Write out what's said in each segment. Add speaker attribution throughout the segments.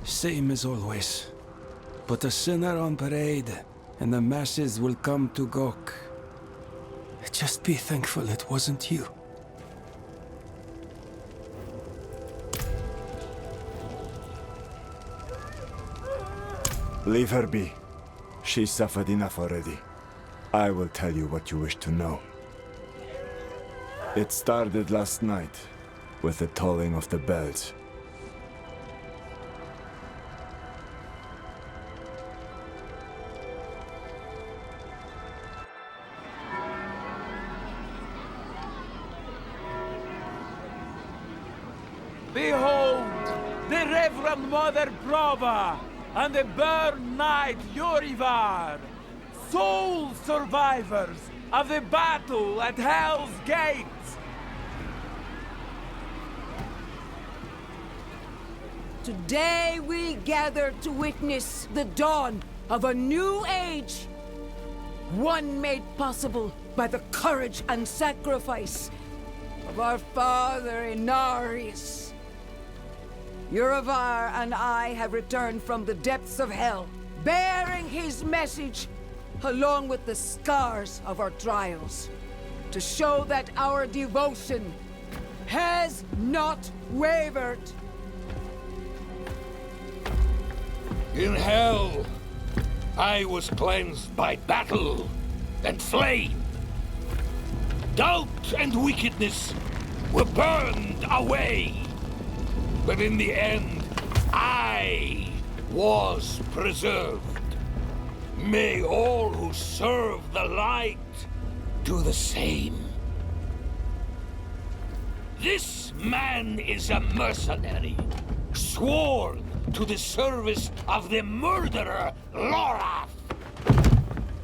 Speaker 1: Same as always. Put a sinner on parade, and the masses will come to gawk. Just be thankful it wasn't you.
Speaker 2: Leave her be. She suffered enough already. I will tell you what you wish to know. It started last night, with the tolling of the bells.
Speaker 3: Behold, the Reverend Mother Prova and the Burn Knight Yorivar, sole survivors of the battle at Hell's Gate.
Speaker 4: Today we gather to witness the dawn of a new age. One made possible by the courage and sacrifice of our father Inarius. Yorivar and I have returned from the depths of hell, bearing his message along with the scars of our trials, to show that our devotion has not wavered.
Speaker 5: In hell, I was cleansed by battle and flame. Doubt and wickedness were burned away. But in the end, I was preserved. May all who serve the light do the same. This man is a mercenary, sworn to the service of the murderer, Lorath.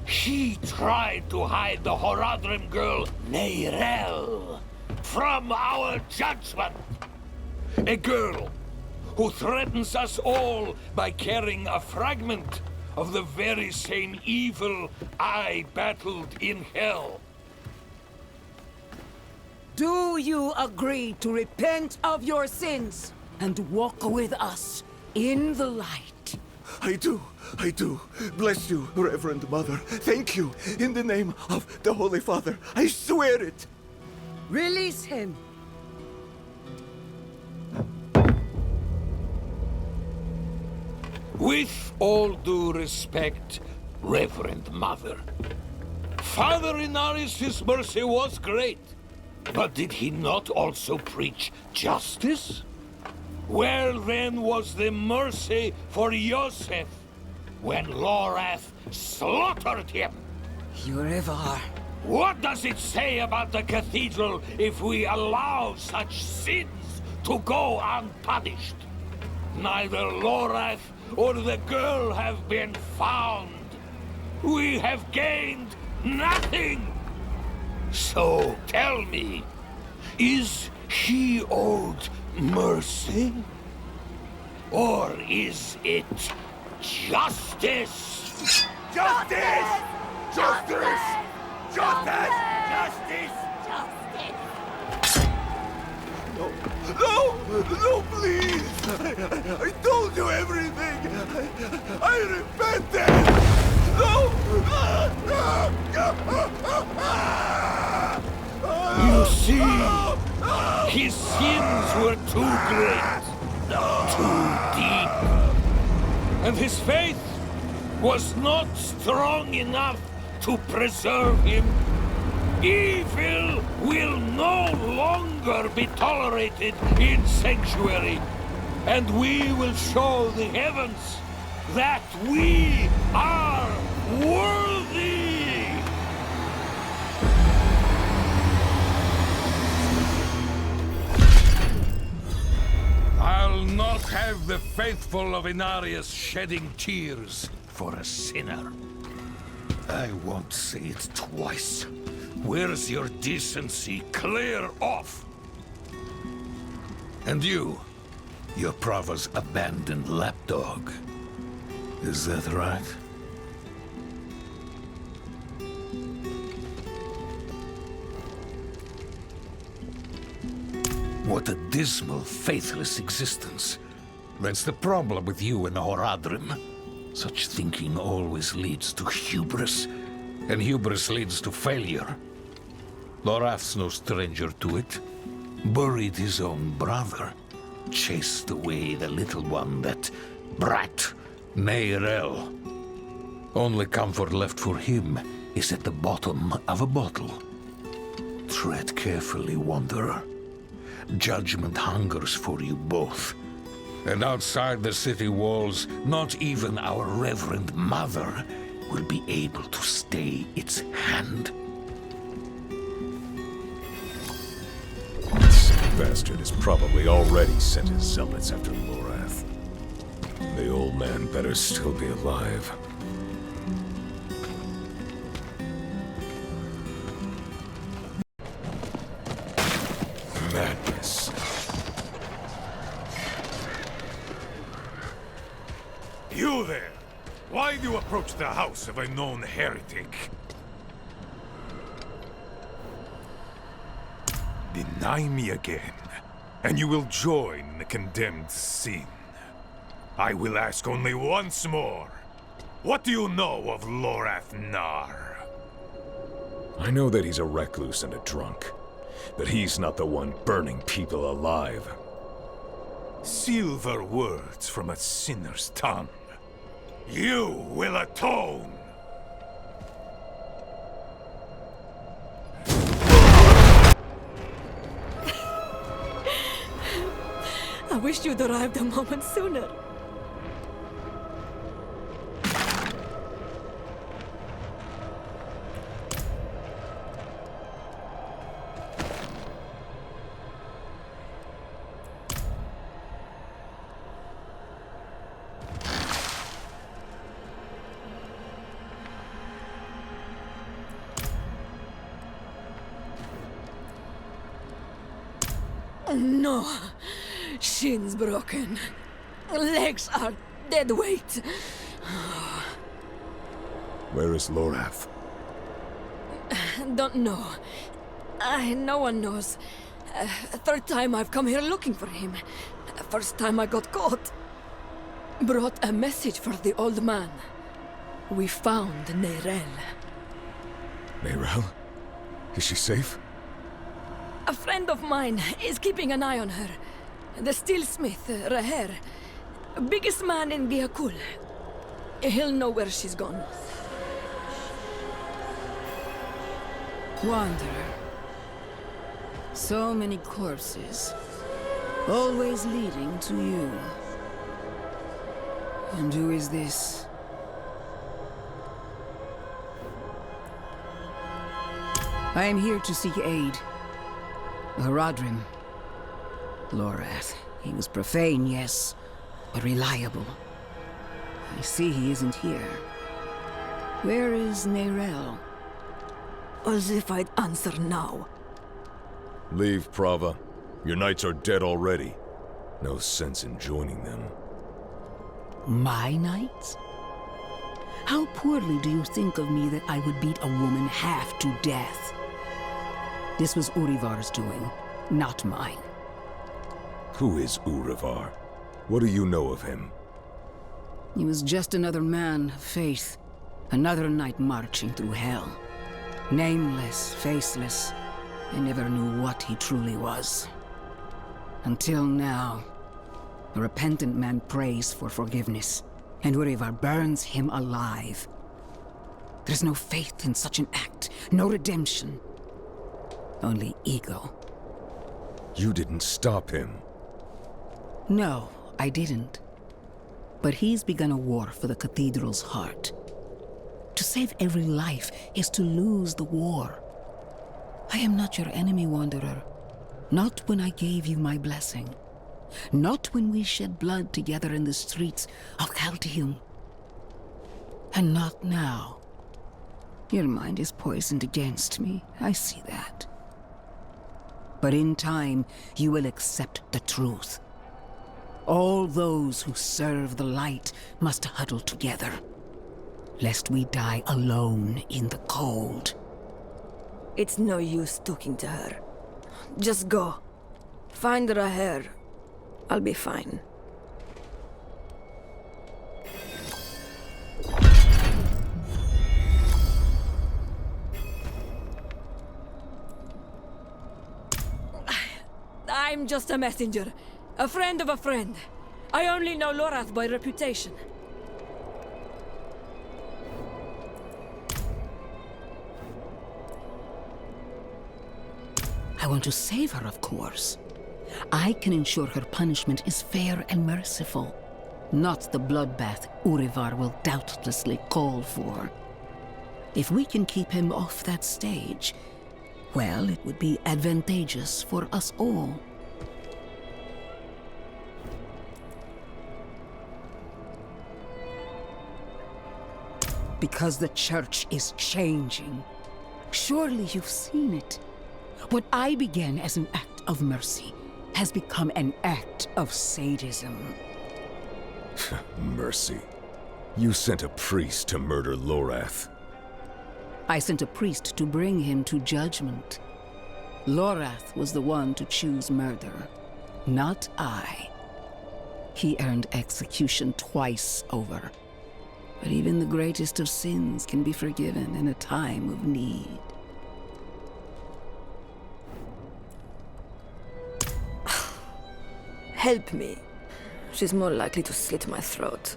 Speaker 5: He tried to hide the Horadrim girl, Neyrel, from our judgment. A girl who threatens us all by carrying a fragment of the very same evil I battled in hell.
Speaker 4: Do you agree to repent of your sins and walk with us in the light?
Speaker 6: I do. Bless you, Reverend Mother. Thank you. In the name of the Holy Father, I swear it.
Speaker 4: Release him.
Speaker 5: With all due respect, Reverend Mother, Father Inarius' mercy was great, but did he not also preach justice? Where then was the mercy for Yosef when Lorath slaughtered him?
Speaker 4: Yorivar.
Speaker 5: What does it say about the cathedral if we allow such sins to go unpunished? Neither Lorath or the girl have been found. We have gained nothing. So tell me, is he owed mercy? Or is it justice?
Speaker 6: Justice! Justice! Justice!
Speaker 5: Justice!
Speaker 6: No, please! I told you everything! I repented! No!
Speaker 5: You see, his sins were too great, too deep. And his faith was not strong enough to preserve him. Evil will no longer be tolerated in Sanctuary, and we will show the heavens that we are worthy! I'll not have the faithful of Inarius shedding tears for a sinner. I won't say it twice. Where's your decency? Clear off! And you, you're Prava's abandoned lapdog. Is that right? What a dismal, faithless existence. That's the problem with you and Horadrim. Such thinking always leads to hubris, and hubris leads to failure. Lorath's no stranger to it. Buried his own brother. Chased away the little one, that brat, Neyrel. Only comfort left for him is at the bottom of a bottle. Tread carefully, Wanderer. Judgment hungers for you both. And outside the city walls, not even our Reverend Mother will be able to stay its hand.
Speaker 7: That sick bastard has probably already sent his zealots after Lorath. The old man better still be alive. Madness.
Speaker 8: You there! Why do you approach the house of a known heretic? Deny me again, and you will join the condemned sin. I will ask only once more. What do you know of Lorath Nar?
Speaker 7: I know that he's a recluse and a drunk, but he's not the one burning people alive.
Speaker 8: Silver words from a sinner's tongue. You will atone!
Speaker 4: I wish you'd arrived a moment sooner. No. Shins broken. Legs are dead weight.
Speaker 7: Where is Lorath?
Speaker 4: Don't know. No one knows. Third time I've come here looking for him. First time I got caught. Brought a message for the old man. We found Neyrel.
Speaker 7: Neyrel? Is she safe?
Speaker 4: A friend of mine is keeping an eye on her. The steelsmith, Raher. Biggest man in Biakul. He'll know where she's gone. Wanderer. So many corpses. Always leading to you. And who is this? I am here to seek aid. Horadrim. Lorath. He was profane, yes, but reliable. I see he isn't here. Where is Neyrel? As if I'd answer now.
Speaker 7: Leave, Prava. Your knights are dead already. No sense in joining them.
Speaker 4: My knights? How poorly do you think of me that I would beat a woman half to death? This was Urivar's doing, not mine.
Speaker 7: Who is Urivar? What do you know of him?
Speaker 4: He was just another man of faith. Another knight marching through hell. Nameless, faceless. I never knew what he truly was. Until now. A repentant man prays for forgiveness, and Urivar burns him alive. There's no faith in such an act, no redemption. Only ego.
Speaker 7: You didn't stop him.
Speaker 4: No, I didn't. But he's begun a war for the cathedral's heart. To save every life is to lose the war. I am not your enemy, Wanderer. Not when I gave you my blessing. Not when we shed blood together in the streets of Chaldeum. And not now. Your mind is poisoned against me, I see that. But in time, you will accept the truth. All those who serve the light must huddle together, lest we die alone in the cold. It's no use talking to her. Just go. Find Raher. I'll be fine. I'm just a messenger. A friend of a friend. I only know Lorath by reputation. I want to save her, of course. I can ensure her punishment is fair and merciful. Not the bloodbath Urivar will doubtlessly call for. If we can keep him off that stage, well, it would be advantageous for us all. Because the Church is changing. Surely you've seen it. What I began as an act of mercy has become an act of sadism.
Speaker 7: Mercy. You sent a priest to murder Lorath.
Speaker 4: I sent a priest to bring him to judgment. Lorath was the one to choose murder, not I. He earned execution twice over. But even the greatest of sins can be forgiven in a time of need.
Speaker 9: Help me. She's more likely to slit my throat.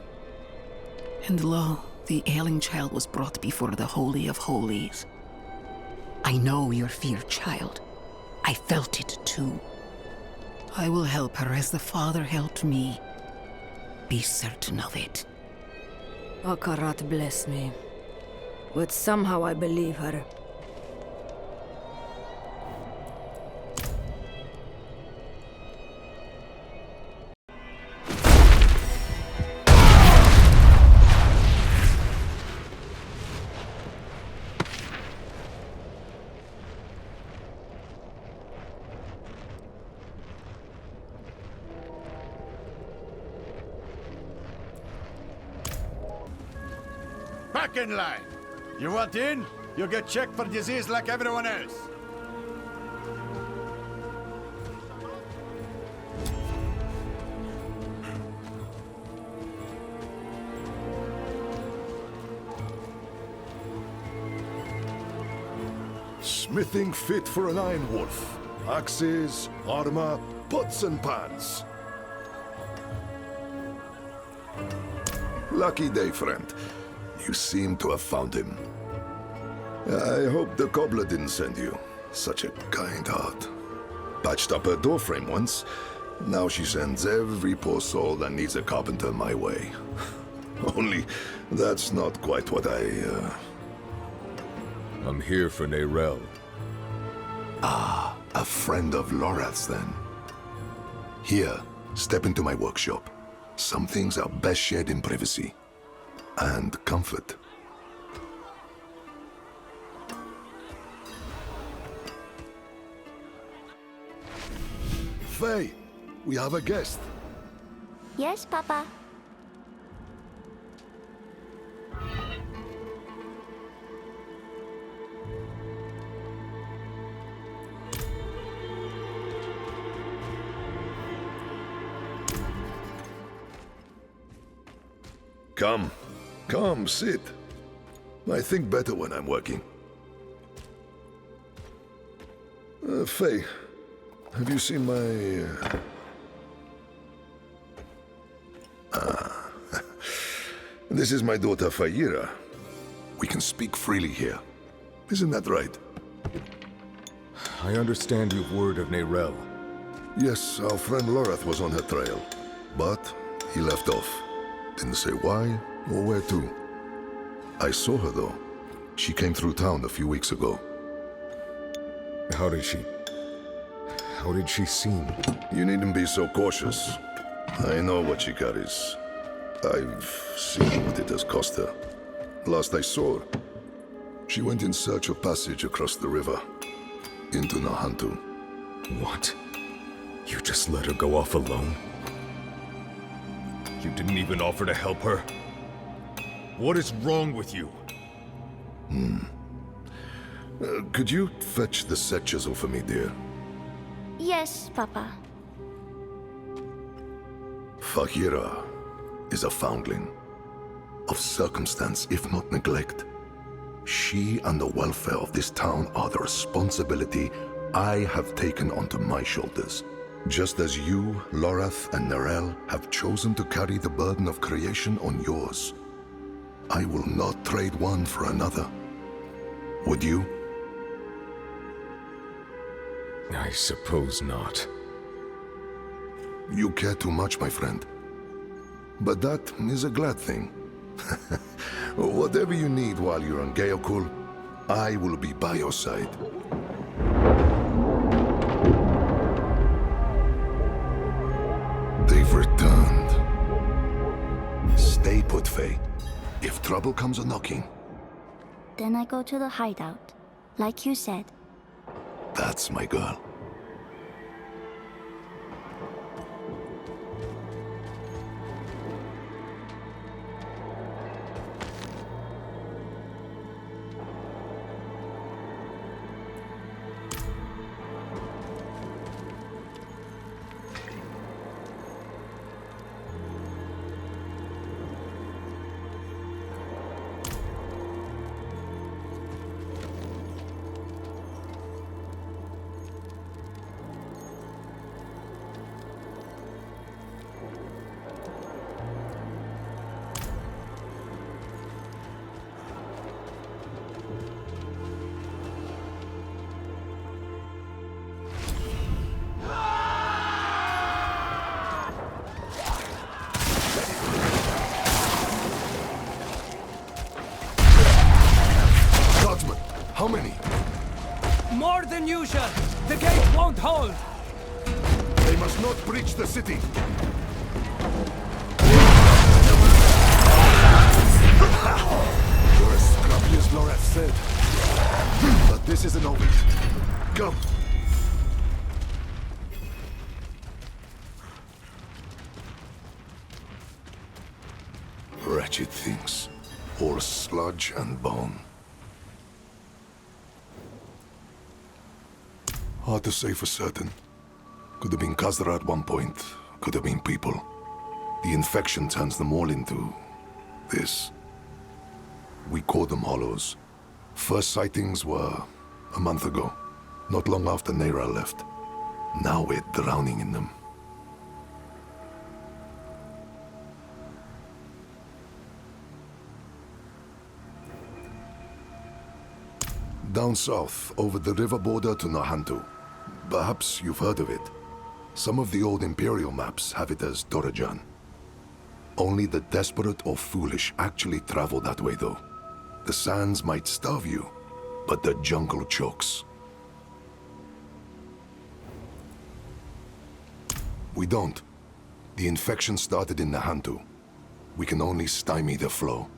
Speaker 4: And lo, the ailing child was brought before the Holy of Holies. I know your fear, child. I felt it too. I will help her as the Father helped me. Be certain of it.
Speaker 9: Akarat bless me. But somehow I believe her.
Speaker 10: Back in line. You want in? You get checked for disease like everyone else.
Speaker 6: Smithing fit for an Iron Wolf. Axes, armor, pots and pans. Lucky day, friend. You seem to have found him. I hope the cobbler didn't send you. Such a kind heart. Patched up her doorframe once. Now she sends every poor soul that needs a carpenter my way. Only, that's not quite what
Speaker 7: I'm here for Neyrelle.
Speaker 6: Ah, a friend of Lorath's then. Here, step into my workshop. Some things are best shared in privacy. And comfort. Faye, we have a guest.
Speaker 11: Yes, Papa.
Speaker 6: Come. Come, sit. I think better when I'm working. Faye, have you seen my... This is my daughter, Fayira. We can speak freely here. Isn't that right?
Speaker 7: I understand you've word of Neyrelle.
Speaker 6: Yes, our friend Lorath was on her trail. But he left off. Didn't say why or where to. I saw her, though. She came through town a few weeks ago.
Speaker 7: How did she seem?
Speaker 6: You needn't be so cautious. I know what she carries. I've seen what it has cost her. Last I saw her, she went in search of passage across the river, into Nahantu.
Speaker 7: What? You just let her go off alone? You didn't even offer to help her? What is wrong with you?
Speaker 6: Could you fetch the set chisel for me, dear?
Speaker 11: Yes, Papa.
Speaker 6: Fahira is a foundling. Of circumstance, if not neglect. She and the welfare of this town are the responsibility I have taken onto my shoulders. Just as you, Lorath, and Nerel have chosen to carry the burden of creation on yours, I will not trade one for another. Would you?
Speaker 7: I suppose not.
Speaker 6: You care too much, my friend. But that is a glad thing. Whatever you need while you're on Geokul, I will be by your side. They've returned. Stay put, Faye. If trouble comes a-knocking...
Speaker 11: Then I go to the hideout, like you said.
Speaker 6: That's my girl. How many?
Speaker 1: More than usual! The gate won't hold!
Speaker 6: They must not breach the city! You're as scrappy as Lorath said. But this isn't over yet. Come! Wretched things. All sludge and bone. Hard to say for certain. Could have been Khazra at one point. Could have been people. The infection turns them all into... this. We call them Hollows. First sightings were a month ago. Not long after Neira left. Now we're drowning in them. Down south, over the river border to Nahantu. Perhaps you've heard of it. Some of the old Imperial maps have it as Dorojan. Only the desperate or foolish actually travel that way, though. The sands might starve you, but the jungle chokes. We don't. The infection started in Nahantu. We can only stymie the flow.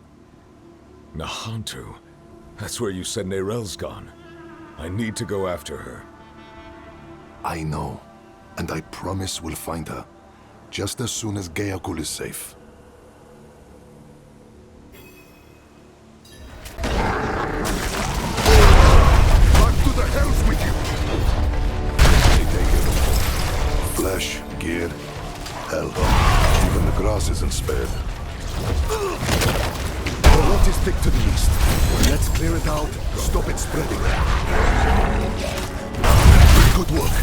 Speaker 7: Nahantu? That's where you said Neirel's gone. I need to go after her.
Speaker 6: I know, and I promise we'll find her, just as soon as Geokul is safe. Back to the hells with you! They take it. Flesh, gear, hell, even the grass isn't spared. The rot is thick to the east. Let's clear it out, stop it spreading. Good work.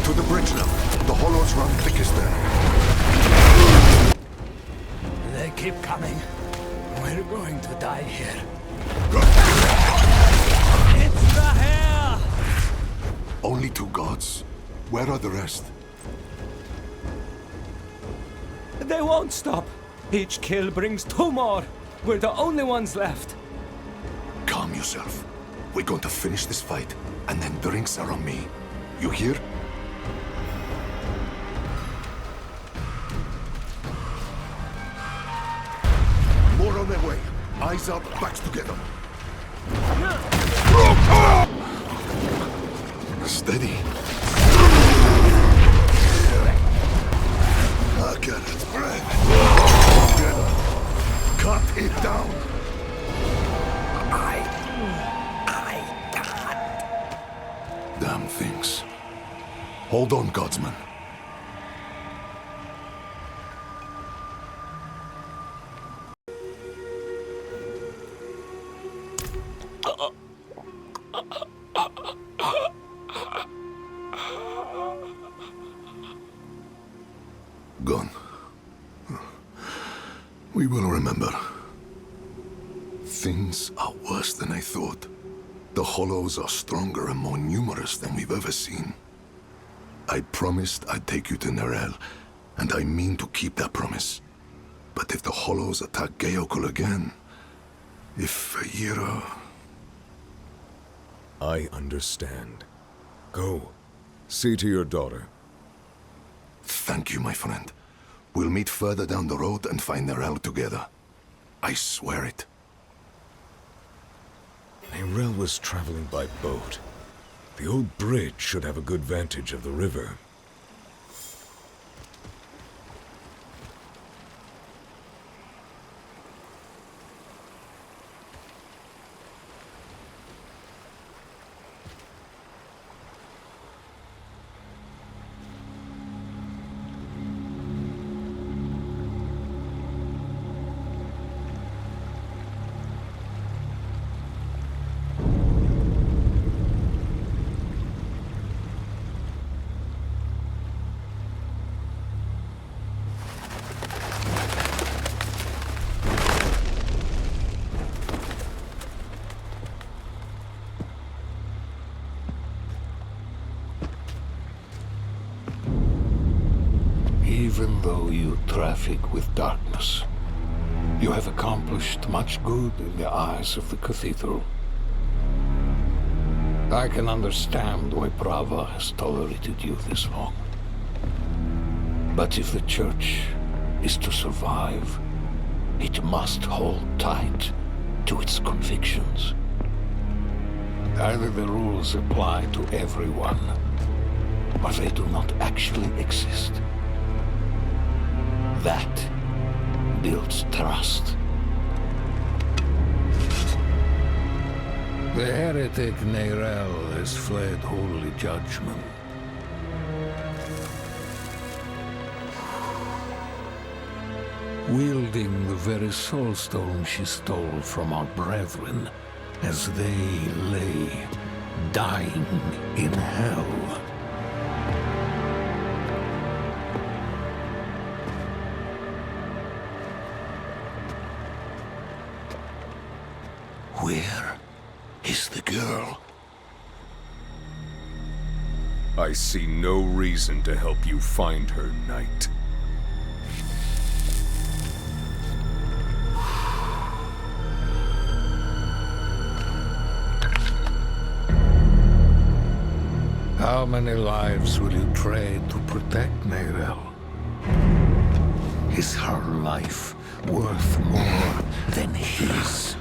Speaker 6: To the bridge now. The Hollows run thickest there.
Speaker 1: They keep coming. We're going to die here. It's the hair!
Speaker 6: Only 2 gods. Where are the rest?
Speaker 1: They won't stop. Each kill brings 2 more. We're the only ones left.
Speaker 6: Calm yourself. We're going to finish this fight, and then drinks are on me. You hear? More on their way. Eyes up, backs together. Steady. I got it. Together. Cut it down. Damn things. Hold on, Godsman. We will remember. Things are worse than I thought. The Hollows are stronger and more numerous than we've ever seen. I promised I'd take you to Nerel, and I mean to keep that promise. But if the Hollows attack Geokul again, if Ira...
Speaker 7: I understand. Go. See to your daughter.
Speaker 6: Thank you, my friend. We'll meet further down the road and find Nerel together. I swear it.
Speaker 7: Nerel was traveling by boat. The old bridge should have a good vantage of the river.
Speaker 5: Even though you traffic with darkness, you have accomplished much good in the eyes of the cathedral. I can understand why Prava has tolerated you this long. But if the Church is to survive, it must hold tight to its convictions. Either the rules apply to everyone, or they do not actually exist. That builds trust. The heretic Nerel has fled holy judgment. Wielding the very soulstone she stole from our brethren as they lay dying in hell. Where is the girl?
Speaker 7: I see no reason to help you find her, Knight.
Speaker 5: How many lives will you trade to protect Nerel? Is her life worth more than his?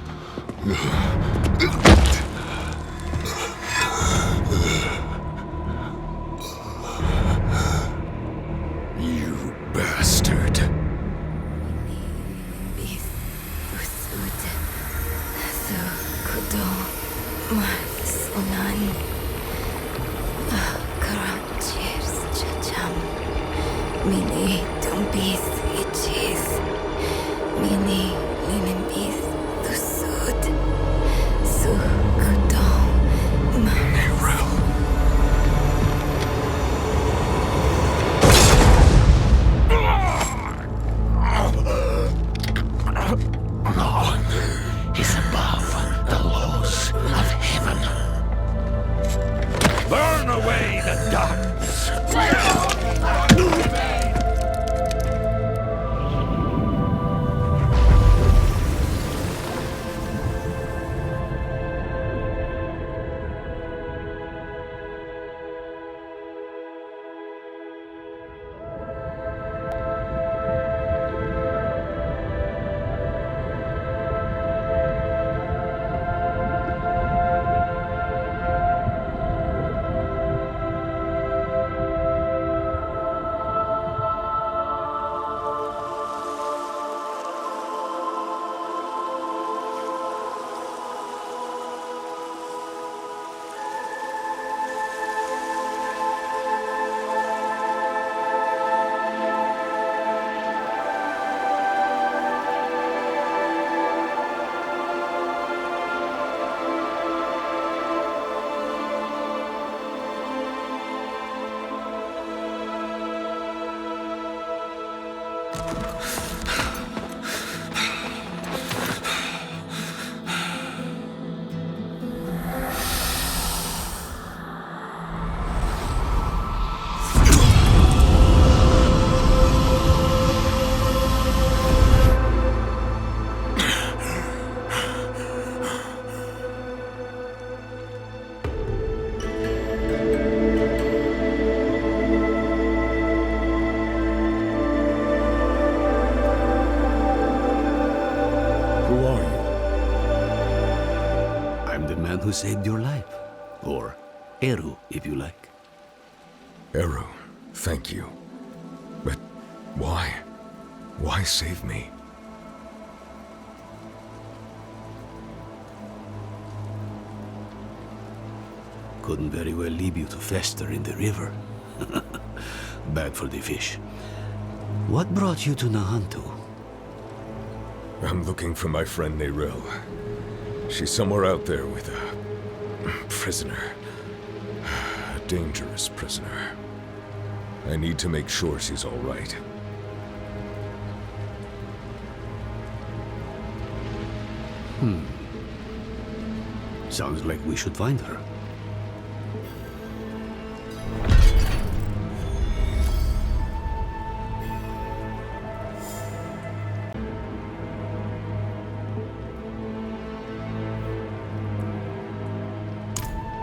Speaker 7: You bastard.
Speaker 5: Burn away the darkness!
Speaker 12: man who saved your life. Or Eru, if you like.
Speaker 7: Eru, thank you. But why? Why save me?
Speaker 12: Couldn't very well leave you to fester in the river. Bad for the fish. What brought you to Nahantu?
Speaker 7: I'm looking for my friend Neril. She's somewhere out there with a prisoner. A dangerous prisoner. I need to make sure she's all right.
Speaker 12: Sounds like we should find her.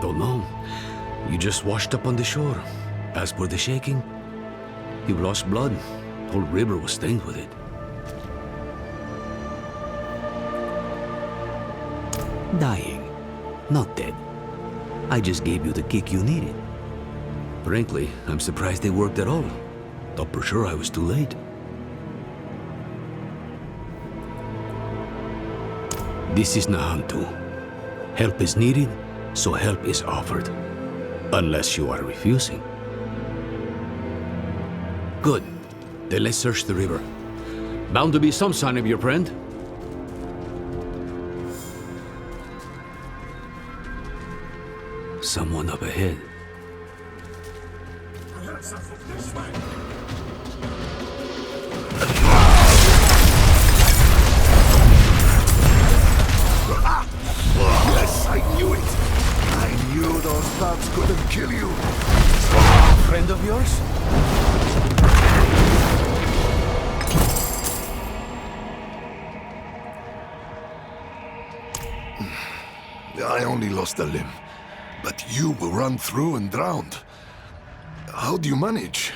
Speaker 12: Don't know. You just washed up on the shore. As for the shaking, you lost blood. Whole river was stained with it. Dying, not dead. I just gave you the kick you needed. Frankly, I'm surprised they worked at all. Thought for sure I was too late. This is Nahantu. Help is needed, so help is offered. Unless you are refusing. Good. Then let's search the river. Bound to be some sign of your friend. Someone up ahead.
Speaker 6: Yes, I knew it. I knew those thugs couldn't kill you.
Speaker 12: Friend of yours?
Speaker 6: I only lost a limb, but you were run through and drowned. How do you manage?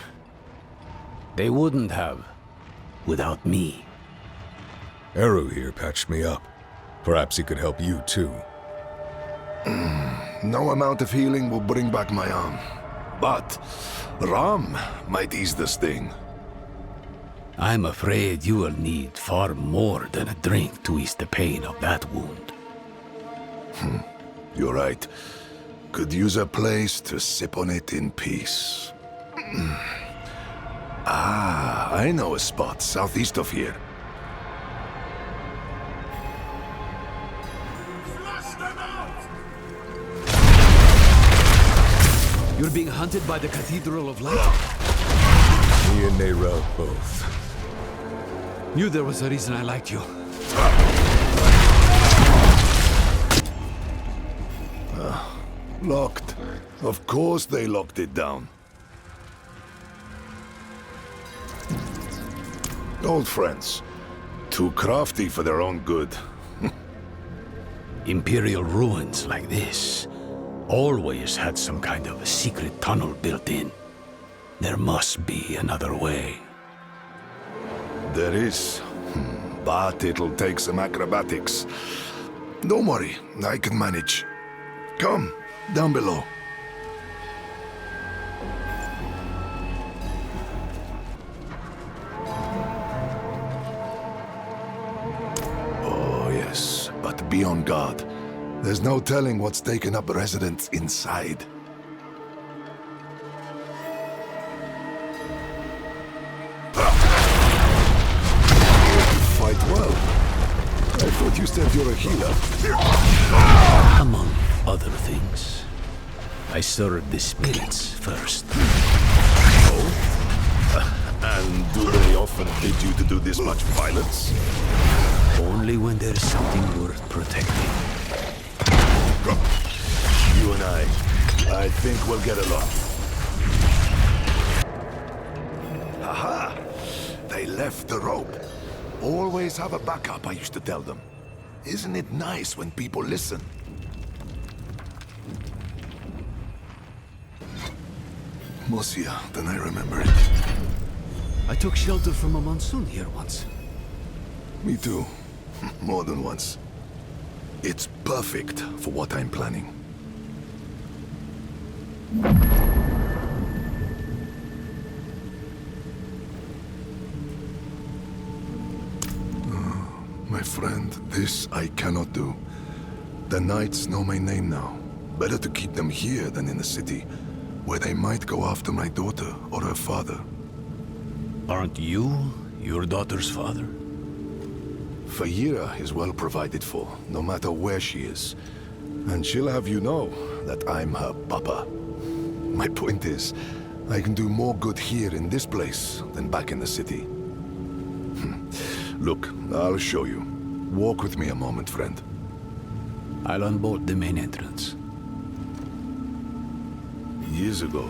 Speaker 12: They wouldn't have, without me.
Speaker 7: Eru here patched me up. Perhaps he could help you too.
Speaker 6: No amount of healing will bring back my arm. But Ram might ease the sting.
Speaker 12: I'm afraid you will need far more than a drink to ease the pain of that wound.
Speaker 6: You're right. Could use a place to sip on it in peace. I know a spot southeast of here.
Speaker 12: You're being hunted by the Cathedral of Light?
Speaker 7: Me and Neril both.
Speaker 12: Knew there was a reason I liked you.
Speaker 6: Locked. Of course they locked it down. Old friends. Too crafty for their own good.
Speaker 12: Imperial ruins like this always had some kind of a secret tunnel built in. There must be another way.
Speaker 6: There is. But it'll take some acrobatics. Don't worry, I can manage. Come, down below. Oh, yes, but be on guard. There's no telling what's taken up residence inside. Fight well. I thought you said you're a healer.
Speaker 12: Among other things. I served the spirits first.
Speaker 6: Oh? And do they often bid you to do this much violence?
Speaker 12: Only when there's something worth protecting.
Speaker 6: You and I think we'll get along. Aha! They left the rope. Always have a backup, I used to tell them. Isn't it nice when people listen? Mosia, then I remember it.
Speaker 12: I took shelter from a monsoon here once.
Speaker 6: Me too. More than once. It's perfect for what I'm planning. My friend, this I cannot do. The knights know my name now. Better to keep them here than in the city, where they might go after my daughter or her father.
Speaker 12: Aren't you your daughter's father?
Speaker 6: Fayira is well provided for, no matter where she is. And she'll have you know that I'm her papa. My point is, I can do more good here in this place than back in the city. Look, I'll show you. Walk with me a moment, friend.
Speaker 12: I'll unbolt the main entrance.
Speaker 6: Years ago,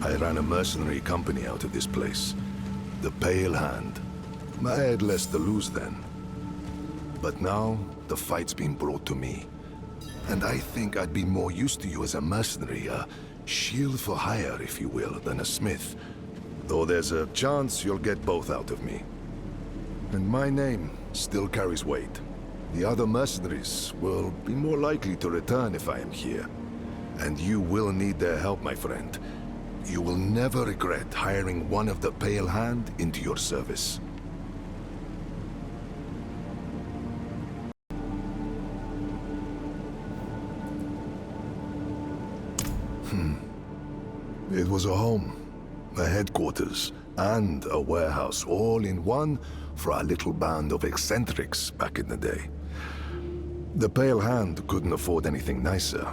Speaker 6: I ran a mercenary company out of this place. The Pale Hand. I had less to lose then. But now, the fight's been brought to me. And I think I'd be more used to you as a mercenary, a shield for hire, if you will, than a smith. Though there's a chance you'll get both out of me. And my name still carries weight. The other mercenaries will be more likely to return if I am here. And you will need their help, my friend. You will never regret hiring one of the Pale Hand into your service. It was a home, a headquarters, and a warehouse all in one for a little band of eccentrics back in the day. The Pale Hand couldn't afford anything nicer.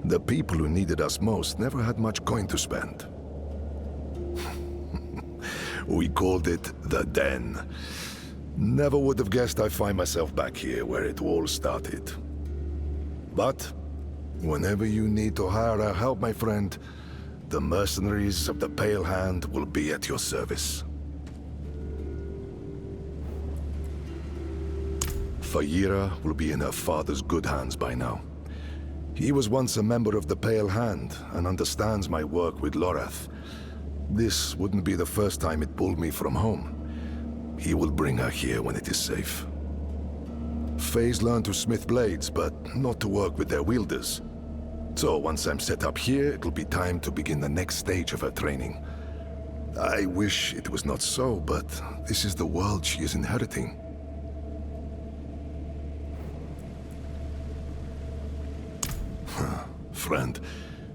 Speaker 6: The people who needed us most never had much coin to spend. We called it the Den. Never would have guessed I'd find myself back here where it all started. But whenever you need to hire our help, my friend, the mercenaries of the Pale Hand will be at your service. Fayira will be in her father's good hands by now. He was once a member of the Pale Hand and understands my work with Lorath. This wouldn't be the first time it pulled me from home. He will bring her here when it is safe. Faye's learned to smith blades, but not to work with their wielders. So once I'm set up here, it'll be time to begin the next stage of her training. I wish it was not so, but this is the world she is inheriting. Friend,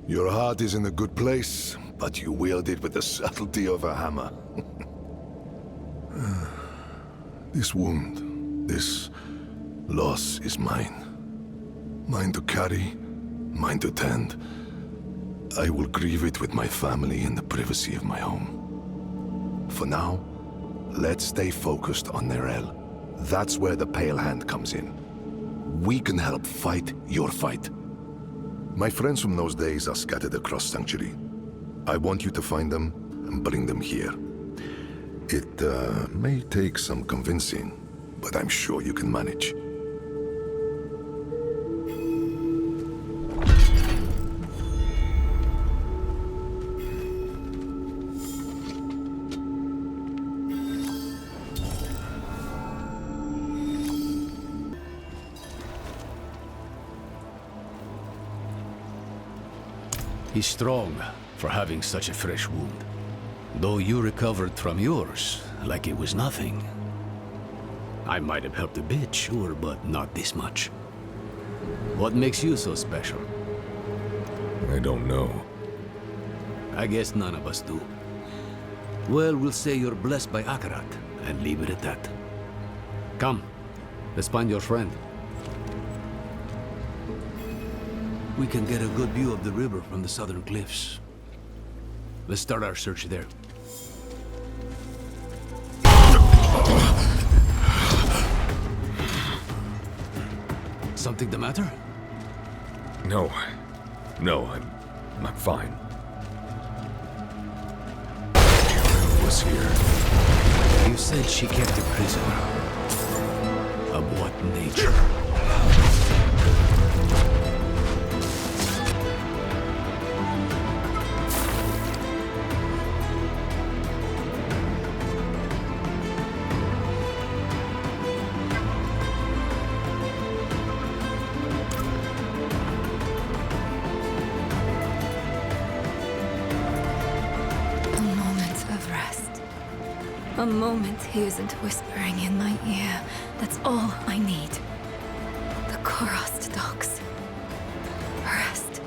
Speaker 6: your heart is in a good place, but you wield it with the subtlety of a hammer. This wound, this loss is mine. Mine to carry, mine to tend. I will grieve it with my family in the privacy of my home. For now, let's stay focused on Nerel. That's where the Pale Hand comes in. We can help fight your fight. My friends from those days are scattered across Sanctuary. I want you to find them and bring them here. It may take some convincing, but I'm sure you can manage.
Speaker 12: He's strong for having such a fresh wound. Though you recovered from yours like it was nothing. I might have helped a bit, sure, but not this much. What makes you so special?
Speaker 7: I don't know.
Speaker 12: I guess none of us do. Well, we'll say you're blessed by Akarat, and leave it at that. Come, let's find your friend. We can get a good view of the river from the southern cliffs. Let's start our search there. Something the matter?
Speaker 7: No. No, I'm fine. Who was here?
Speaker 12: You said she kept a prisoner. Of what nature?
Speaker 9: A moment he isn't whispering in my ear. That's all I need. The Korast docks. Rest.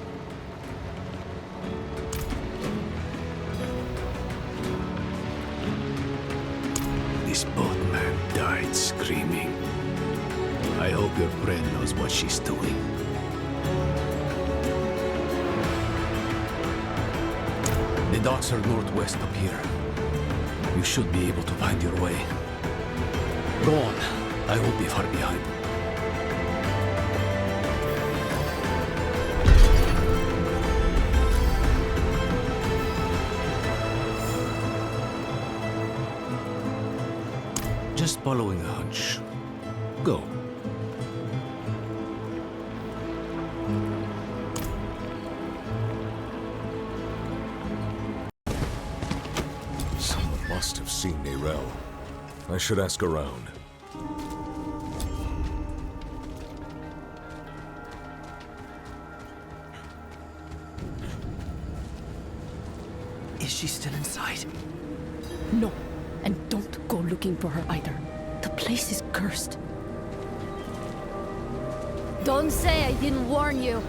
Speaker 12: This boatman died screaming. I hope your friend knows what she's doing. The docks are northwest up here. You should be able to find your way. Go on. I won't be far behind. Just following a hunch. Go.
Speaker 7: Someone must have seen Nerel. I should ask around.
Speaker 4: Is she still inside?
Speaker 13: No, and don't go looking for her either. The place is cursed.
Speaker 9: Don't say I didn't warn you.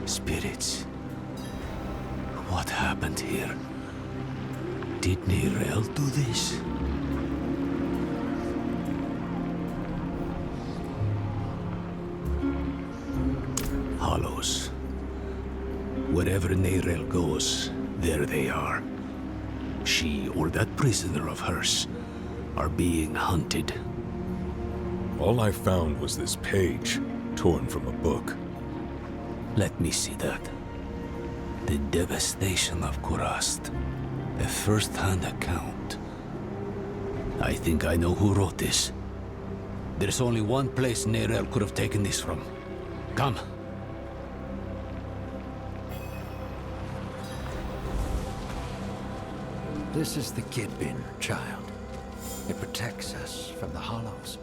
Speaker 12: Spirits. What happened here? Did Nerel do this? Hollows. Wherever Nerel goes, there they are. She or that prisoner of hers are being hunted.
Speaker 7: All I found was this page, torn from a book.
Speaker 12: Let me see that. The devastation of Korast. A first-hand account. I think I know who wrote this. There's only one place Nerel could have taken this from. Come.
Speaker 14: This is the Kid Bin, child. It protects us from the Hollows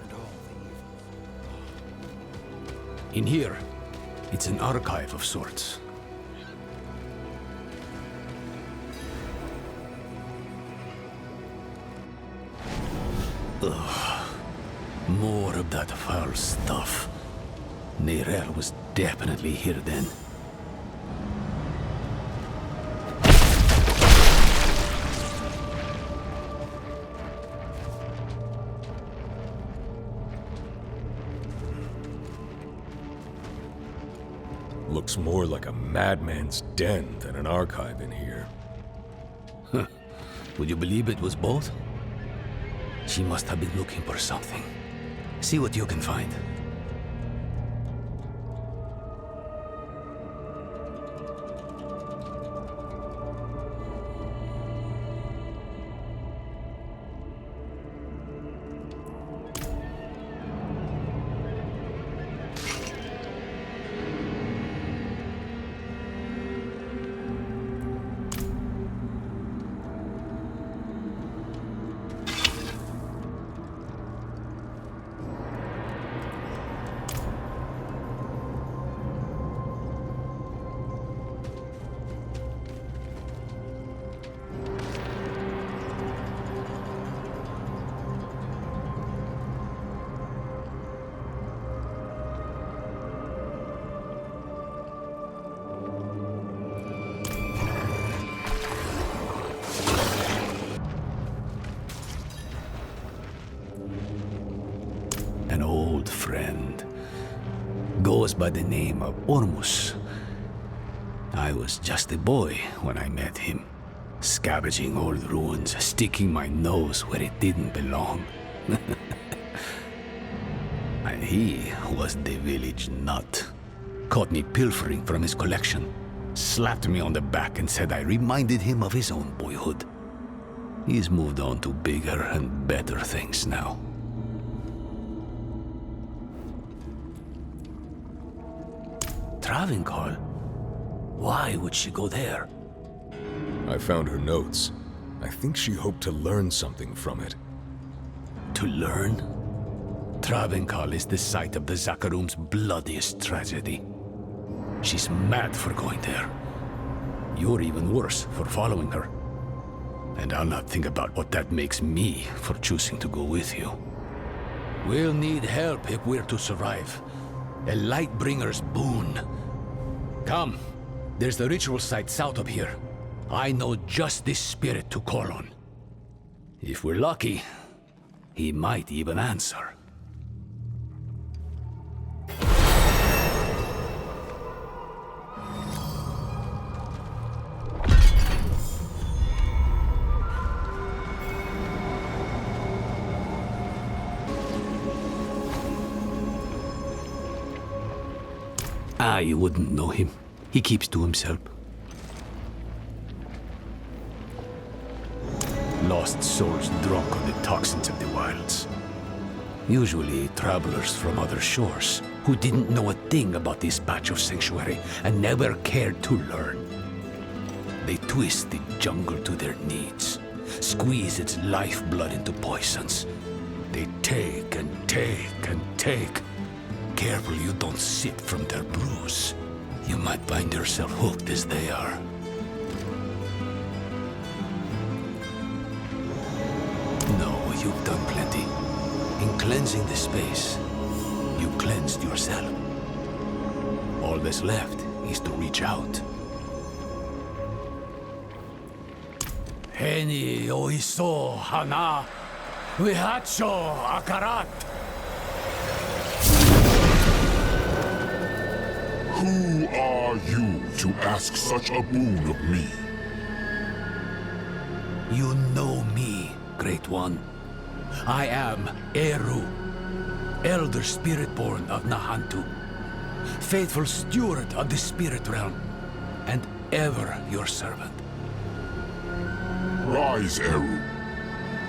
Speaker 14: and all the evil.
Speaker 12: In here, it's an archive of sorts. Ugh. More of that foul stuff. Nerel was definitely here then.
Speaker 7: Looks more like a madman's den than an archive in here.
Speaker 12: Huh. Would you believe it was both? She must have been looking for something. See what you can find. An old friend. Goes by the name of Ormus. I was just a boy when I met him. Scavenging old ruins, sticking my nose where it didn't belong. And he was the village nut. caught me pilfering from his collection, slapped me on the back and said I reminded him of his own boyhood. He's moved on to bigger and better things now. Travincal? Why would she go there?
Speaker 7: I found her notes. I think she hoped to learn something from it.
Speaker 12: To learn? Travincal is the site of the Zakharum's bloodiest tragedy. She's mad for going there. You're even worse for following her. And I'll not think about what that makes me for choosing to go with you. We'll need help if we're to survive. A Lightbringer's boon. Come, there's the ritual site south of here. I know just this spirit to call on. If we're lucky, he might even answer. You wouldn't know him. He keeps to himself. Lost souls drunk on the toxins of the wilds. Usually travelers from other shores who didn't know a thing about this patch of sanctuary and never cared to learn. They twist the jungle to their needs, squeeze its lifeblood into poisons. They take and take and take. Careful you don't sip from their brews. You might find yourself hooked as they are. No, you've done plenty. In cleansing the space, you cleansed yourself. All that's left is to reach out. Heni oiso hana vihacho akarat.
Speaker 15: Who are you to ask such a boon of me?
Speaker 12: You know me, Great One. I am Eru, Elder Spirit-born of Nahantu, faithful steward of the Spirit Realm, and ever your servant.
Speaker 15: Rise, Eru.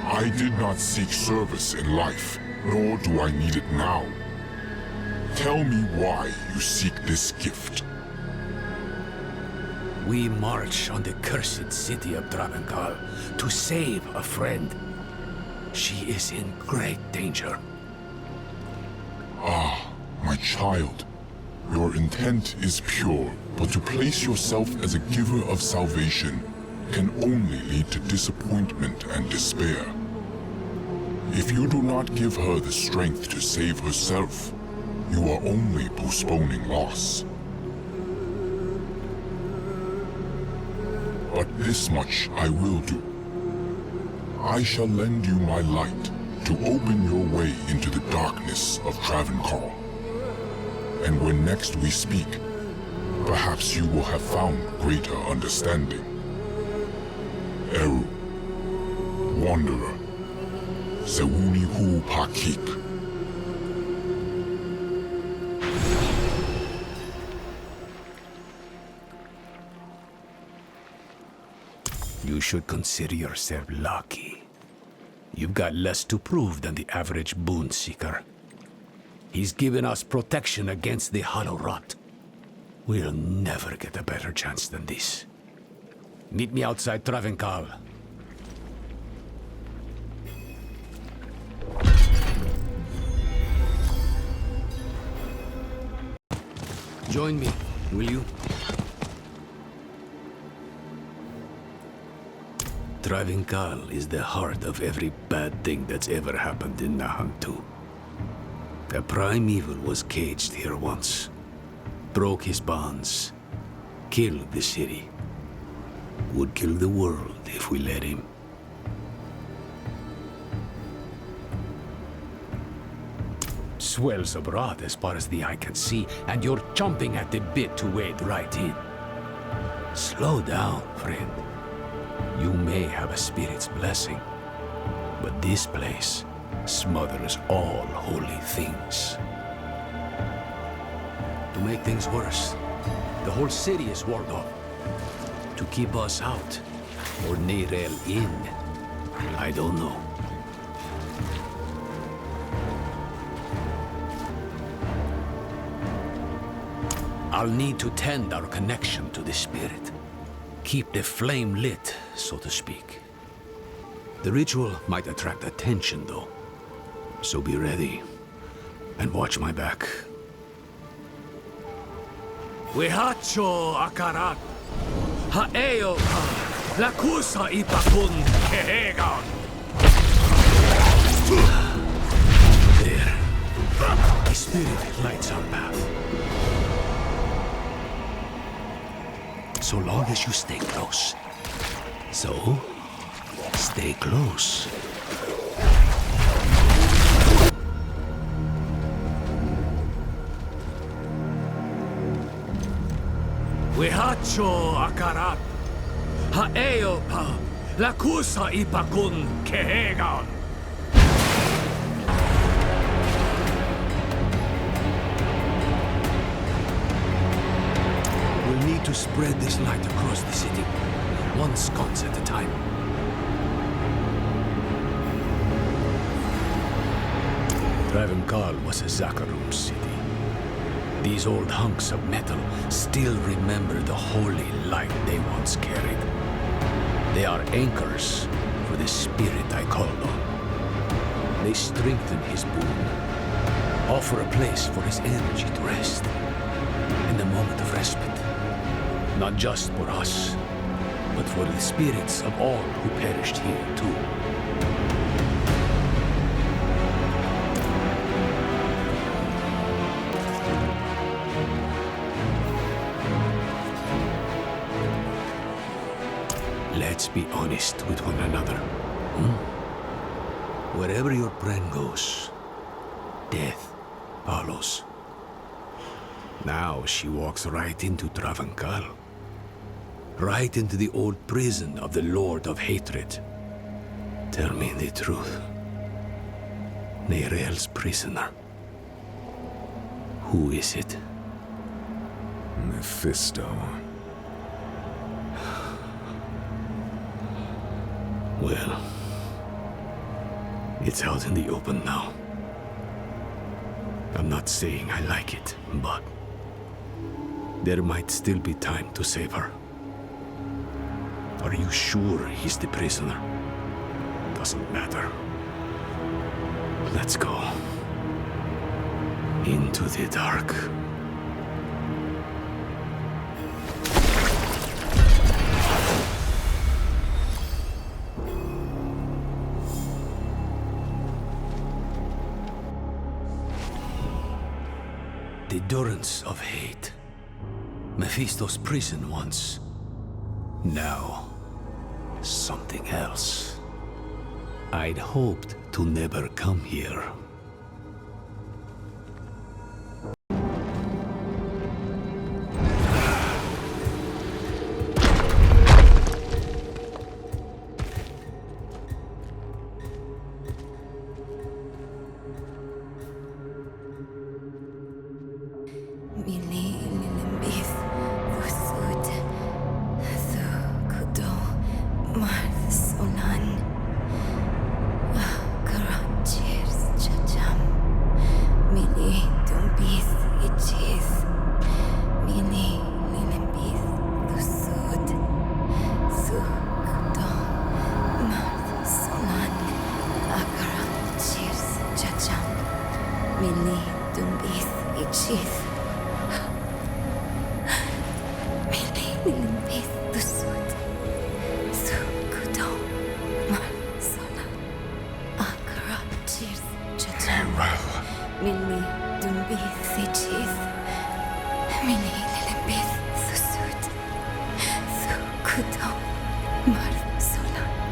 Speaker 15: I did not seek service in life, nor do I need it now. Tell me why you seek this gift.
Speaker 12: We march on the cursed city of Travincal to save a friend. She is in great danger.
Speaker 15: Ah, my child. Your intent is pure, but to place yourself as a giver of salvation can only lead to disappointment and despair. If you do not give her the strength to save herself, you are only postponing loss. But this much I will do. I shall lend you my light to open your way into the darkness of Travincal. And when next we speak, perhaps you will have found greater understanding. Eru, Wanderer, Zewuni Hu Pakik.
Speaker 12: You should consider yourself lucky. You've got less to prove than the average boon seeker. He's given us protection against the hollow rot. We'll never get a better chance than this. Meet me outside Travincal. Join me, will you? Travincal is the heart of every bad thing that's ever happened in Nahantu. The primeval was caged here once, broke his bonds, killed the city. Would kill the world if we let him. Swells abroad as far as the eye can see, and you're chomping at the bit to wade right in. Slow down, friend. You may have a spirit's blessing, but this place smothers all holy things. make things worse. The whole city is walled off. To keep us out, or Neyrel in, I don't know. I'll need to tend our connection to the spirit. Keep the flame lit, so to speak. The ritual might attract attention, though. So be ready, and watch my back. Wehacho akarat, haeo la kusa ipakun kehegan. There, the spirit lights our path. So long as you stay close. So, stay close. Wehacho akarat, haeo pa, la kusa ipakun kehegan. We'll need to spread this light across the city, one sconce at a time. Ravenkarl was a Zakharum city. These old hunks of metal still remember the holy light they once carried. They are anchors for the spirit I called on. They strengthen his boon, offer a place for his energy to rest, in the moment of respite. Not just for us, but for the spirits of all who perished here, too. Let's be honest with one another. Wherever your friend goes, death follows. Now she walks right into Travancal. Right into the old prison of the Lord of Hatred. Tell me the truth. Neyrel's prisoner. Who is it?
Speaker 7: Mephisto.
Speaker 12: Well, it's out in the open now. I'm not saying I like it, but there might still be time to save her. Are you sure he's the prisoner? Doesn't matter. Let's go. Into the dark. The durance of hate. Mephisto's prison once. Now, something else. I'd hoped to never come here.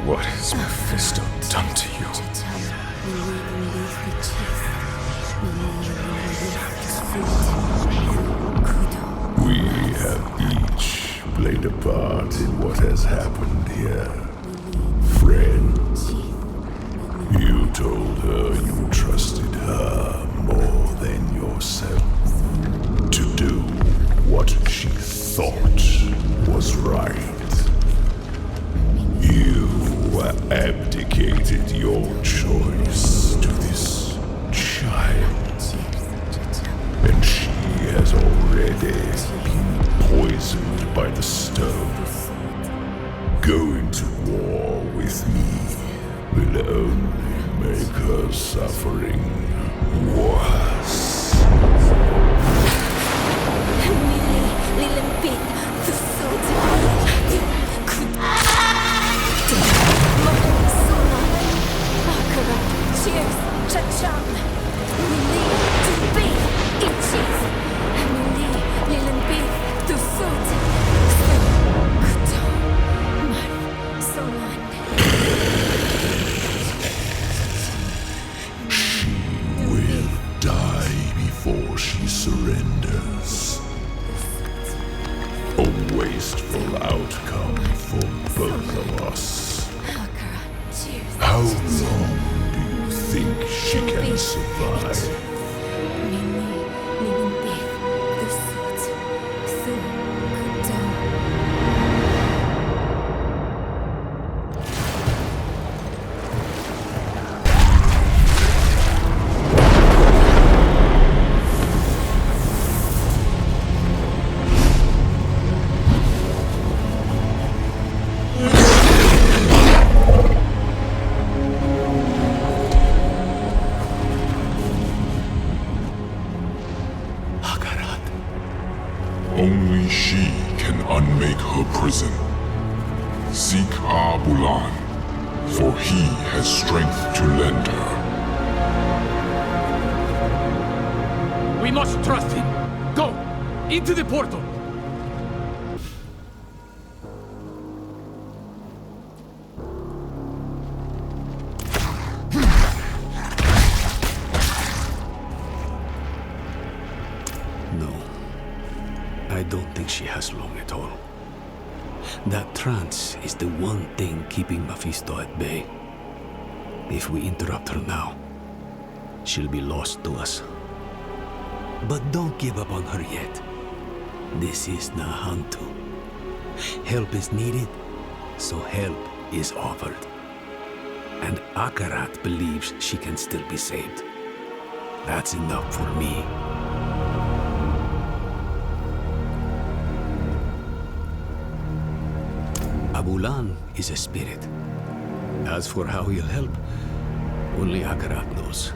Speaker 7: What has Mephisto done to you?
Speaker 15: We have each played a part in what has happened here. Friend, you told her you trusted her more than yourself to do abdicated your choice to this child, and she has already been poisoned by the stone. Going to war with me will only make her suffering worse. Before she surrenders. A wasteful outcome for both of us. How long do you think she can survive? Only she can unmake her prison. Seek Abulan, for he has strength to lend her.
Speaker 16: We must trust him. Go! Into the portal!
Speaker 12: No. I don't think she has long at all. That trance is the one thing keeping Mephisto at bay. If we interrupt her now, she'll be lost to us. But don't give up on her yet. This is Nahantu. Help is needed, so help is offered. And Akarat believes she can still be saved. That's enough for me. Abulan is a spirit. As for how he'll help, only Akarat knows.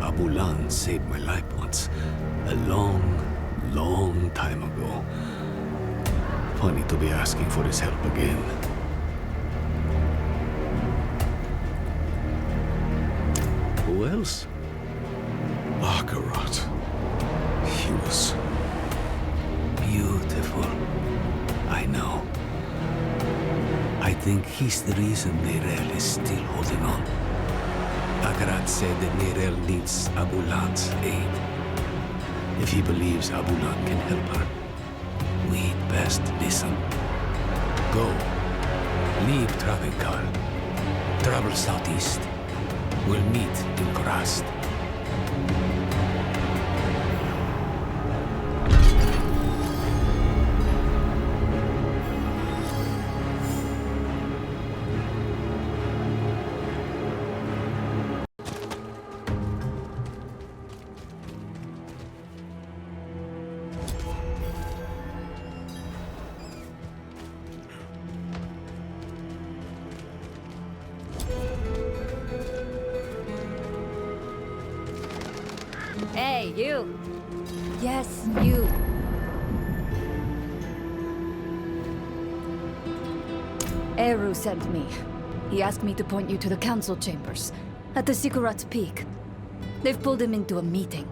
Speaker 12: Abulan saved my life once, a long, long time ago. Funny to be asking for his help again. Who else?
Speaker 15: Akarat. He was
Speaker 12: beautiful. I know. I think he's the reason Nerel is still holding on. Akarat said that Nerel needs Abulan's aid. If he believes Abulan can help her, we'd best listen. Go. Leave Travenkar. Travel southeast. We'll meet in Korast.
Speaker 9: Hey, you! Yes, you! Eru sent me. He asked me to point you to the council chambers, at the Sikurat's Peak. They've pulled him into a meeting.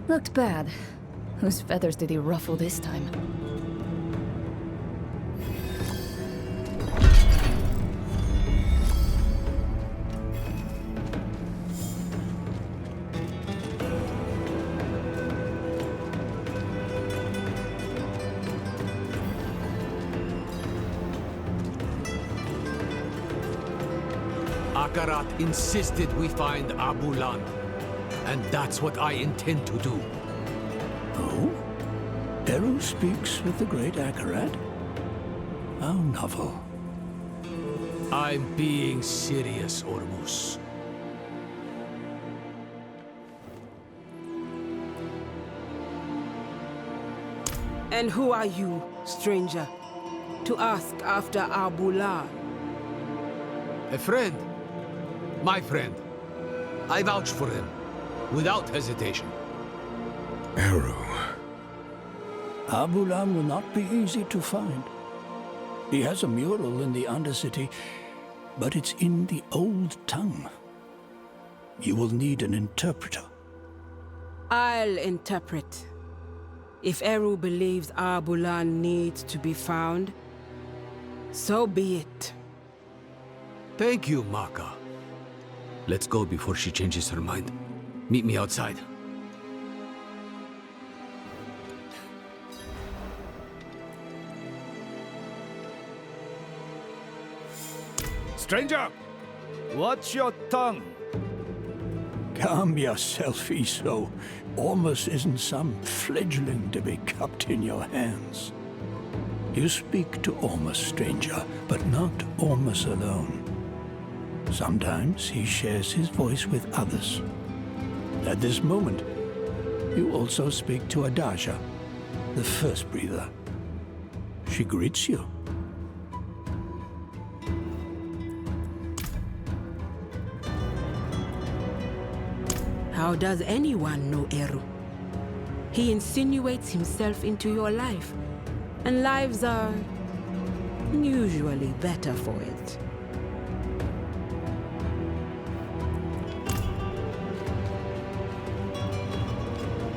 Speaker 9: Looked bad. Whose feathers did he ruffle this time?
Speaker 12: Akarat insisted we find Abulan, and that's what I intend to do.
Speaker 17: Oh? Eru speaks with the great Akarat? How novel.
Speaker 12: I'm being serious, Ormus.
Speaker 4: And who are you, stranger, to ask after Abulan?
Speaker 12: A friend. My friend. I vouch for him, without hesitation.
Speaker 7: Eru.
Speaker 17: Abulan will not be easy to find. He has a mural in the Undercity, but it's in the old tongue. You will need an interpreter.
Speaker 4: I'll interpret. If Eru believes Abulan needs to be found, so be it.
Speaker 12: Thank you, Maka. Let's go before she changes her mind. Meet me outside.
Speaker 8: Stranger! Watch your tongue!
Speaker 17: Calm yourself, Iso. Ormus isn't some fledgling to be cupped in your hands. You speak to Ormus, stranger, but not Ormus alone. Sometimes he shares his voice with others. At this moment, you also speak to Adaja, the first breather. She greets you.
Speaker 4: How does anyone know Eru? He insinuates himself into your life, and lives are usually better for it.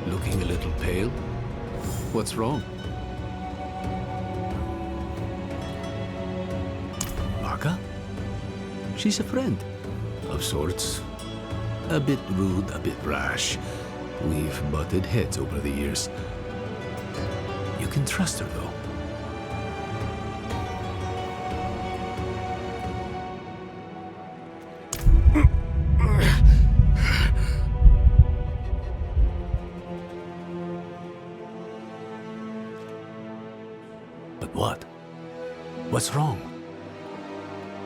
Speaker 12: Looking a little pale? What's wrong? Maka? She's a friend. Of sorts. A bit rude, a bit rash. We've butted heads over the years. You can trust her, though. But what? What's wrong?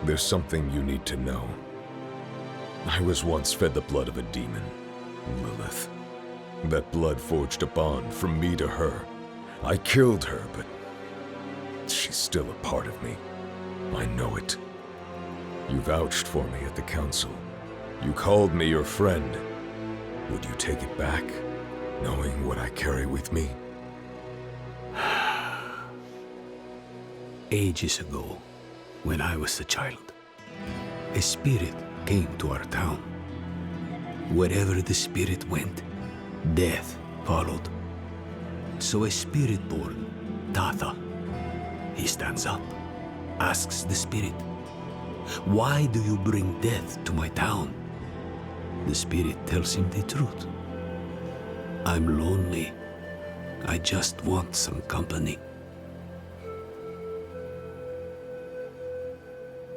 Speaker 7: There's something you need to know. I was once fed the blood of a demon, Lilith. That blood forged a bond from me to her. I killed her, but she's still a part of me. I know it. You vouched for me at the council. You called me your friend. Would you take it back, knowing what I carry with me?
Speaker 12: Ages ago, when I was a child, a spirit came to our town. Wherever the spirit went, death followed. So a spirit born, Tatha, he stands up, asks the spirit, "Why do you bring death to my town?" The spirit tells him the truth. "I'm lonely. I just want some company.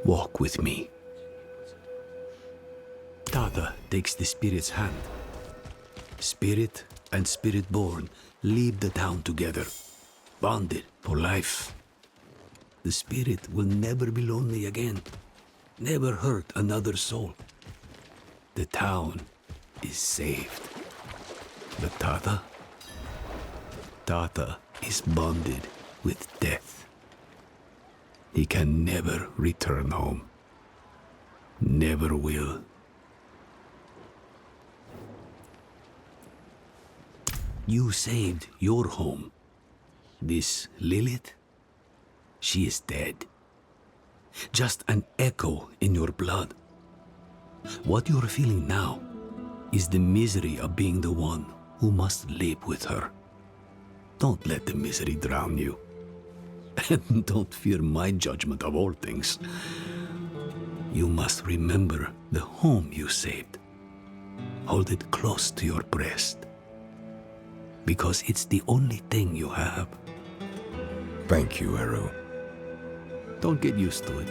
Speaker 12: Walk with me." Tatha takes the spirit's hand. Spirit and spirit-born leave the town together, bonded for life. The spirit will never be lonely again, never hurt another soul. The town is saved. But Tatha is bonded with death. He can never return home. Never will. You saved your home. This Lilith, she is dead. Just an echo in your blood. What you're feeling now is the misery of being the one who must live with her. Don't let the misery drown you. And don't fear my judgment of all things. You must remember the home you saved. Hold it close to your breast. Because it's the only thing you have.
Speaker 7: Thank you, Eru.
Speaker 12: Don't get used to it.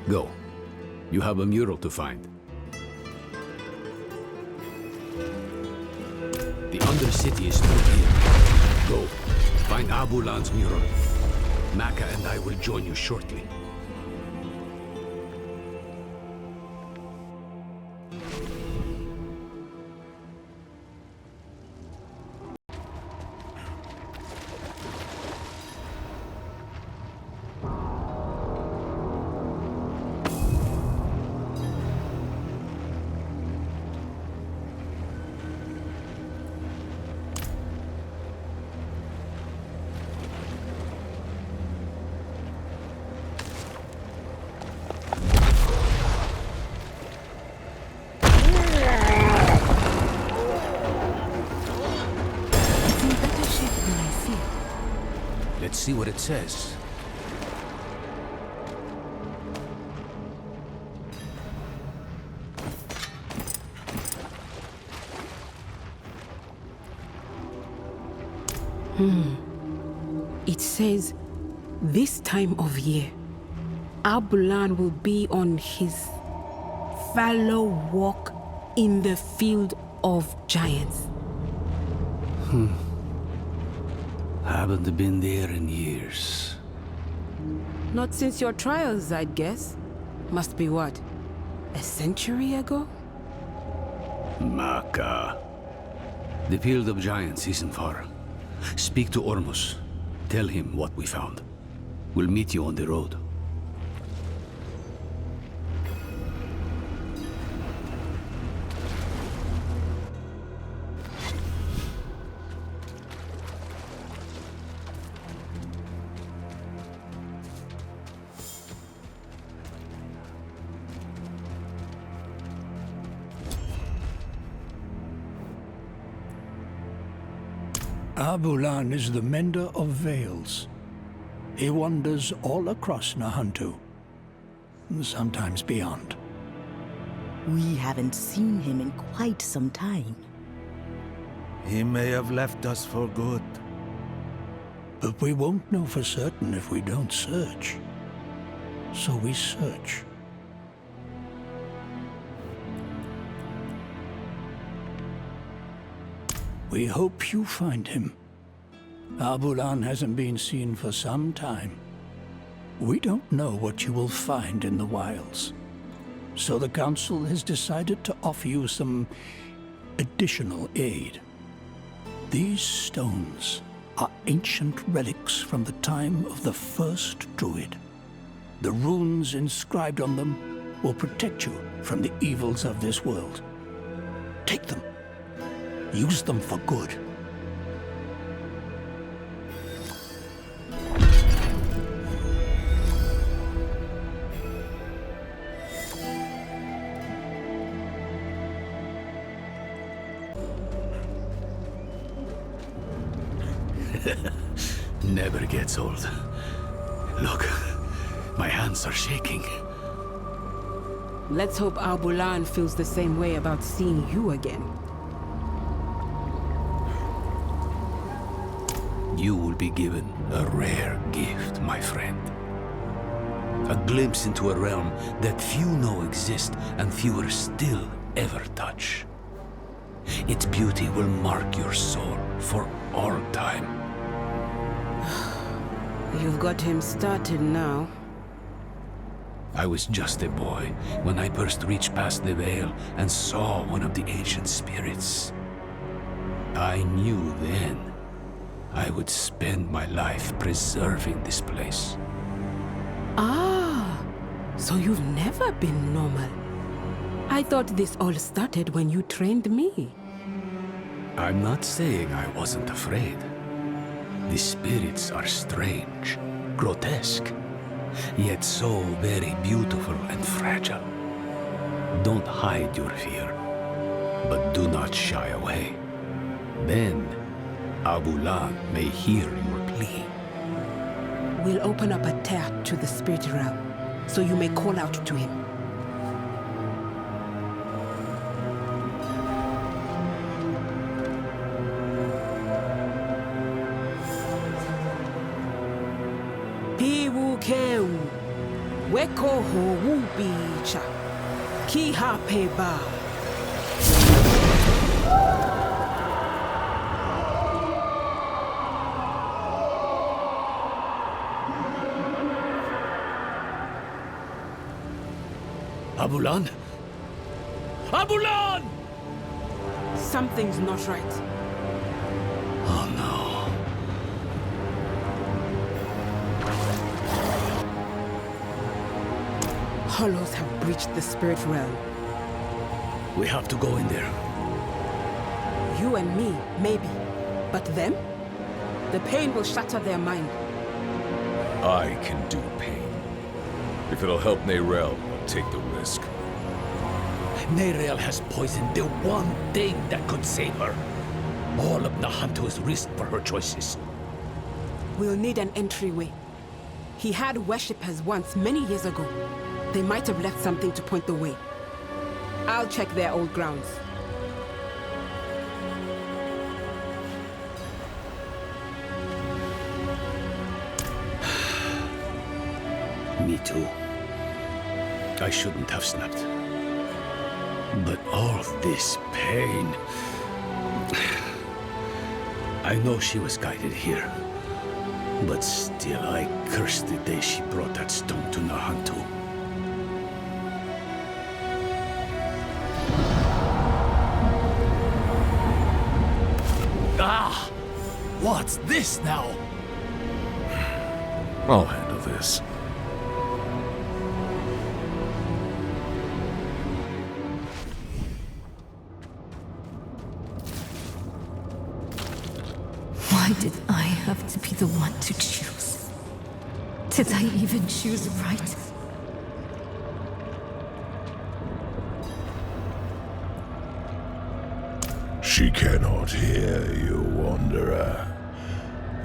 Speaker 12: Go. You have a mural to find. The Undercity is through here. Go. Find Abulan's mural. Maka and I will join you shortly. see what it says.
Speaker 13: It says, this time of year, Abulan will be on his fallow walk in the field of giants.
Speaker 12: Haven't been there in years.
Speaker 13: Not since your trials, I'd guess. Must be what? A century ago?
Speaker 12: Maka. The field of giants isn't far. Speak to Ormus. Tell him what we found. We'll meet you on the road.
Speaker 17: Abulan is the mender of veils. He wanders all across Nahantu, sometimes beyond.
Speaker 18: We haven't seen him in quite some time.
Speaker 3: He may have left us for good.
Speaker 17: But we won't know for certain if we don't search. So we search. We hope you find him. Abulan hasn't been seen for some time. We don't know what you will find in the wilds. So the Council has decided to offer you some additional aid. These stones are ancient relics from the time of the first Druid. The runes inscribed on them will protect you from the evils of this world. Take them. Use them for good.
Speaker 12: Never gets old. Look, my hands are shaking.
Speaker 13: Let's hope Abulan feels the same way about seeing you again.
Speaker 12: You will be given a rare gift, my friend. A glimpse into a realm that few know exist and fewer still ever touch. Its beauty will mark your soul for all time.
Speaker 13: You've got him started now.
Speaker 12: I was just a boy when I first reached past the veil and saw one of the ancient spirits. I knew then I would spend my life preserving this place.
Speaker 13: Ah, so you've never been normal. I thought this all started when you trained me.
Speaker 12: I'm not saying I wasn't afraid. The spirits are strange, grotesque, yet so very beautiful and fragile. Don't hide your fear, but do not shy away. Then, Abulan may hear your plea.
Speaker 13: We'll open up a tear to the spirit realm, so you may call out to him. Piwukeu, weko ho wubicha, ki hapeba.
Speaker 12: Abulan? Abulan!
Speaker 13: Something's not right.
Speaker 12: Oh no.
Speaker 13: Hollows have breached the spirit realm.
Speaker 12: We have to go in there.
Speaker 13: You and me, maybe. But them? The pain will shatter their mind.
Speaker 7: I can do pain. If it'll help Neyrelle, I'll take the risk.
Speaker 12: Neyrelle has poisoned the one thing that could save her. All of Nahantu's risk for her choices.
Speaker 13: We'll need an entryway. He had worshippers once, many years ago. They might have left something to point the way. I'll check their old grounds.
Speaker 12: Me too. I shouldn't have snapped. But all this pain... I know she was guided here. But still, I curse the day she brought that stone to Nahantu.
Speaker 16: Ah! What's this now?
Speaker 7: I'll handle this.
Speaker 9: Why did I have to be the one to choose? Did I even choose right?
Speaker 6: She cannot hear you, Wanderer.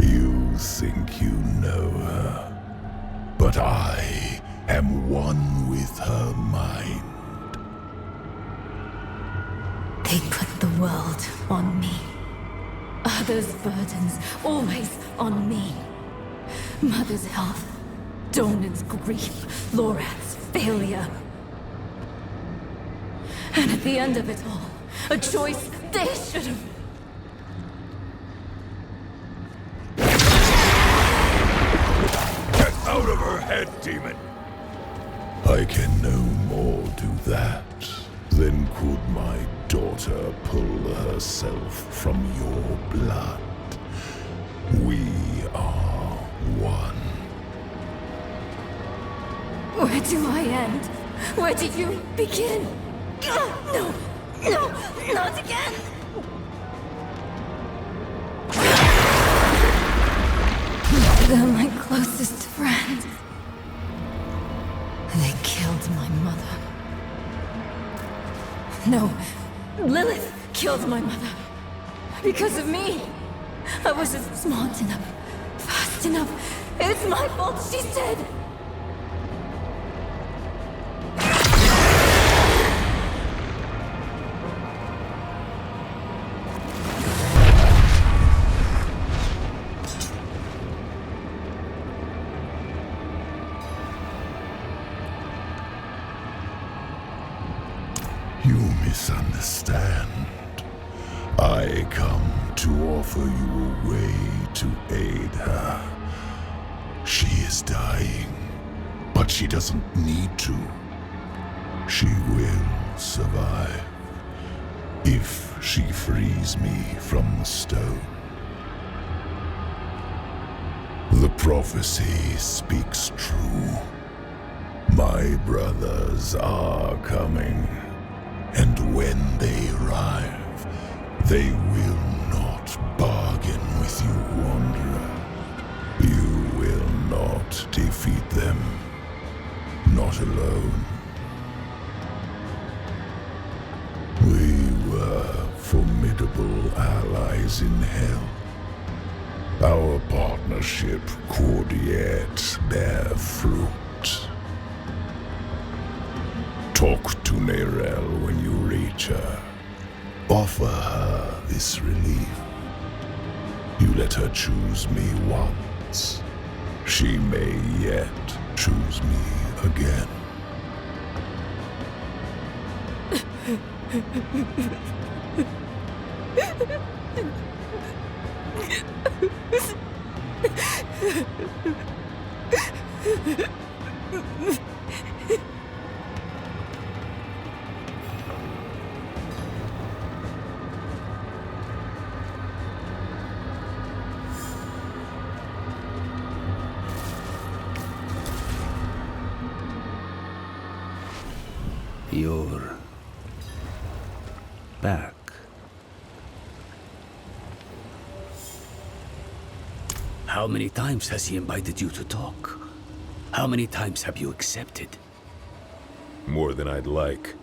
Speaker 6: You think you know her, but I am one with her mind.
Speaker 9: They put the world on me. Others' burdens, always on me. Mother's health, Donan's grief, Lorath's failure. And at the end of it all, a choice they should have...
Speaker 6: Get out of her head, demon! I can no more do that than could my daughter pull herself from your blood. We are one.
Speaker 9: Where do I end? Where do you begin? No! No! Not again! They're my closest friend. They killed my mother. No, Lilith killed my mother. Because of me. I wasn't smart enough, fast enough. It's my fault, she said.
Speaker 6: You misunderstand. I come to offer you a way to aid her. She is dying, but she doesn't need to. She will survive if she frees me from the stone. The prophecy speaks true. My brothers are coming. And when they arrive, they will not bargain with you, Wanderer. You will not defeat them. Not alone. We were formidable allies in hell. Our partnership could yet bear fruit. Talk to Nerel when you reach her. Offer her this relief. You let her choose me once. She may yet choose me again.
Speaker 12: You're back. How many times has he invited you to talk? How many times have you accepted?
Speaker 7: More than I'd like.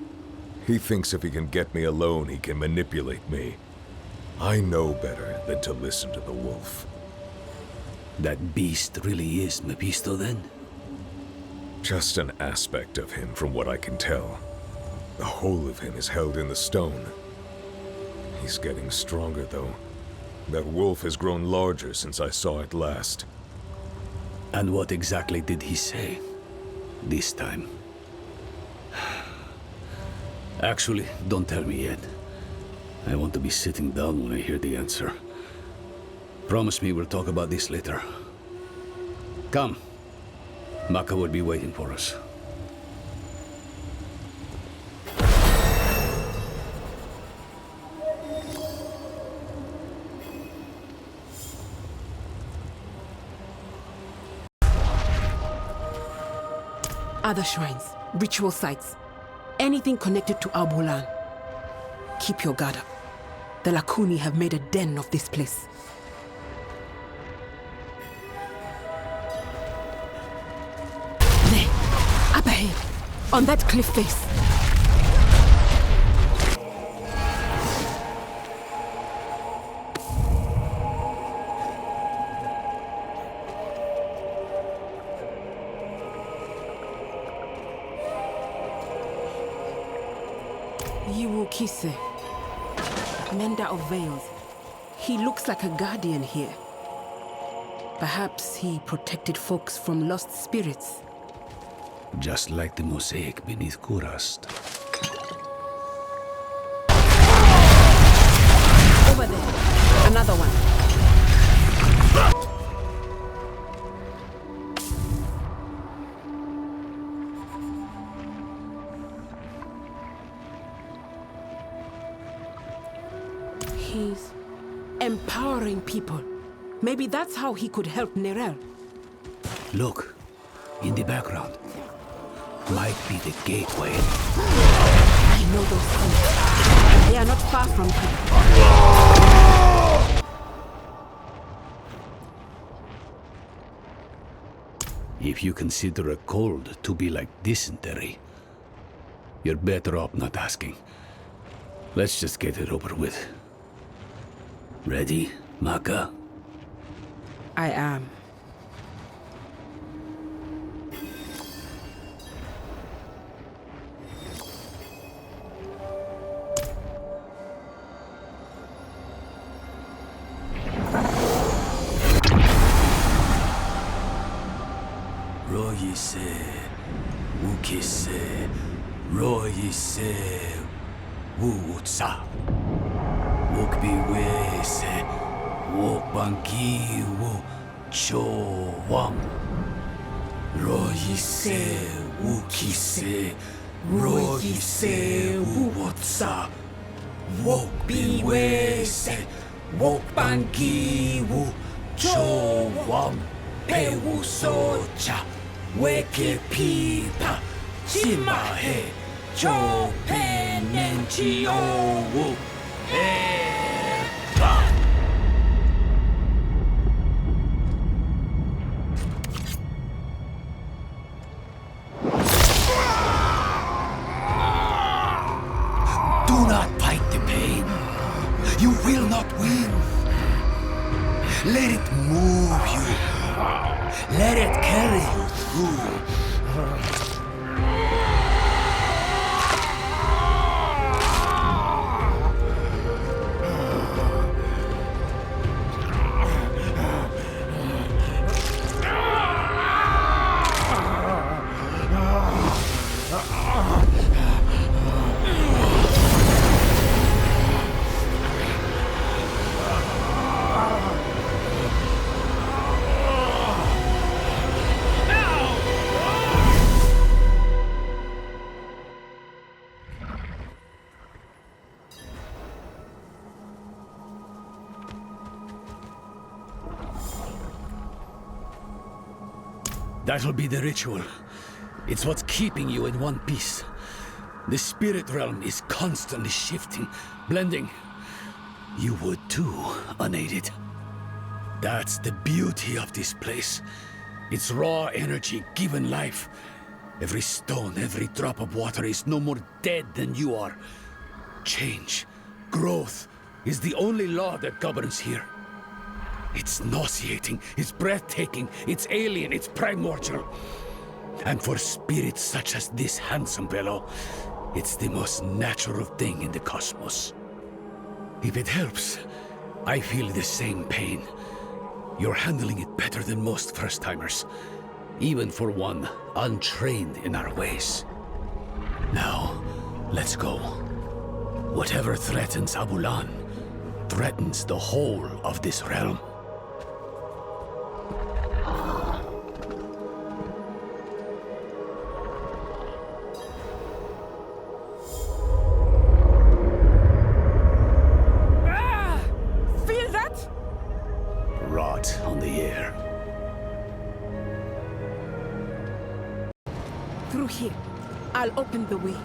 Speaker 7: He thinks if he can get me alone, he can manipulate me. I know better than to listen to the wolf.
Speaker 12: That beast really is Mephisto then?
Speaker 7: Just an aspect of him from what I can tell. The whole of him is held in the stone. He's getting stronger, though. That wolf has grown larger since I saw it last.
Speaker 12: And what exactly did he say? This time? Actually, don't tell me yet. I want to be sitting down when I hear the answer. Promise me we'll talk about this later. Come. Maka will be waiting for us.
Speaker 13: Other shrines, ritual sites, anything connected to Albolan. Keep your guard up. The Lakuni have made a den of this place. There, up ahead, on that cliff face. Kise, mender of veils. He looks like a guardian here. Perhaps he protected folks from lost spirits.
Speaker 12: Just like the mosaic beneath Kurast.
Speaker 13: Over there, another one. He's empowering people. Maybe that's how he could help Nerel.
Speaker 12: Look, in the background. Might be the gateway.
Speaker 13: I know those things. They are not far from
Speaker 12: here. If you consider a cold to be like dysentery, you're better off not asking. Let's just get it over with. Ready, Maka?
Speaker 13: I am.
Speaker 12: Royise, Wukise, Royise, Wuutsa. Wukbiwese, Wukbanki, Wu Chowam. Royise, Wukise, Royise, Wuutsa. Wukbiwese, Wukbanki, Wu Chowam. Pewu socha, weke pipa, chimahe, cho penenchi owu, eba. Do not fight the pain. You will not win. Let it move you. Let it carry you through. That'll be the ritual. It's what's keeping you in one piece. The spirit realm is constantly shifting, blending. You would too, unaided. That's the beauty of this place. It's raw energy given life. Every stone, every drop of water is no more dead than you are. Change, growth, is the only law that governs here. It's nauseating, it's breathtaking, it's alien, it's primordial. And for spirits such as this handsome fellow, it's the most natural thing in the cosmos. If it helps, I feel the same pain. You're handling it better than most first-timers, even for one untrained in our ways. Now, let's go. Whatever threatens Abulan threatens the whole of this realm.
Speaker 13: Feel that?
Speaker 12: Rot on the air.
Speaker 13: Through here. I'll open the way.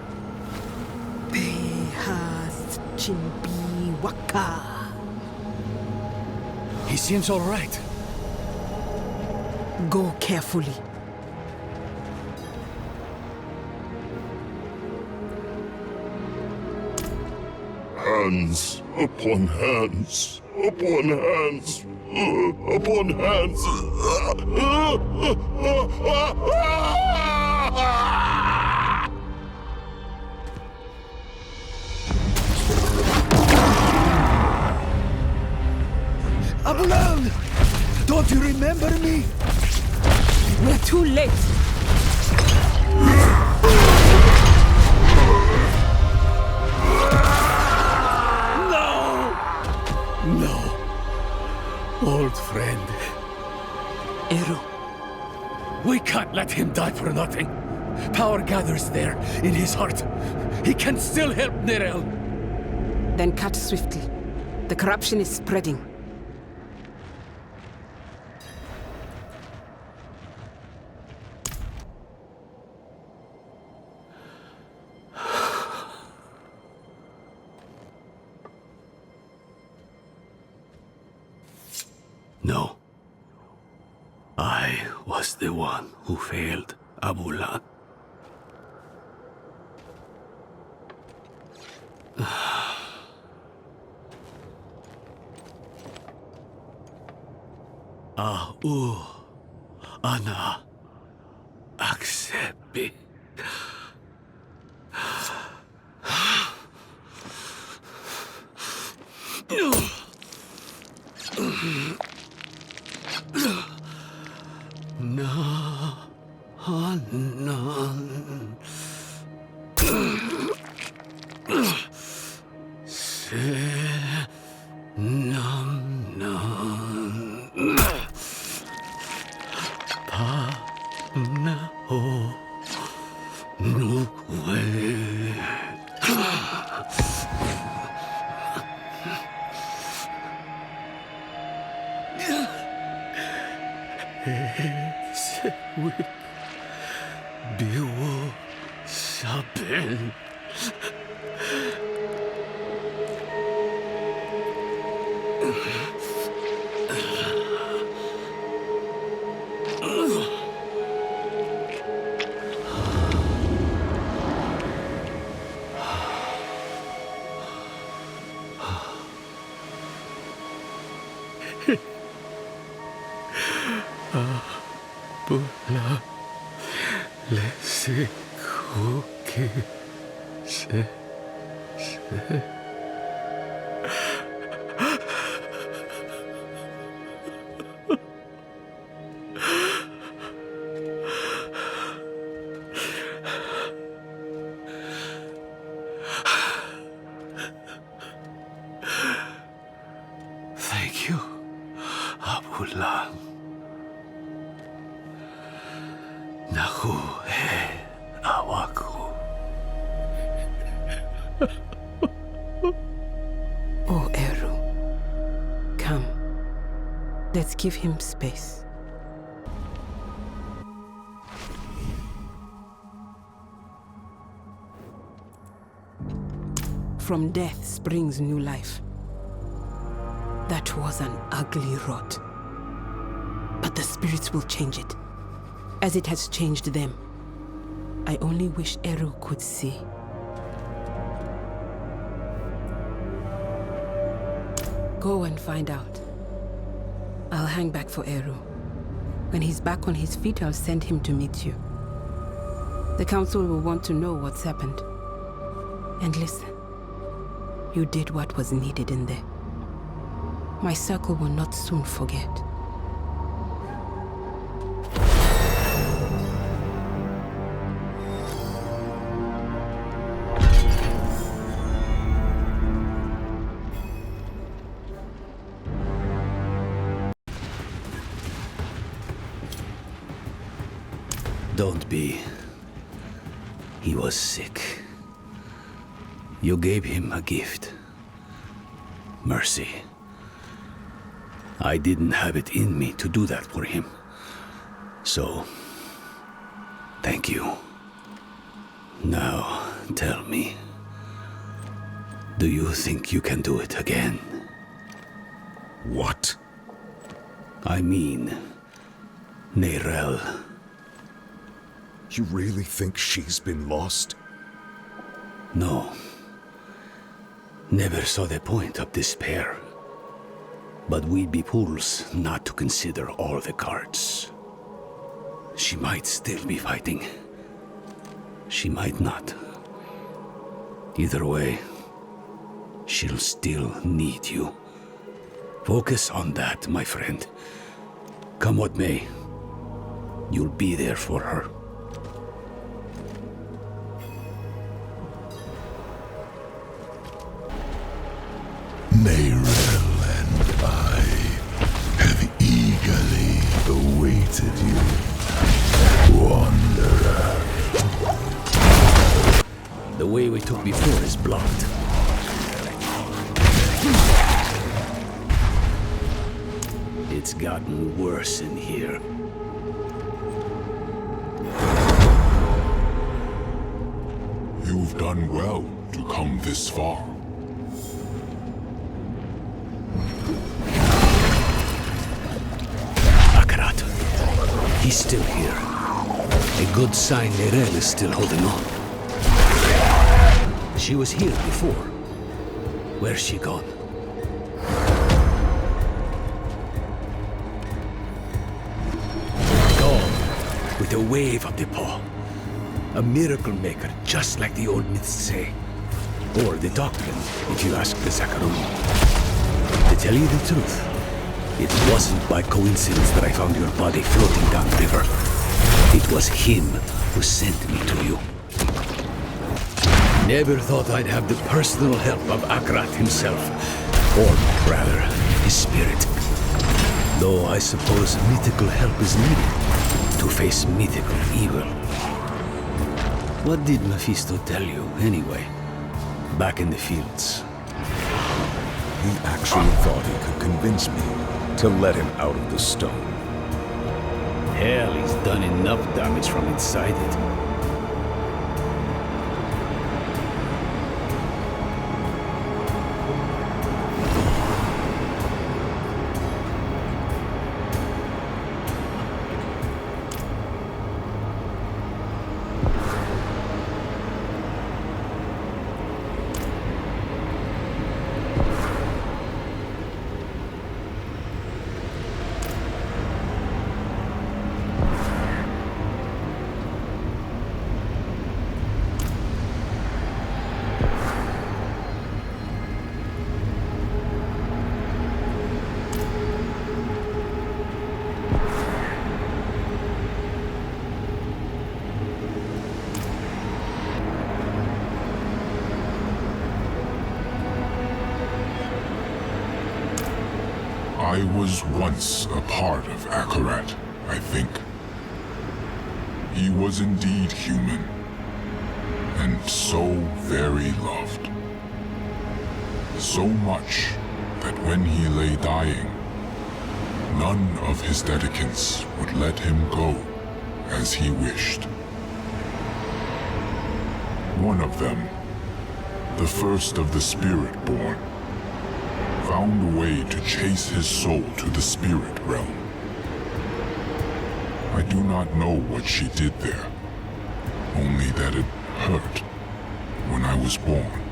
Speaker 13: Behast Chimbi Waka.
Speaker 12: He seems all right.
Speaker 13: Go carefully.
Speaker 15: Hands upon hands, upon hands, upon hands.
Speaker 12: Abulan! Don't you remember me?
Speaker 13: We're too late.
Speaker 12: No, old friend.
Speaker 13: Eru.
Speaker 12: We can't let him die for nothing. Power gathers there, in his heart. He can still help Nirel.
Speaker 13: Then cut swiftly. The corruption is spreading.
Speaker 12: No. I was the one who failed Abulan. Ana accepi. Biwo Saben. Bula lesi kuki se. Thank you, Abulan. Naku he awaku.
Speaker 13: Oh, Eru. Come. Let's give him space. From death springs new life. That was an ugly rot. But the spirits will change it, as it has changed them. I only wish Eru could see. Go and find out. I'll hang back for Eru. When he's back on his feet, I'll send him to meet you. The council will want to know what's happened. And listen, you did what was needed in there. My circle will not soon forget.
Speaker 12: Don't be. He was sick. You gave him a gift. Mercy. I didn't have it in me to do that for him. So, thank you. Now, tell me. Do you think you can do it again?
Speaker 7: What?
Speaker 12: I mean, Neyrelle.
Speaker 7: You really think she's been lost?
Speaker 12: No. Never saw the point of despair. But we'd be fools not to consider all the cards. She might still be fighting. She might not. Either way, she'll still need you. Focus on that, my friend. Come what may, you'll be there for her.
Speaker 6: Neyrelle and I have eagerly awaited you, Wanderer.
Speaker 12: The way we took before is blocked. It's gotten worse in here.
Speaker 15: You've done well to come this far.
Speaker 12: He's still here. A good sign Neyrelle is still holding on. She was here before. Where's she gone? Gone with a wave of the paw. A miracle maker, just like the old myths say. Or the doctrine, if you ask the Zakarum. To tell you the truth, it wasn't by coincidence that I found your body floating downriver. It was him who sent me to you. Never thought I'd have the personal help of Akrat himself. Or rather, his spirit. Though I suppose mythical help is needed to face mythical evil. What did Mephisto tell you, anyway? Back in the fields.
Speaker 7: He actually thought he could convince me to let him out of the stone.
Speaker 12: Hell, he's done enough damage from inside it.
Speaker 15: I was once a part of Akarat, I think. He was indeed human, and so very loved. So much that when he lay dying, none of his dedicants would let him go as he wished. One of them, the first of the Spirit-born, found a way to chase his soul to the spirit realm. I do not know what she did there, only that it hurt when I was born.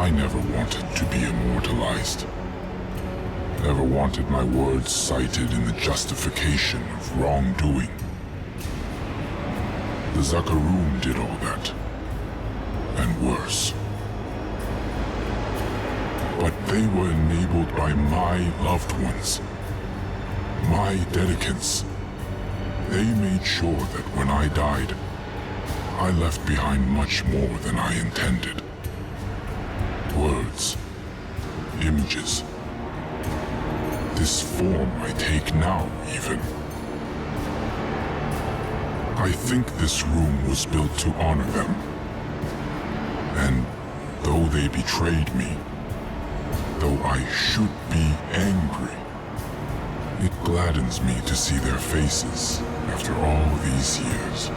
Speaker 15: I never wanted to be immortalized. Never wanted my words cited in the justification of wrongdoing. The Zakarum did all that. And worse. But they were enabled by my loved ones. My dedicants. They made sure that when I died, I left behind much more than I intended. Words. Images. This form I take now, even. I think this room was built to honor them. And though they betrayed me, though I should be angry, it gladdens me to see their faces after all these years.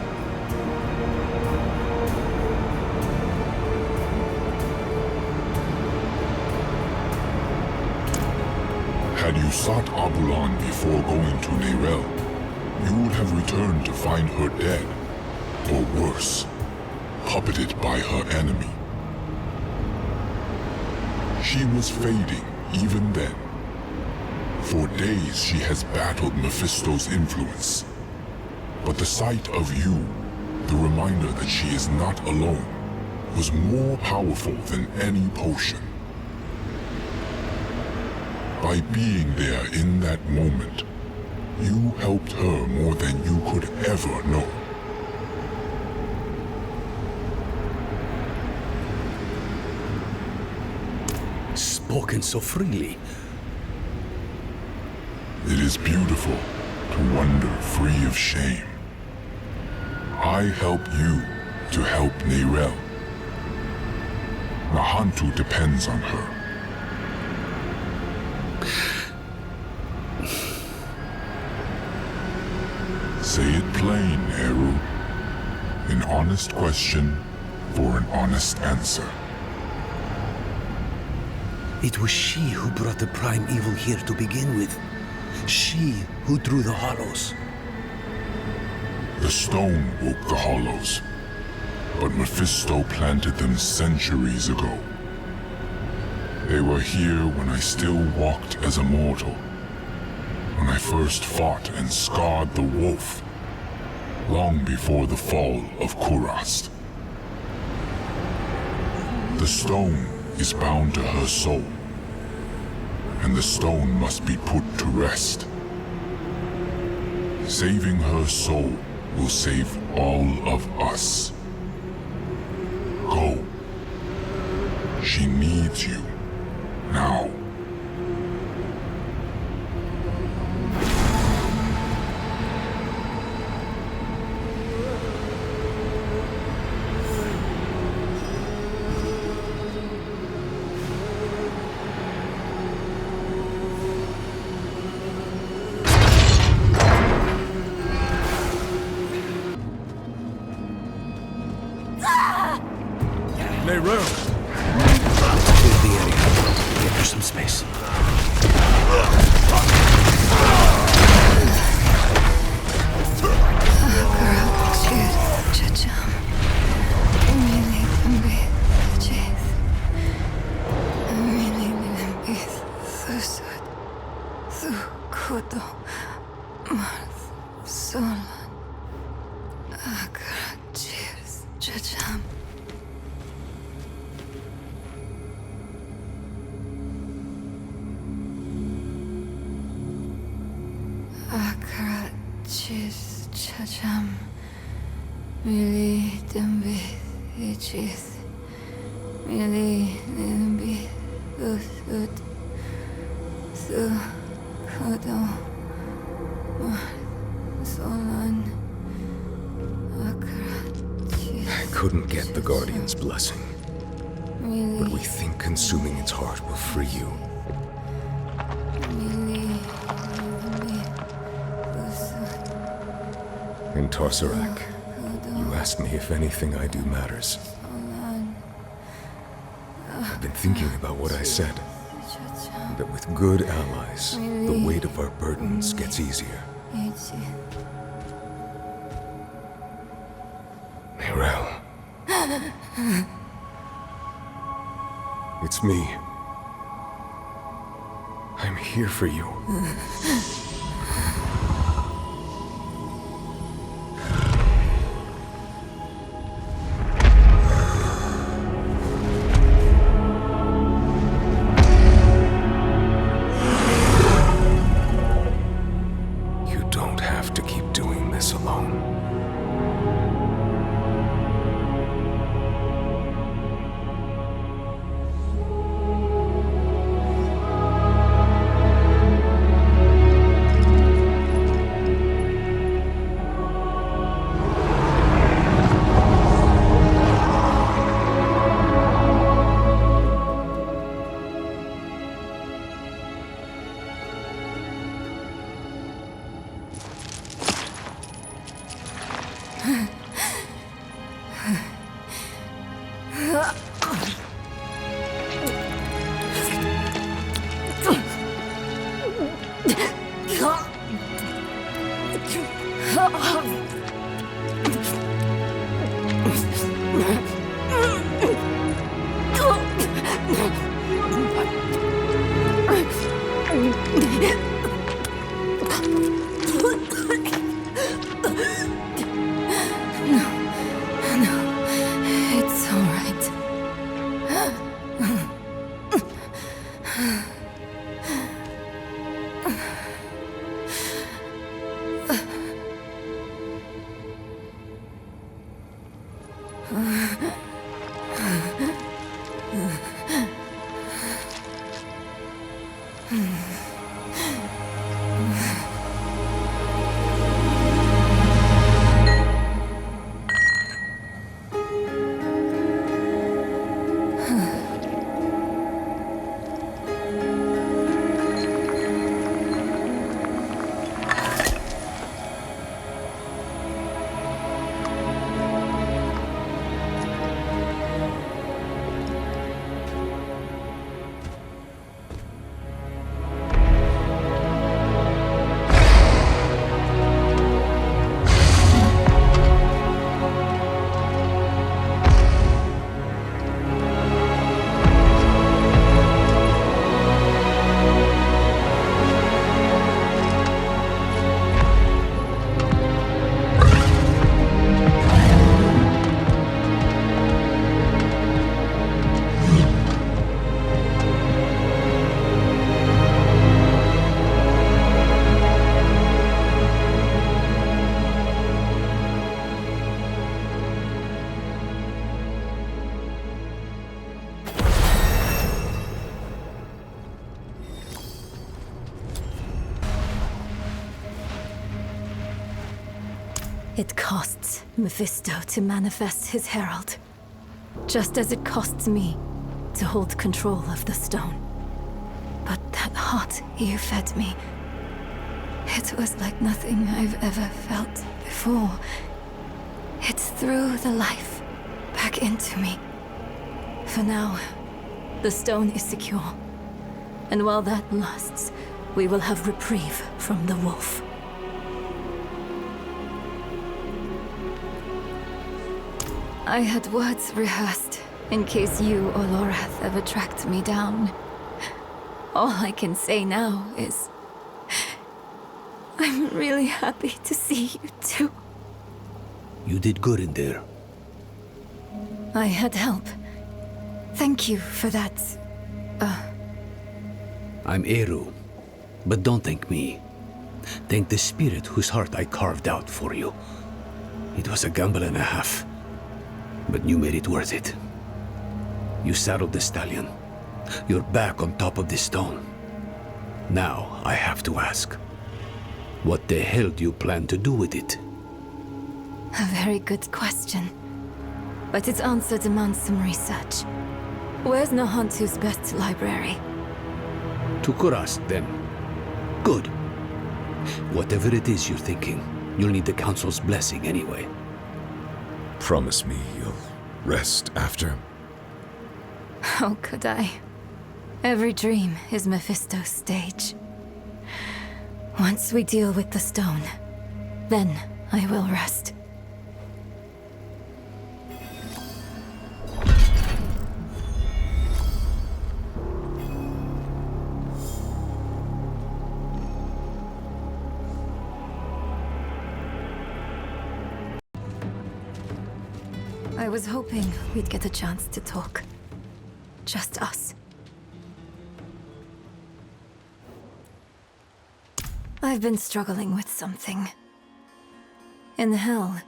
Speaker 15: Had you sought Abulan before going to Neyrelle, you would have returned to find her dead, or worse, puppeted by her enemy. She was fading even then. For days she has battled Mephisto's influence. But the sight of you, the reminder that she is not alone, was more powerful than any potion. By being there in that moment, you helped her more than you could ever know.
Speaker 12: Spoken so freely.
Speaker 15: It is beautiful to wander free of shame. I help you to help Neyrelle. Nahantu depends on her. Say it plain, Eru. An honest question for an honest answer.
Speaker 12: It was she who brought the prime evil here to begin with. She who drew the hollows.
Speaker 15: The stone woke the hollows, but Mephisto planted them centuries ago. They were here when I still walked as a mortal, when I first fought and scarred the wolf, long before the fall of Kurast. The stone is bound to her soul, and the stone must be put to rest. Saving her soul will save all of us. Go. She needs you now.
Speaker 12: Neyrelle! Clear the area. Get her some space.
Speaker 7: I couldn't get the Guardian's blessing, but we think consuming its heart will free you. In Tarsarak, you asked me if anything I do matters. I've been thinking about what I said. That with good allies, the weight of our burdens gets easier. Neyrelle. It's me. I'm here for you. You don't have to keep doing this alone.
Speaker 9: It's all right. It costs Mephisto to manifest his herald, just as it costs me to hold control of the stone. But that heart you fed me, it was like nothing I've ever felt before. It threw the life back into me. For now, the stone is secure. And while that lasts, we will have reprieve from the wolf. I had words rehearsed in case you or Lorath ever tracked me down. All I can say now is I'm really happy to see you too.
Speaker 12: You did good in there.
Speaker 9: I had help. Thank you for that.
Speaker 12: I'm Eru, but don't thank me. Thank the spirit whose heart I carved out for you. It was a gamble and a half, but you made it worth it. You saddled the stallion. You're back on top of the stone. Now I have to ask, what the hell do you plan to do with it?
Speaker 9: A very good question. But its answer demands some research. Where's Nahontu's best library?
Speaker 12: To Kurast, then. Good. Whatever it is you're thinking, you'll need the Council's blessing anyway.
Speaker 7: Promise me you'll rest after.
Speaker 9: How could I? Every dream is Mephisto's stage. Once we deal with the stone, then I will rest. I was hoping we'd get a chance to talk. Just us. I've been struggling with something. In hell,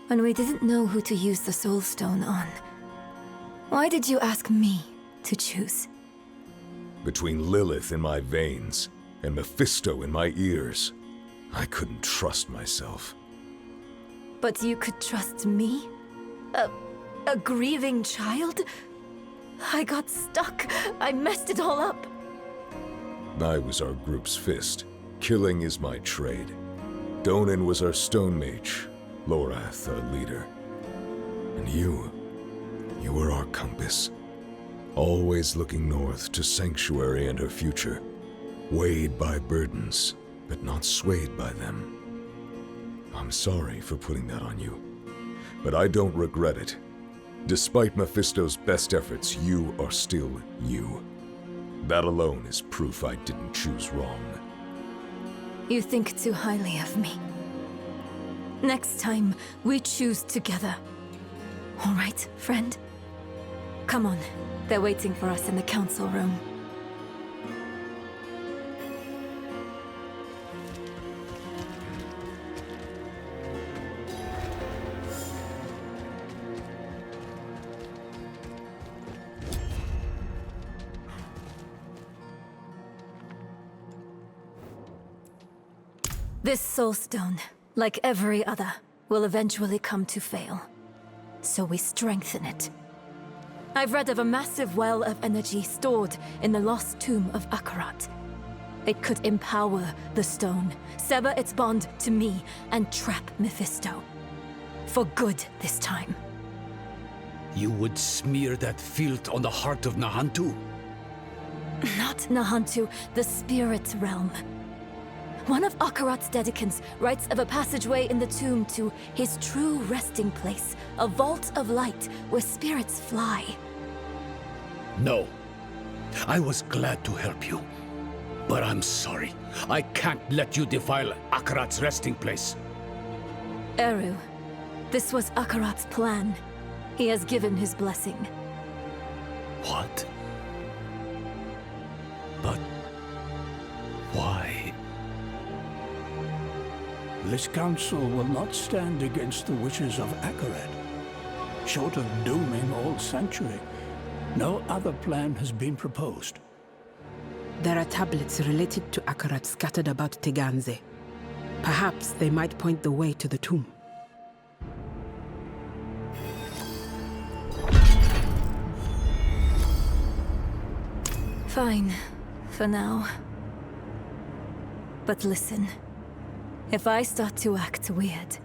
Speaker 9: when we didn't know who to use the Soul Stone on, why did you ask me to choose?
Speaker 7: Between Lilith in my veins and Mephisto in my ears, I couldn't trust myself.
Speaker 9: But you could trust me? A grieving child? I got stuck. I messed it all up.
Speaker 7: I was our group's fist. Killing is my trade. Donan was our stone mage. Lorath, our leader. And you were our compass. Always looking north to Sanctuary and her future. Weighed by burdens, but not swayed by them. I'm sorry for putting that on you, but I don't regret it. Despite Mephisto's best efforts, you are still you. That alone is proof I didn't choose wrong.
Speaker 9: You think too highly of me. Next time, we choose together. All right, friend? Come on. They're waiting for us in the council room. This soul stone, like every other, will eventually come to fail. So we strengthen it. I've read of a massive well of energy stored in the lost tomb of Akarat. It could empower the stone, sever its bond to me, and trap Mephisto. For good this time.
Speaker 12: You would smear that filth on the heart of Nahantu?
Speaker 9: Not Nahantu, the spirit realm. One of Akarat's dedicants writes of a passageway in the tomb to his true resting place, a vault of light where spirits fly.
Speaker 12: No. I was glad to help you. But I'm sorry. I can't let you defile Akarat's resting place.
Speaker 9: Eru, this was Akarat's plan. He has given his blessing.
Speaker 12: What? But why?
Speaker 17: This council will not stand against the wishes of Akarat. Short of dooming all Sanctuary, no other plan has been proposed.
Speaker 13: There are tablets related to Akarat scattered about Teganze. Perhaps they might point the way to the tomb.
Speaker 9: Fine, for now. But listen. If I start to act weird,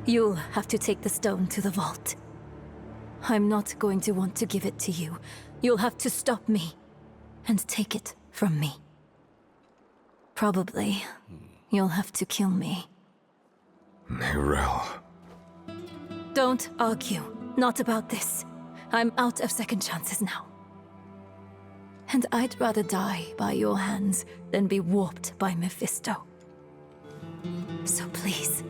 Speaker 9: you'll have to take the stone to the vault. I'm not going to want to give it to you. You'll have to stop me and take it from me. Probably, you'll have to kill me.
Speaker 7: Neyrelle.
Speaker 9: Don't argue. Not about this. I'm out of second chances now. And I'd rather die by your hands than be warped by Mephisto. So please.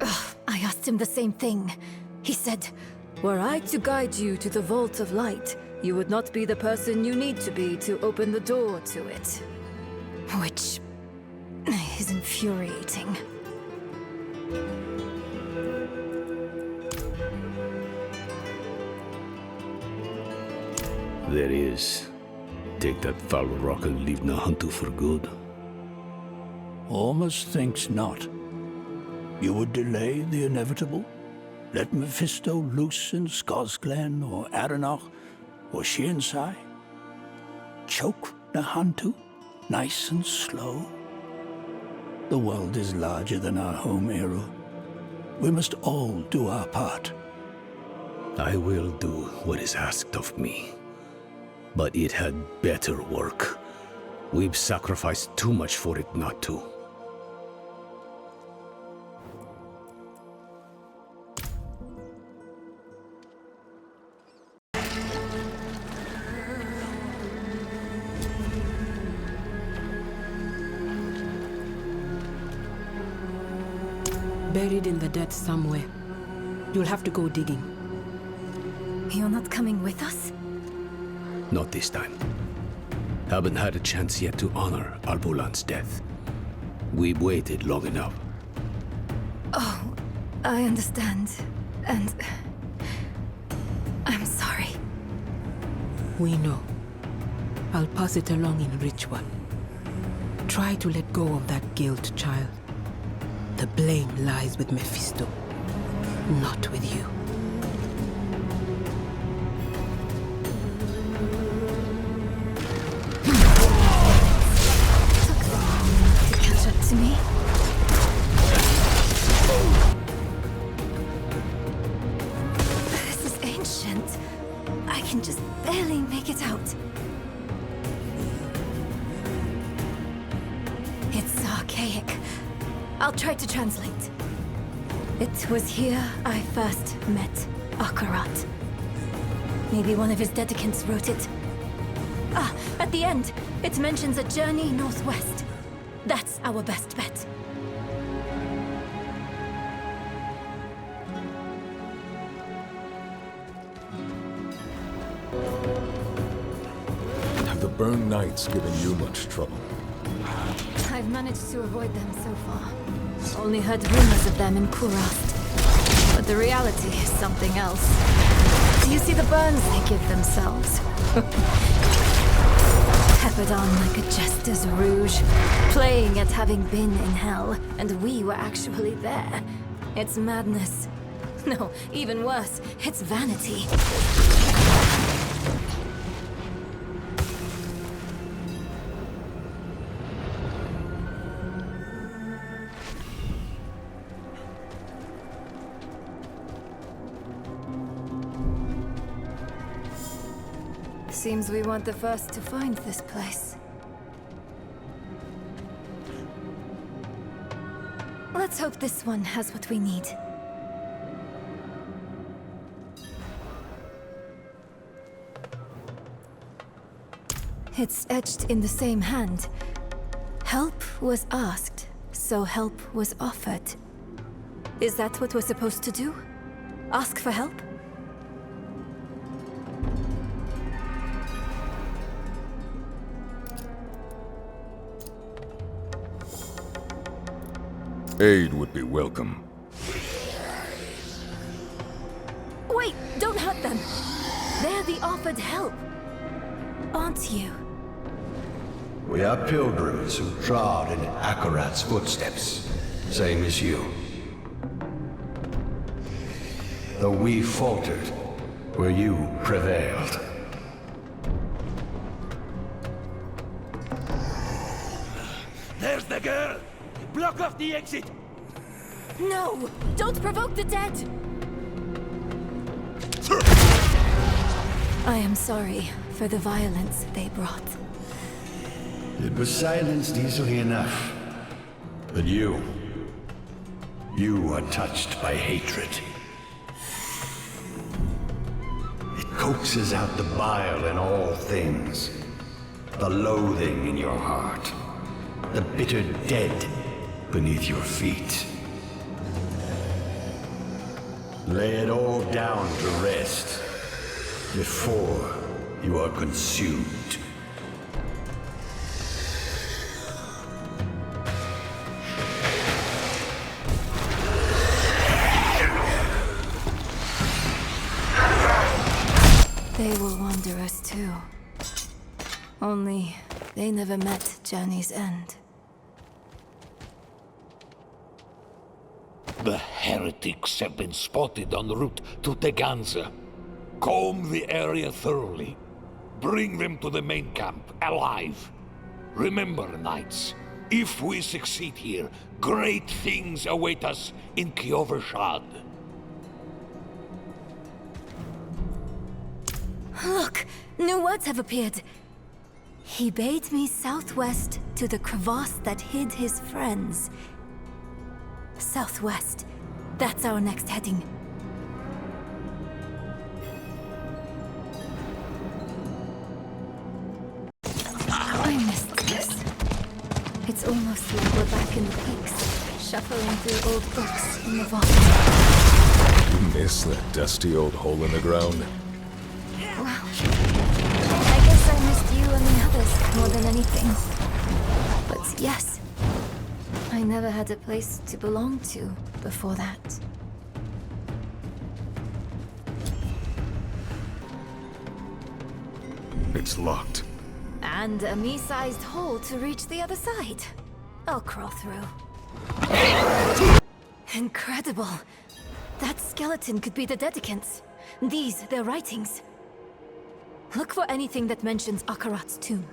Speaker 9: I asked him the same thing. He said, were I to guide you to the Vault of Light, you would not be the person you need to be to open the door to it. Which is infuriating.
Speaker 12: There is. Take that foul rock and leave Nahantu for good.
Speaker 17: Almost thinks not. You would delay the inevitable? Let Mephisto loose in Skosglen or Aranach or Shiensai? Choke Nahantu, nice and slow? The world is larger than our home, Eru. We must all do our part.
Speaker 12: I will do what is asked of me. But it had better work. We've sacrificed too much for it not to.
Speaker 13: buried in the dirt somewhere. You'll have to go digging.
Speaker 9: You're not coming with us?
Speaker 12: Not this time. Haven't had a chance yet to honor Albulan's death. We've waited long enough.
Speaker 9: Oh, I understand. And... I'm sorry.
Speaker 13: We know. I'll pass it along in ritual. Try to let go of that guilt, child. The blame lies with Mephisto, not with you.
Speaker 9: Took them long to catch up to me. This is ancient. I can just barely make it out. It's archaic. I'll try to translate. It was here I first met Akarat. Maybe one of his dedicants wrote it. Ah, at the end, it mentions a journey northwest. That's our best bet.
Speaker 7: Have the Burn Knights given you much trouble?
Speaker 9: I've managed to avoid them so far. Only heard rumors of them in Kurast. But the reality is something else. Do you see the burns they give themselves? Peppered on like a jester's rouge, playing at having been in hell, and we were actually there. It's madness. No, even worse, it's vanity. Seems we weren't the first to find this place. Let's hope this one has what we need. It's etched in the same hand. Help was asked, so help was offered. Is that what we're supposed to do? Ask for help?
Speaker 7: Aid would be welcome.
Speaker 9: Wait, don't hurt them. They're the offered help. Aren't you?
Speaker 12: We are pilgrims who trod in Akarat's footsteps, same as you. Though we faltered, where you prevailed.
Speaker 5: There's the girl! Block off the exit!
Speaker 9: No! Don't provoke the dead! I am sorry for the violence they brought.
Speaker 12: It was silenced easily enough. But you are touched by hatred. It coaxes out the bile in all things. The loathing in your heart. The bitter dead beneath your feet. Lay it all down to rest before you are consumed.
Speaker 9: They were wanderers too. Only they never met Journey's End.
Speaker 5: The heretics have been spotted en route to Teganza. Comb the area thoroughly. Bring them to the main camp, alive. Remember, knights, if we succeed here, great things await us in Kiovershad.
Speaker 9: Look! New words have appeared. He bade me southwest to the crevasse that hid his friends. Southwest. That's our next heading. I missed this. It's almost like we're back in the peaks, shuffling through old books in the vault.
Speaker 7: You miss that dusty old hole in the ground?
Speaker 9: Wow. I guess I missed you and the others more than anything. But yes, I never had a place to belong to before that.
Speaker 7: It's locked.
Speaker 9: And a me-sized hole to reach the other side. I'll crawl through. Incredible. That skeleton could be the Dedicants. These, their writings. Look for anything that mentions Akarat's tomb.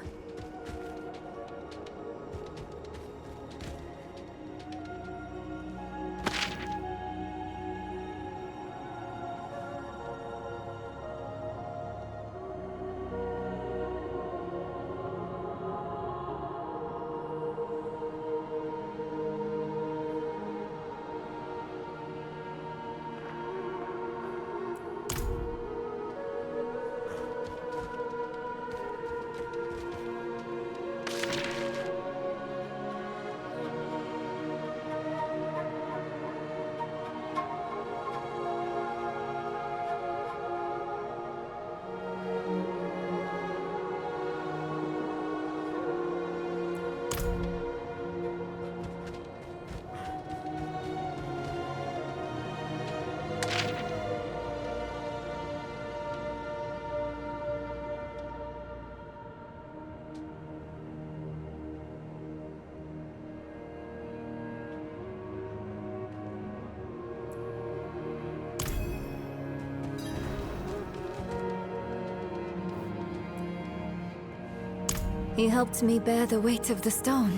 Speaker 9: He helped me bear the weight of the stone.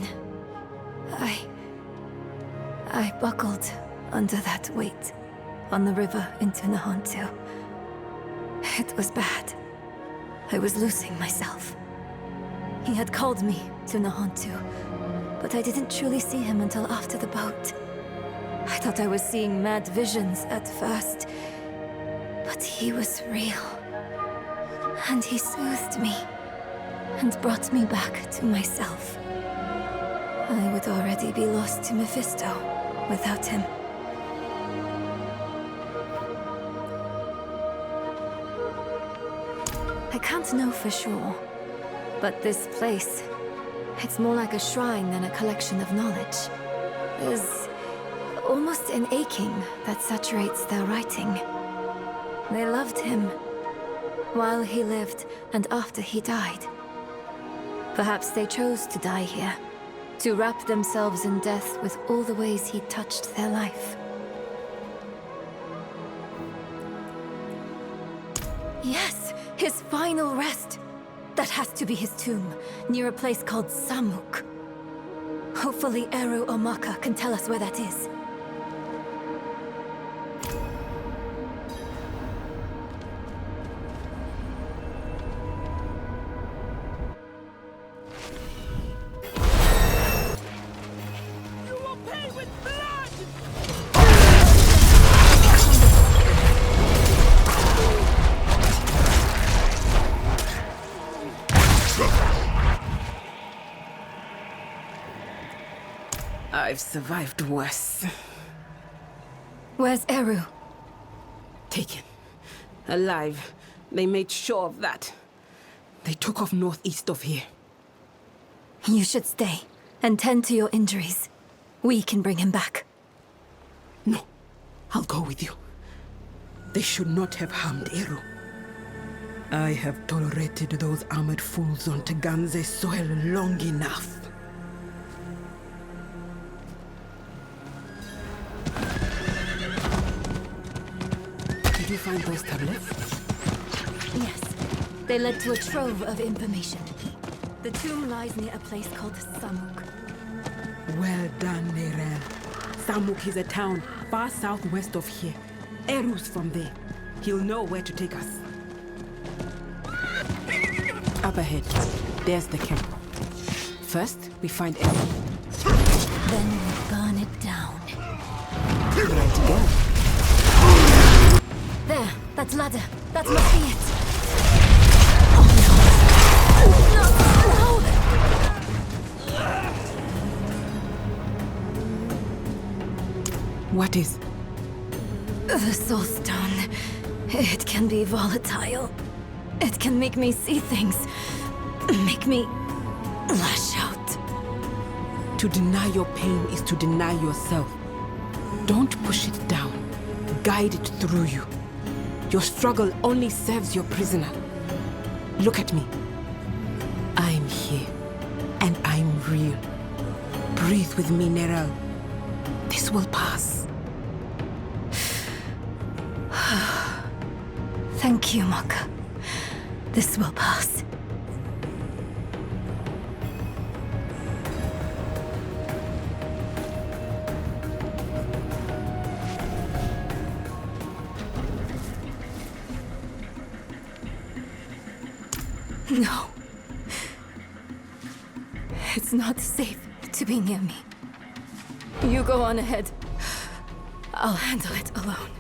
Speaker 9: I buckled under that weight on the river into Nahantu. It was bad. I was losing myself. He had called me to Nahantu, but I didn't truly see him until after the boat. I thought I was seeing mad visions at first, but he was real. And he soothed me and brought me back to myself. I would already be lost to Mephisto without him. I can't know for sure, but this place, it's more like a shrine than a collection of knowledge. There's almost an aching that saturates their writing. They loved him while he lived and after he died. Perhaps they chose to die here, to wrap themselves in death with all the ways he touched their life. Yes, his final rest. That has to be his tomb, near a place called Samuk. Hopefully Eru or Maka can tell us where that is.
Speaker 13: I've survived worse.
Speaker 9: Where's Eru?
Speaker 13: Taken. Alive. They made sure of that. They took off northeast of here.
Speaker 9: You should stay and tend to your injuries. We can bring him back.
Speaker 13: No. I'll go with you. They should not have harmed Eru. I have tolerated those armored fools on Teganze soil long enough. Did you find those tablets?
Speaker 9: Yes. They led to a trove of information. The tomb lies near a place called Samuk.
Speaker 13: Well done, Nerel. Samuk is a town far southwest of here. Eru's from there. He'll know where to take us. Up ahead, there's the camp. First, we find Eru.
Speaker 9: Then we burn it down.
Speaker 13: Right, go.
Speaker 9: There, that ladder. That must be it. Oh no! No!
Speaker 13: What is?
Speaker 9: The Soul Stone. It can be volatile. It can make me see things. Make me lash out.
Speaker 13: To deny your pain is to deny yourself. Don't push it down. Guide it through you. Your struggle only serves your prisoner. Look at me. I'm here. And I'm real. Breathe with me, Neral. This will pass.
Speaker 9: Thank you, Maka. This will pass. No. It's not safe to be near me. You go on ahead. I'll handle it alone.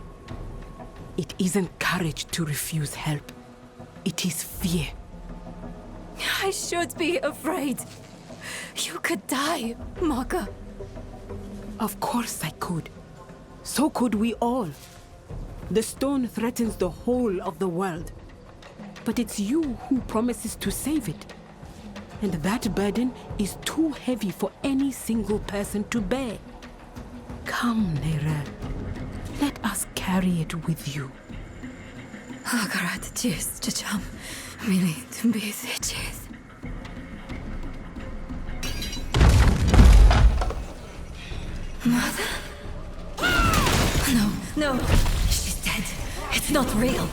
Speaker 13: It isn't courage to refuse help. It is fear.
Speaker 9: I should be afraid. You could die, Maka.
Speaker 13: Of course I could. So could we all. The stone threatens the whole of the world. But it's you who promises to save it. And that burden is too heavy for any single person to bear. Come, Neira. Let us carry it with you.
Speaker 9: Akarat cheers, Chacham. Mili Tumbiz cheers. Mother? No. She's dead. It's not real.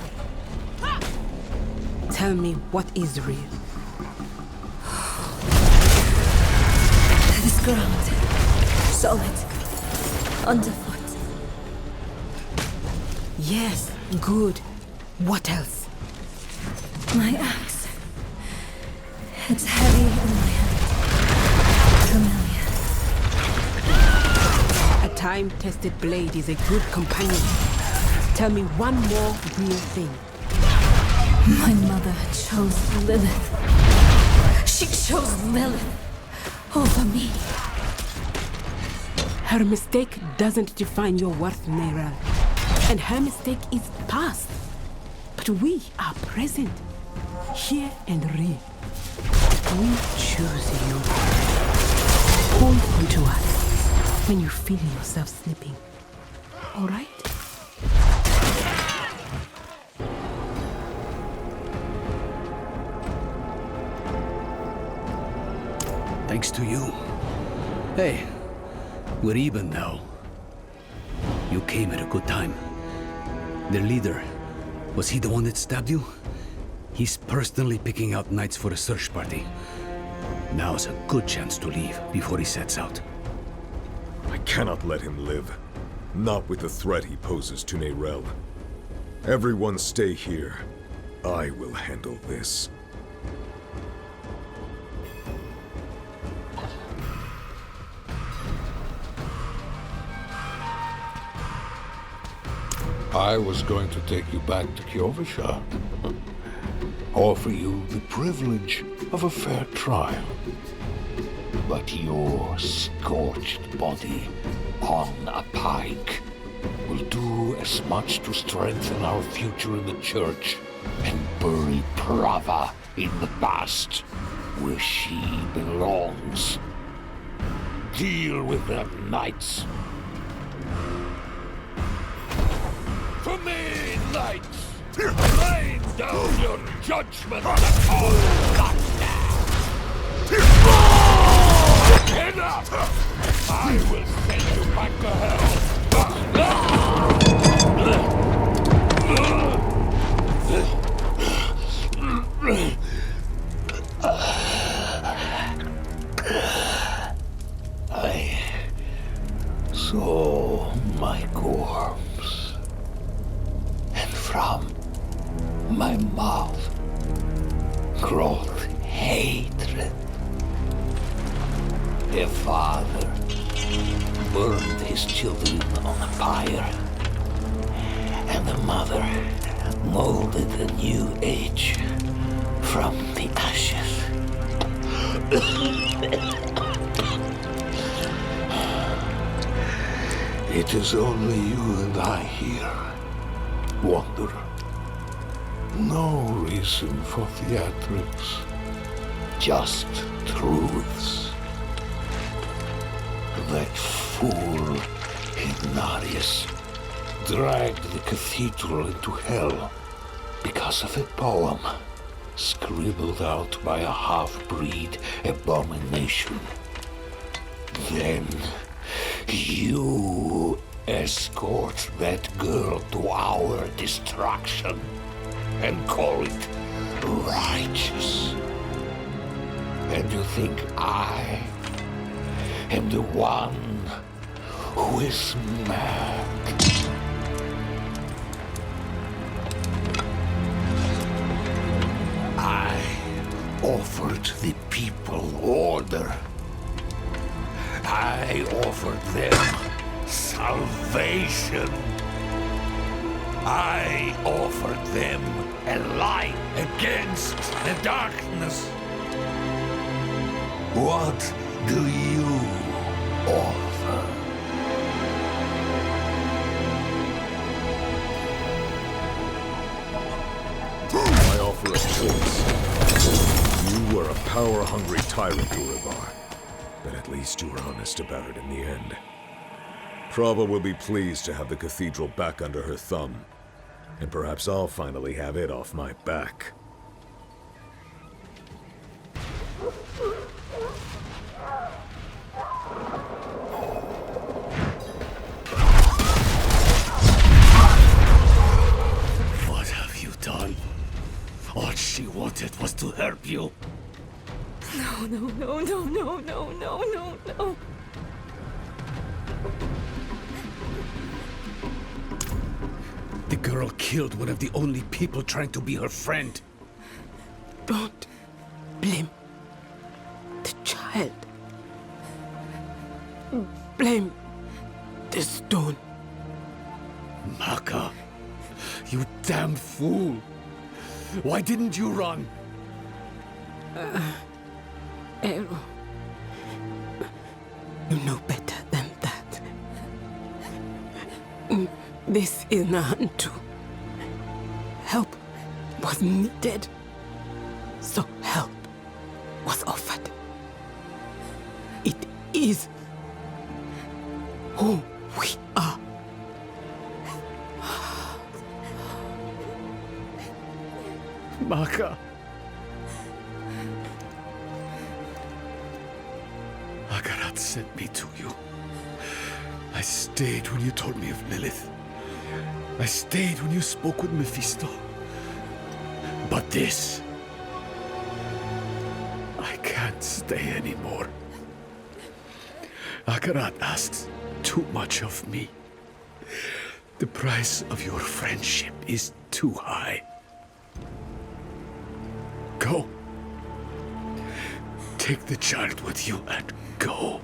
Speaker 13: Tell me what is real.
Speaker 9: This ground. Solid. Underfoot.
Speaker 13: Yes, good. What else?
Speaker 9: My axe. It's heavy in my hand. Familiar.
Speaker 13: A time-tested blade is a good companion. Tell me one more real thing.
Speaker 9: My mother chose Lilith. She chose Lilith over me.
Speaker 13: Her mistake doesn't define your worth, Neira. And her mistake is past. But we are present, here and real. We choose you. Hold onto us when you feel yourself slipping. All right?
Speaker 12: Thanks to you. Hey, we're even now. You came at a good time. Their leader, was he the one that stabbed you? He's personally picking out knights for a search party. Now's a good chance to leave before he sets out.
Speaker 7: I cannot let him live. Not with the threat he poses to Neyrelle. Everyone stay here. I will handle this.
Speaker 5: I was going to take you back to Kjovishar. Offer you the privilege of a fair trial. But your scorched body on a pike will do as much to strengthen our future in the church and bury Prava in the past, where she belongs. Deal with them, knights. For me, knights! Rain down your judgment upon Goddamn! Enough! I will send you back to hell! I saw my corpse, and from my mouth crawled hatred. A father burned his children on a pyre, and the mother molded a new age from the ashes. It is only you and I here, Wanderer. No reason for theatrics, just truths. That fool Ignatius dragged the cathedral into hell because of a poem scribbled out by a half-breed abomination. Then you escort that girl to our destruction and call it righteous. And you think I am the one who is mad? I offered the people order. I offered them salvation. I offered them a light against the darkness. What do you offer?
Speaker 7: I offer a choice. You were a power-hungry tyrant, Uribar. But at least you were honest about it in the end. Prava will be pleased to have the cathedral back under her thumb. And perhaps I'll finally have it off my back.
Speaker 16: What have you done? All she wanted was to help you.
Speaker 9: No, no, no, no, no, no, no, no, no.
Speaker 16: The girl killed one of the only people trying to be her friend.
Speaker 13: Don't blame the child. Blame the stone.
Speaker 16: Maka, you damn fool. Why didn't you run?
Speaker 13: Ero, you know better than that. This is Nahantu. Help was needed, so help was offered. It is who we are.
Speaker 16: Maka. Akarat sent me to you. I stayed when you told me of Lilith. I stayed when you spoke with Mephisto. But this... I can't stay anymore. Akarat asks too much of me. The price of your friendship is too high. Go. Take the child with you and go.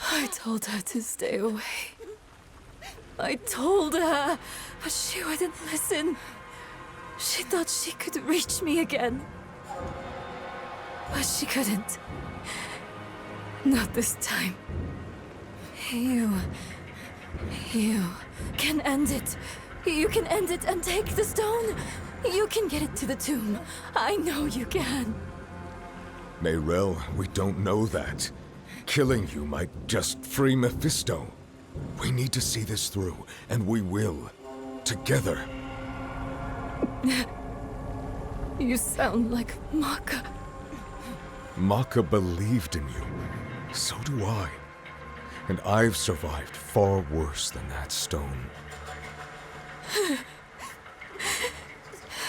Speaker 9: I told her to stay away. I told her, but she wouldn't listen. She thought she could reach me again. But she couldn't. Not this time. You can end it. You can end it and take the stone. You can get it to the tomb. I know you can.
Speaker 7: Mayrel, we don't know that. Killing you might just free Mephisto. We need to see this through, and we will. Together.
Speaker 9: You sound like Maka.
Speaker 7: Maka believed in you. So do I. And I've survived far worse than that stone.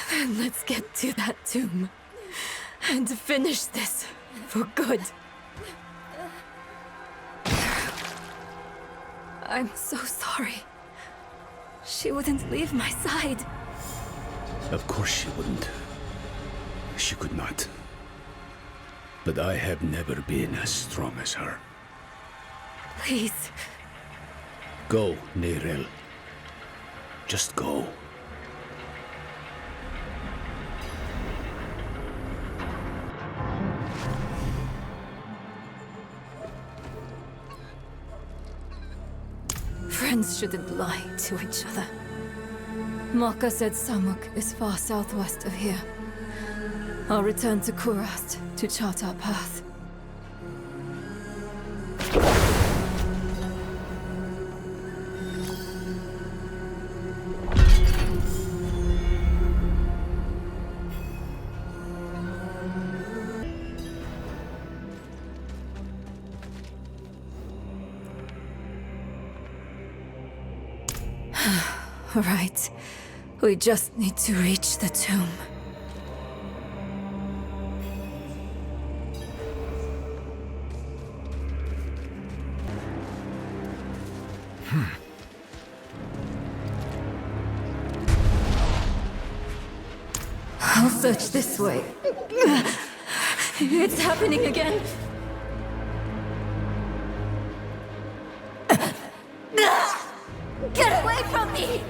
Speaker 9: Then let's get to that tomb. And finish this for good. I'm so sorry. She wouldn't leave my side.
Speaker 16: Of course she wouldn't. She could not.
Speaker 12: but I have never been as strong as her.
Speaker 9: Please.
Speaker 12: Go, Neyril. Just go.
Speaker 9: Friends shouldn't lie to each other. Maka said Samuk is far southwest of here. I'll return to Kurast to chart our path. Right. We just need to reach the tomb. I'll search this way. It's happening again. Get away from me!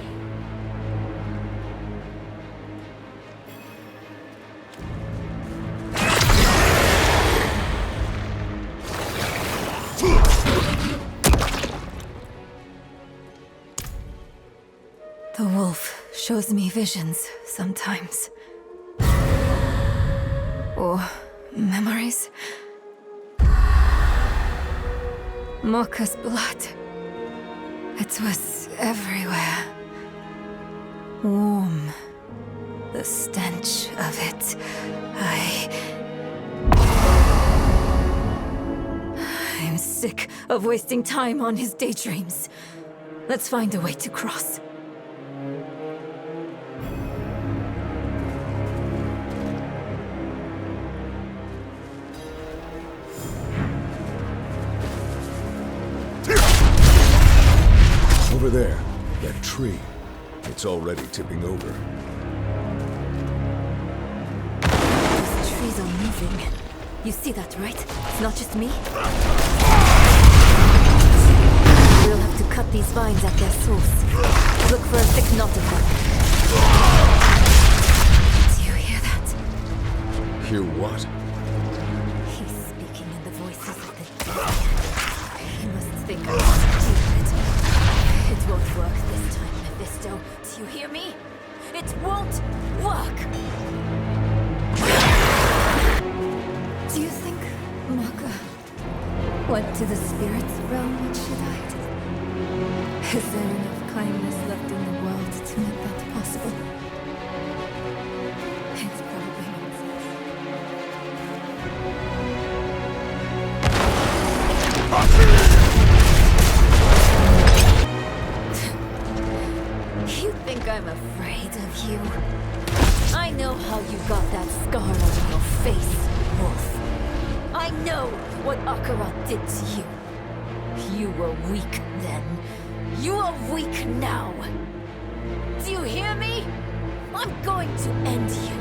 Speaker 9: The wolf shows me visions sometimes. Or memories. Maka's blood. It was everywhere. Warm. The stench of it. I'm sick of wasting time on his daydreams. Let's find a way to cross.
Speaker 7: Over there, that tree. It's already tipping over.
Speaker 9: Those trees are moving. You see that, right? It's not just me. We'll have to cut these vines at their source. Look for a thick knot of them. Do you hear that?
Speaker 7: Hear what?
Speaker 9: He's speaking in the voices of the dead. He must think I'm stupid. It won't work this time, Mephisto. Do you hear me? It won't work! Do you think Maka went to the spirit's realm when she died? Is there enough kindness left in the world to make that possible? It's probably not. You think I'm afraid of you? I know how you got that scar on your face, Wolf. I know what Akarat did to you. You were weak then. You are weak now. Do you hear me? I'm going to end you.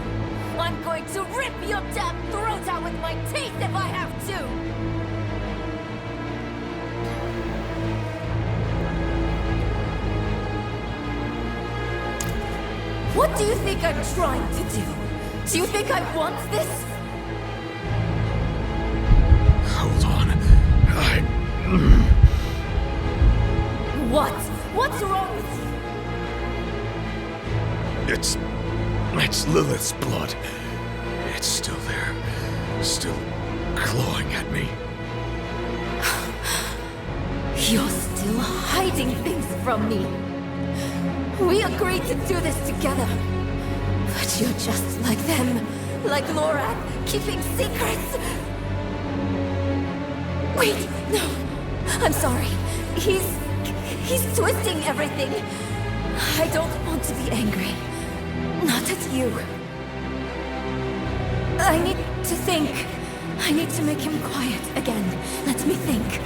Speaker 9: I'm going to rip your damn throat out with my teeth if I have to! What do you think I'm trying to do? Do you think I want this?
Speaker 7: Hold on.
Speaker 9: What? What's wrong with you?
Speaker 7: It's Lilith's blood. It's still there. Still clawing at me.
Speaker 9: You're still hiding things from me. We agreed to do this together. But you're just like them. Like Lorath, keeping secrets. Wait, no. I'm sorry. He's twisting everything. I don't want to be angry. Not at you. I need to think. I need to make him quiet again. Let me think.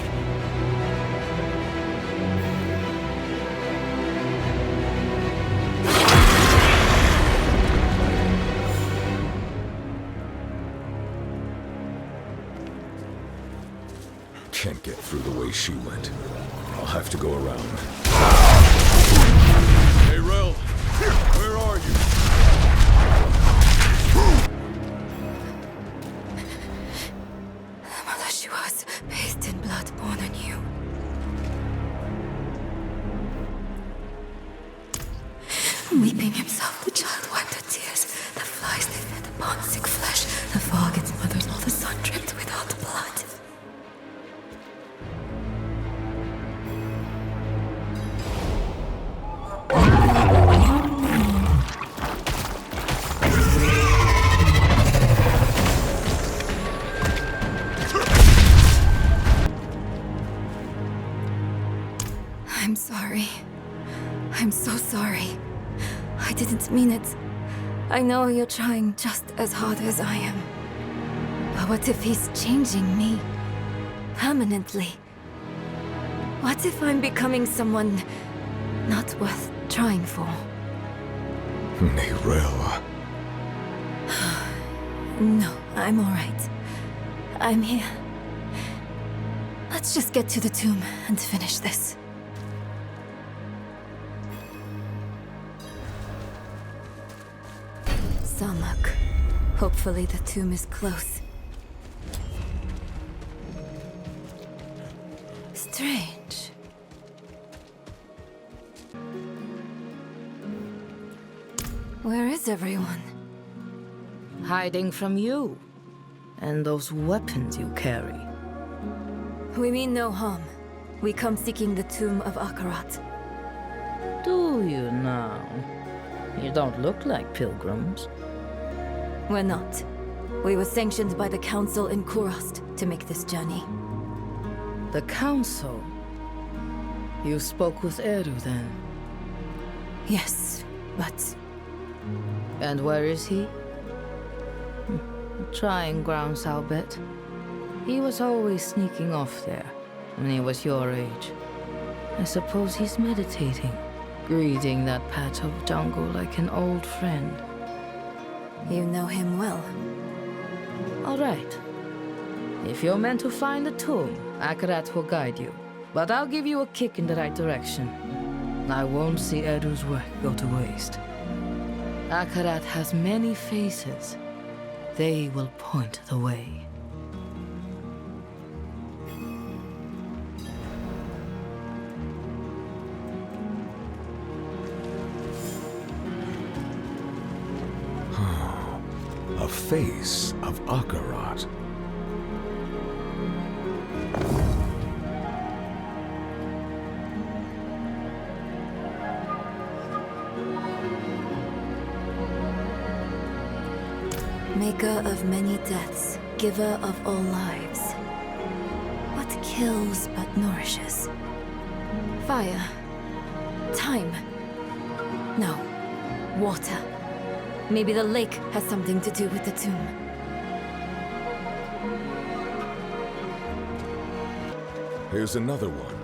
Speaker 7: can't get through the way she went. I'll have to go around.
Speaker 8: Hey, Rel, where are you?
Speaker 9: Mother, she was bathed in blood born anew. Weeping himself, the child wiped her tears. The flies they fed upon sick flesh. The fog its mother's law, the sun dripped without blood. I'm sorry. I'm so sorry. I didn't mean it. I know you're trying just as hard as I am. But what if he's changing me? Permanently? What if I'm becoming someone not worth trying for?
Speaker 7: Neyrelle.
Speaker 9: No, I'm alright. I'm here. Let's just get to the tomb and finish this. Samak. Hopefully the tomb is close. Strange. Where is everyone?
Speaker 19: Hiding from you. And those weapons you carry.
Speaker 9: We mean no harm. We come seeking the tomb of Akarat.
Speaker 19: Do you now? You don't look like pilgrims.
Speaker 9: We're not. We were sanctioned by the Council in Kurast to make this journey.
Speaker 19: The Council? You spoke with Eru then?
Speaker 9: Yes, but...
Speaker 19: And where is he? Trying grounds, I'll bet. He was always sneaking off there, when he was your age. I suppose he's meditating, greeting that patch of jungle like an old friend.
Speaker 9: You know him well.
Speaker 19: All right. If you're meant to find the tomb, Akarat will guide you. But I'll give you a kick in the right direction. I won't see Edu's work go to waste. Akarat has many faces. They will point the way.
Speaker 7: A face of Akarat.
Speaker 9: Maker of many deaths, giver of all lives. What kills but nourishes? Fire. Time. No. Water. Maybe the lake has something to do with the tomb.
Speaker 7: Here's another one.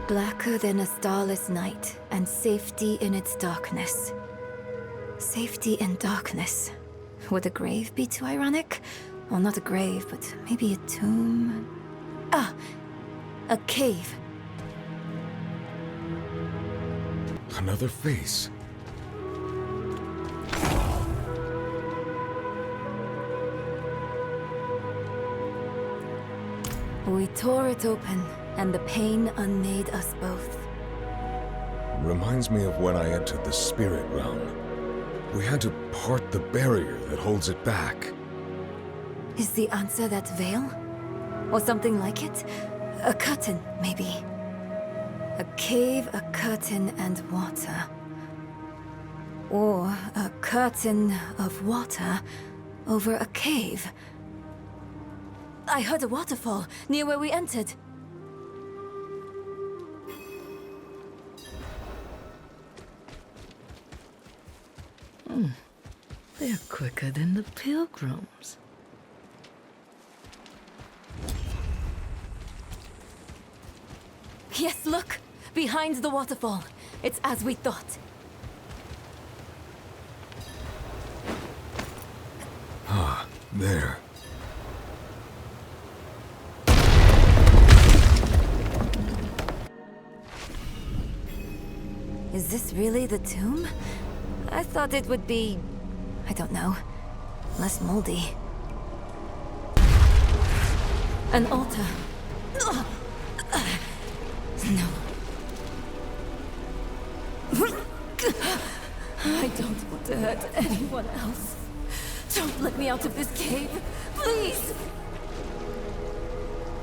Speaker 9: Blacker than a starless night, and safety in its darkness. Safety in darkness. Would a grave be too ironic? Well, not a grave, but maybe a tomb? Ah! A cave.
Speaker 7: Another face.
Speaker 9: We tore it open, and the pain unmade us both.
Speaker 7: Reminds me of when I entered the spirit realm. We had to part the barrier that holds it back.
Speaker 9: Is the answer that veil? Or something like it? A curtain, maybe. A cave, a curtain, and water. Or a curtain of water over a cave. I heard a waterfall near where we entered.
Speaker 19: They're quicker than the pilgrims.
Speaker 9: Yes, look! behind the waterfall. It's as we thought.
Speaker 7: Ah, there.
Speaker 9: Is this really the tomb? I thought it would be, I don't know, less moldy. An altar. No. I don't want to hurt anyone else. Don't let me out of this cave, please!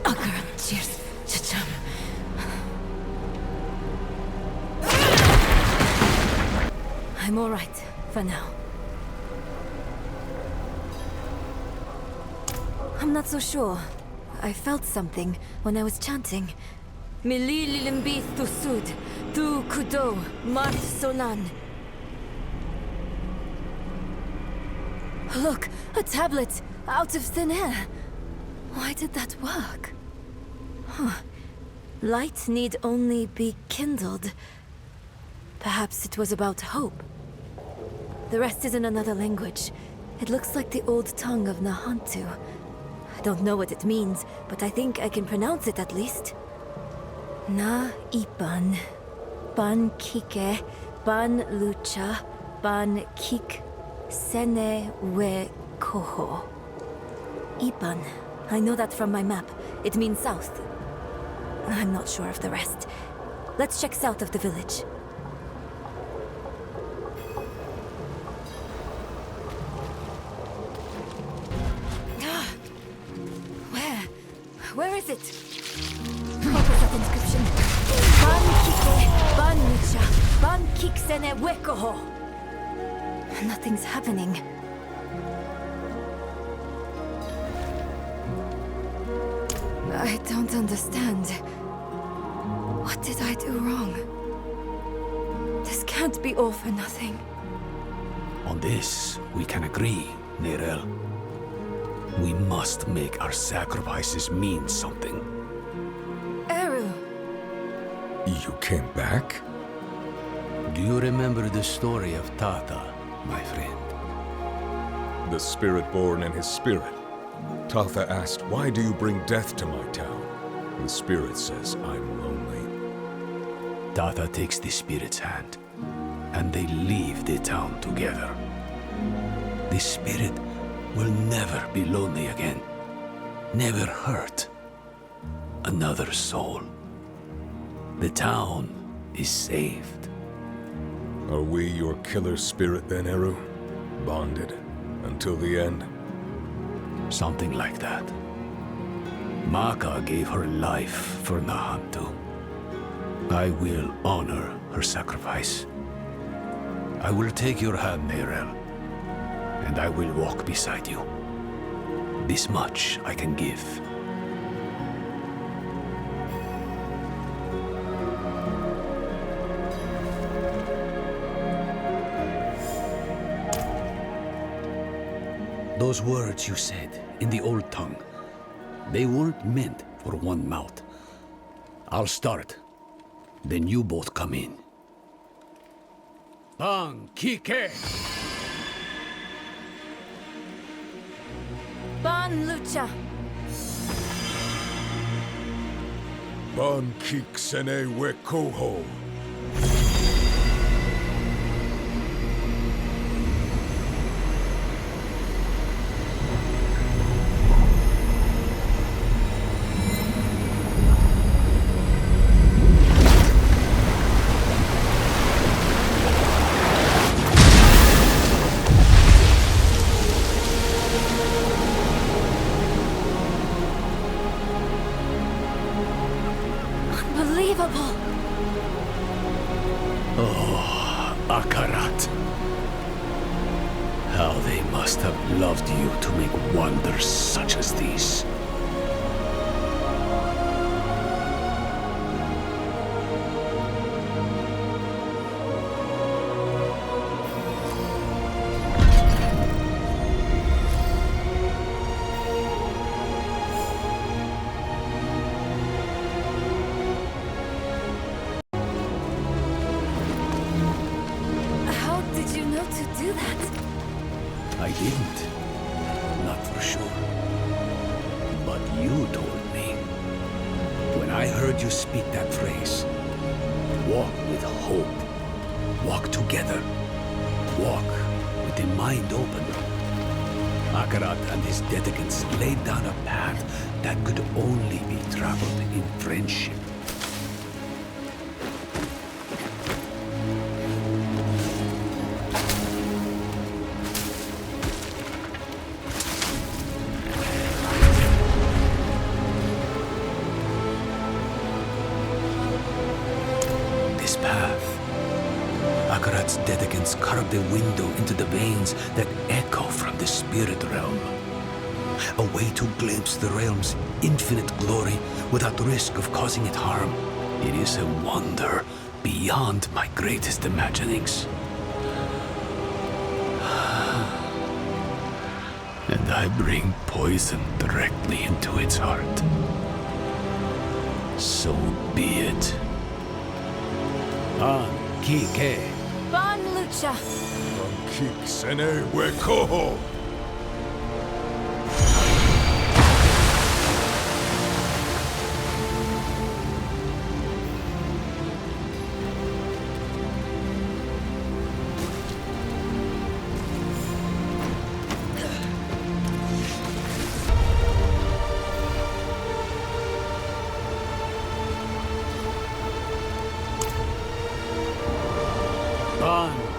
Speaker 9: Akara, cheers. Chacham. I'm all right, for now. I'm not so sure. I felt something when I was chanting. Mili lilimbi thusud, tu kudo, mart solan. Look, a tablet, out of thin air. Why did that work? Huh. Light need only be kindled. Perhaps it was about hope. The rest is in another language. It looks like the old tongue of Nahantu. I don't know what it means, but I think I can pronounce it at least. Na ipan, ban kike, ban lucha, ban kik, sene we koho. Ipan. I know that from my map. It means south. I'm not sure of the rest. Let's check south of the village. Where is it? What was that inscription? Ban kike, ban nicha, ban kiksene wekoho. Nothing's happening. I don't understand. What did I do wrong? This can't be all for nothing.
Speaker 12: On this, we can agree, Nerel. We must make our sacrifices mean something.
Speaker 9: Eru!
Speaker 7: You came back?
Speaker 12: Do you remember the story of Tata, my friend?
Speaker 7: The spirit born in his spirit. Tatha asked, "Why do you bring death to my town?" The spirit says, "I'm lonely."
Speaker 12: Tata takes the spirit's hand, and they leave the town together. The spirit will never be lonely again. Never hurt another soul. The town is saved.
Speaker 7: Are we your killer spirit then, Eru? Bonded until the end?
Speaker 12: Something like that. Maka gave her life for Nahantu. I will honor her sacrifice. I will take your hand, Nerel, and I will walk beside you. This much I can give. Those words you said in the old tongue, they weren't meant for one mouth. I'll start, then you both come in. Bang Kike!
Speaker 9: Ban lucha!
Speaker 7: Ban kik sene we koho.
Speaker 9: Unbelievable!
Speaker 12: Oh, Akarat. How they must have loved you to make wonders such as these. I didn't. Not for sure. But you told me. When I heard you speak that phrase, walk with hope. Walk together. Walk with the mind open. Akarat and his dedicants laid down a path that could only be traveled in friendship. This path. Akarat's dedicants carved a window into the veins that echo from the spirit realm. A way to glimpse the realm's infinite glory without risk of causing it harm. It is a wonder beyond my greatest imaginings. And I bring poison directly into its heart. So be it. Kike.
Speaker 9: Bon Lucha!
Speaker 7: Kik sene we koho!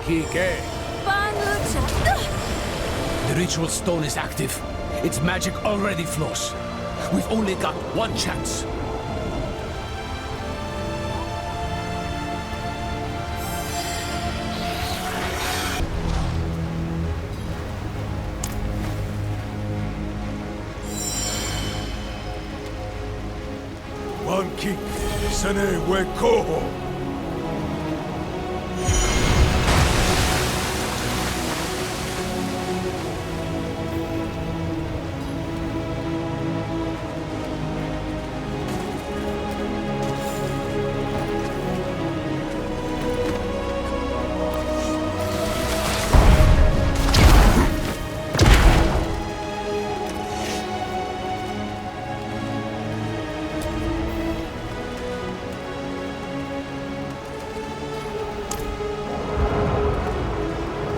Speaker 12: Kike.
Speaker 9: Bon Lucha!
Speaker 12: The ritual stone is active. Its magic already flows. We've only got one chance.
Speaker 7: One kick, sene we koho!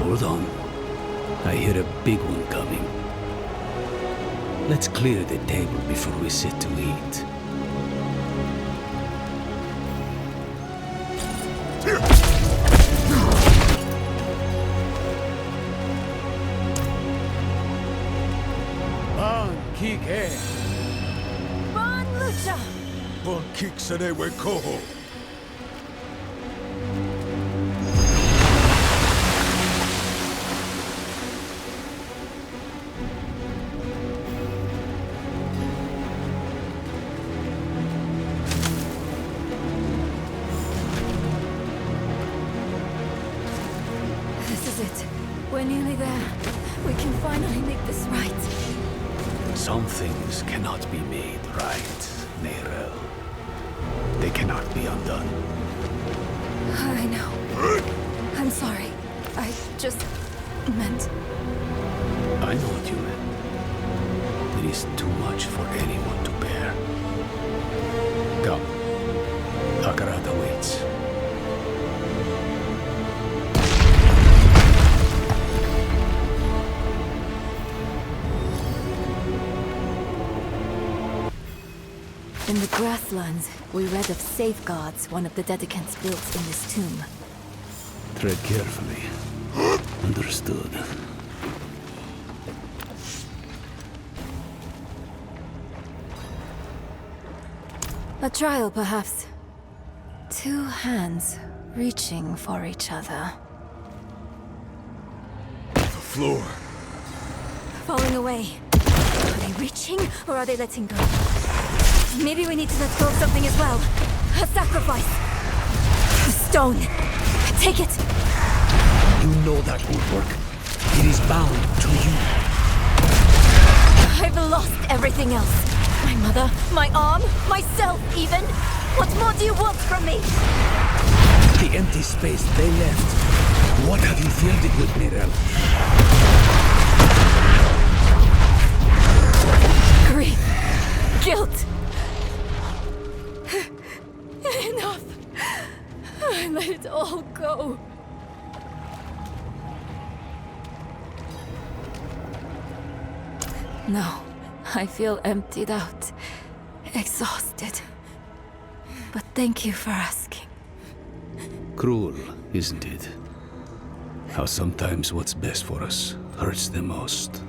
Speaker 12: Hold on. I hear a big one coming. Let's clear the table before we sit to eat.
Speaker 7: Bon Kike!
Speaker 9: Bon Lucha!
Speaker 7: Bon Kik sene we koho!
Speaker 9: This is it. We're nearly there. We can finally make this right.
Speaker 12: Some things cannot be made right, Nerel. They cannot be undone.
Speaker 9: I know. I'm sorry. I just meant...
Speaker 12: I know what you meant. It is too much for anyone to bear. Come. Akarat awaits.
Speaker 9: In the grasslands, we read of safeguards one of the dedicants built in this tomb.
Speaker 12: Tread carefully. Understood.
Speaker 9: A trial, perhaps. Two hands reaching for each other.
Speaker 7: The floor.
Speaker 9: Falling away. Are they reaching, or are they letting go? Maybe we need to let go of something as well. A sacrifice. The stone. Take it.
Speaker 12: You know that won't work. It is bound to you.
Speaker 9: I've lost everything else. My mother, my arm, myself even. What more do you want from me?
Speaker 12: The empty space they left. What have you filled it with, Nerel?
Speaker 9: No, I feel emptied out, exhausted. But thank you for asking.
Speaker 12: Cruel, isn't it? How sometimes what's best for us hurts the most.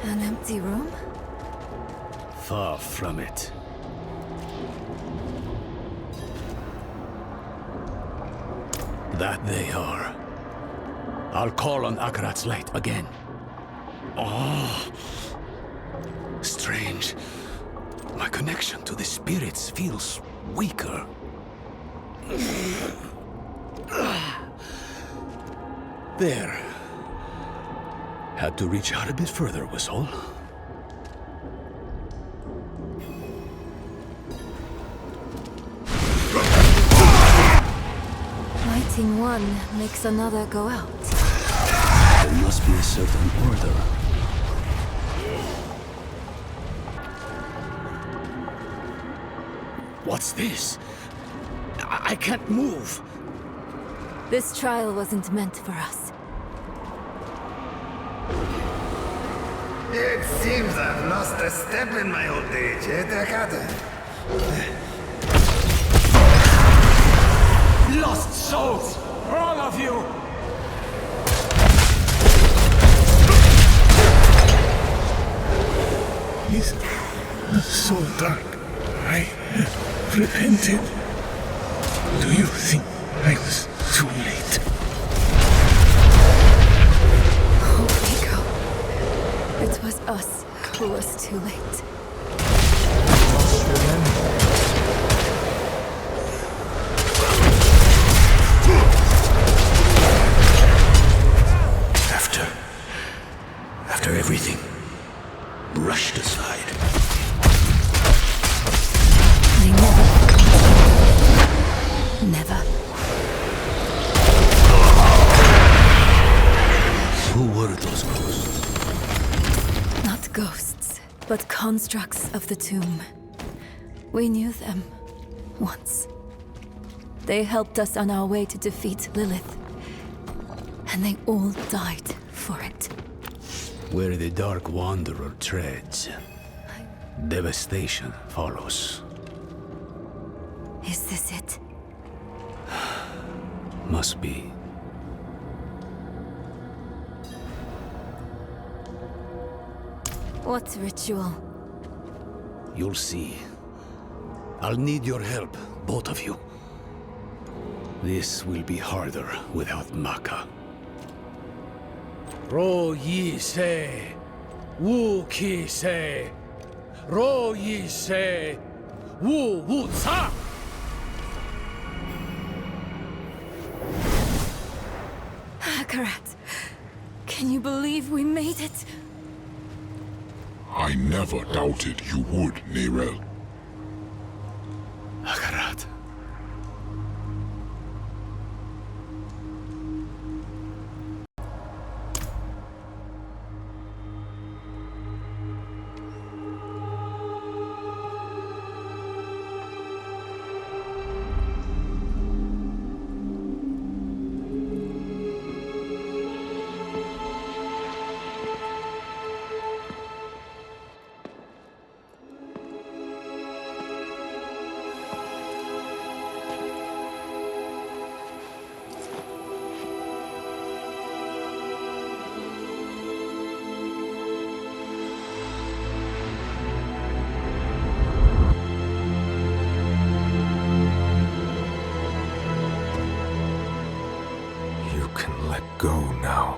Speaker 9: An empty room?
Speaker 12: Far from it. That they are. I'll call on Akarat's light again. Oh, strange. My connection to the spirits feels weaker. There. Had to reach out a bit further, was all.
Speaker 9: Lighting one makes another go out.
Speaker 12: There must be a certain order. What's this? I can't move.
Speaker 9: This trial wasn't meant for us.
Speaker 20: It seems I've lost a step in my old age, eh, Takata?
Speaker 5: Lost souls! All of you!
Speaker 17: It's so dark. I repented. Do you think I was too late?
Speaker 9: Oh, Nico. It was us who was too late.
Speaker 12: After everything, brushed aside.
Speaker 9: They never.
Speaker 12: Who were those ghosts?
Speaker 9: Not ghosts, but constructs of the tomb. We knew them once. They helped us on our way to defeat Lilith. And they all died for it.
Speaker 12: Where the Dark Wanderer treads, devastation follows.
Speaker 9: Is this it?
Speaker 12: Must be.
Speaker 9: What ritual?
Speaker 12: You'll see. I'll need your help, both of you. This will be harder without Maka.
Speaker 16: Ro yi se, wu ki se, ro yi se, wu wu ca.
Speaker 9: Akarat, can you believe we made it?
Speaker 15: I never doubted you would, Nerel.
Speaker 12: Akarat.
Speaker 7: Go now.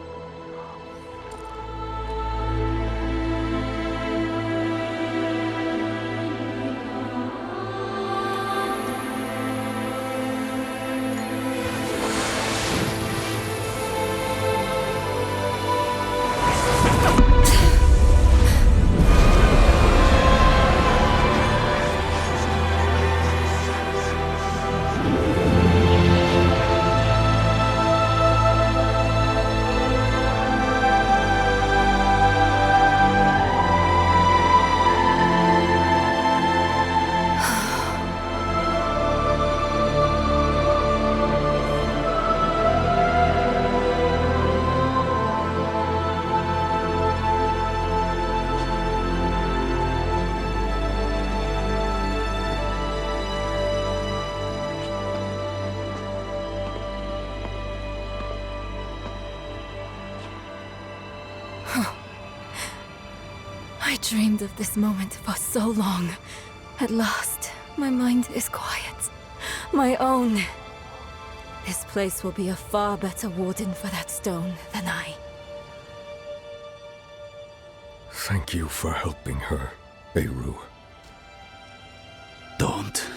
Speaker 9: dreamed of this moment for so long. At last, my mind is quiet. My own. This place will be a far better warden for that stone than I.
Speaker 7: Thank you for helping her, Eru.
Speaker 12: Don't.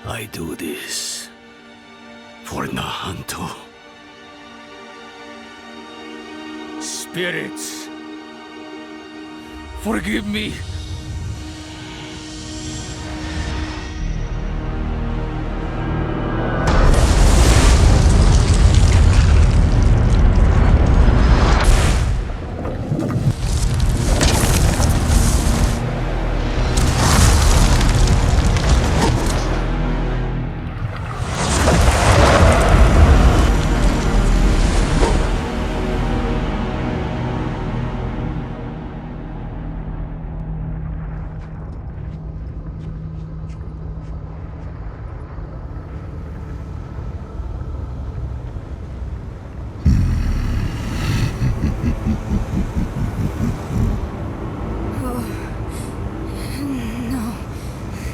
Speaker 12: I do this for Nahanto.
Speaker 5: Spirits, forgive me.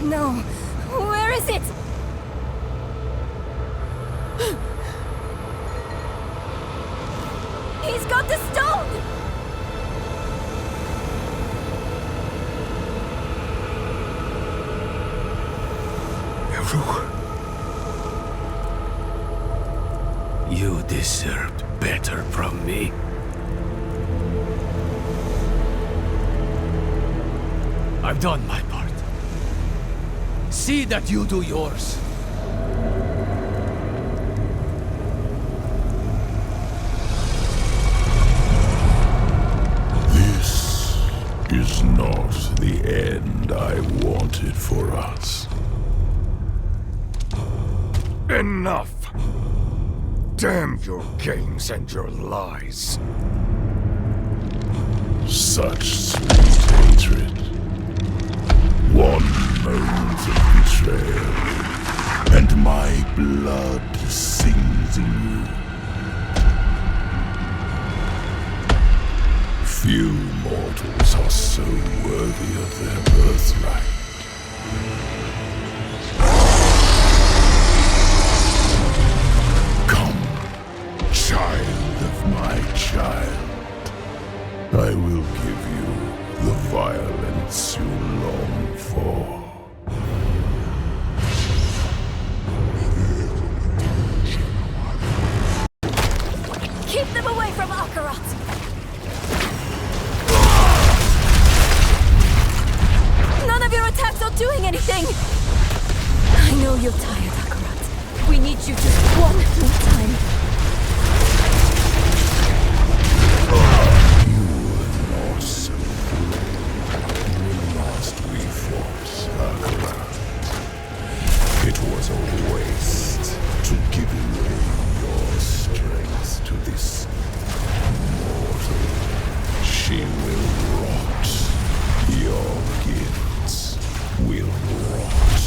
Speaker 9: No. Where is it? He's got the stone!
Speaker 12: Eru. You deserved better from me. I've done my part. See that you do yours.
Speaker 15: This is not the end I wanted for us.
Speaker 7: Enough! Damn your games and your lies.
Speaker 15: Such sweet hatred. One moment of betrayal, and my blood sings anew. Few mortals are so worthy of their birthright. Come, child of my child. I will give you the violence you long for.
Speaker 9: Keep them away from Akarat! None of your attacks are doing anything! I know you're tired, Akarat. We need you just one more time.
Speaker 15: It was a waste to give away your strength to this mortal. She will rot. Your gifts will rot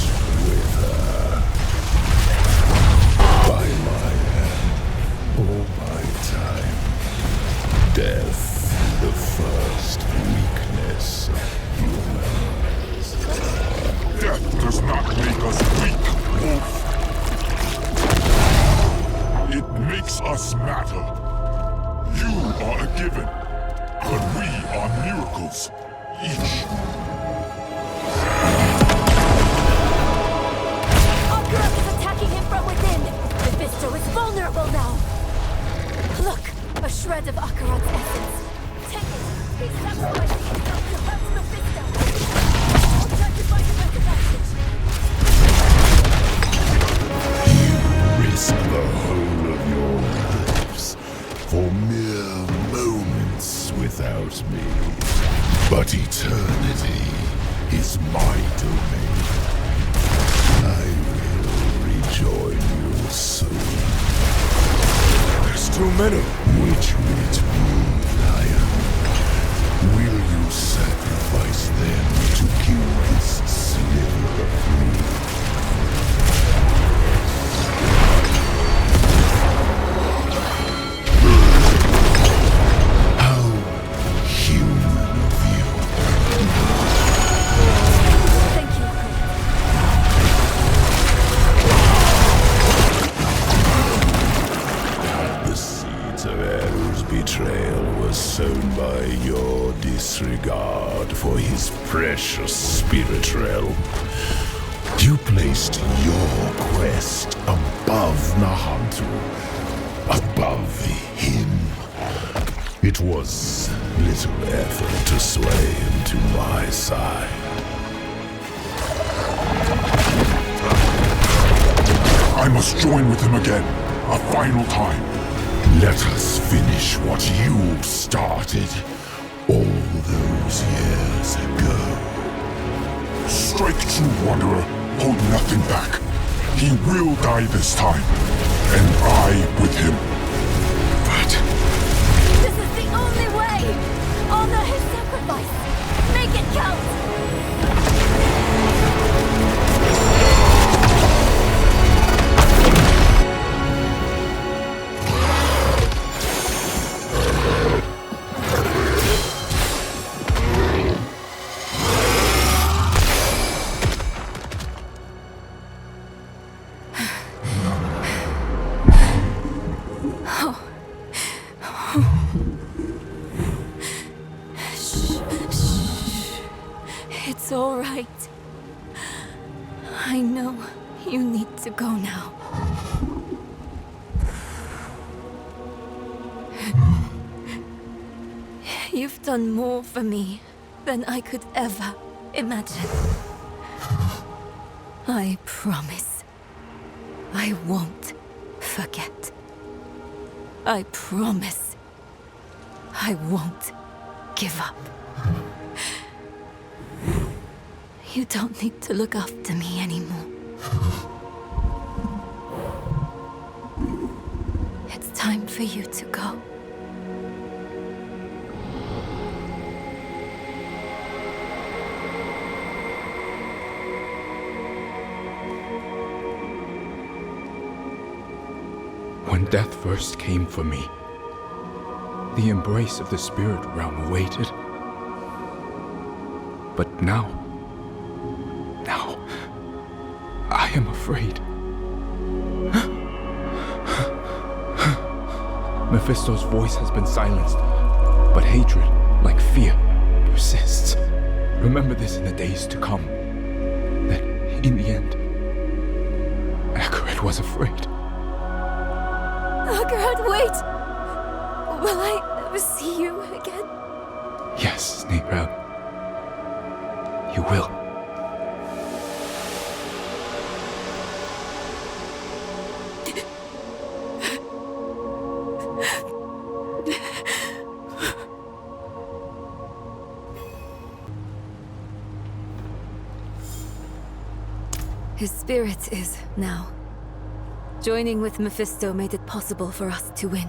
Speaker 15: with her. By my hand or by time. Death, the first weakness of humans.
Speaker 8: Death does not make us weak, Wolf. It makes us matter. You are a given, but we are miracles, each.
Speaker 9: Akarat is attacking him from within! Mephisto is vulnerable now! Look! A shred of Akarat's essence. Take it! He's sacrificing himself to hurt Mephisto! I'll try to find a better passage.
Speaker 15: You risk the whole of your lives for mere moments without me. But eternity is my domain. I will rejoice join you soon.
Speaker 7: There's too many.
Speaker 15: Which will it be, Lion? Will you sacrifice them to kill this sliver of me? How human of you.
Speaker 9: Thank you.
Speaker 15: The seeds of Eru's betrayal were sown by your disregard for his precious spirit realm. You placed your quest above Nahantu, above him. It was little effort to sway him to my side. I must join with him again, a final time. Let us finish what you started all those years ago. Strike true, Wanderer. Hold nothing back. He will die this time, and I with him. But
Speaker 9: This is the only way! Honor his sacrifice! Make it count! It's all right. I know you need to go now. You've done more for me than I could ever imagine. I promise I won't forget. I promise I won't give up. You don't need to look after me anymore. It's time for you to go.
Speaker 21: When death first came for me, the embrace of the spirit realm awaited. But now, I am afraid. Mephisto's voice has been silenced, but hatred, like fear, persists. Remember this in the days to come, that in the end, Akarat was afraid.
Speaker 9: Akarat, wait! Will I ever see you again?
Speaker 21: Yes, Neyrel. You will.
Speaker 9: His spirit is now. Joining with Mephisto made it possible for us to win.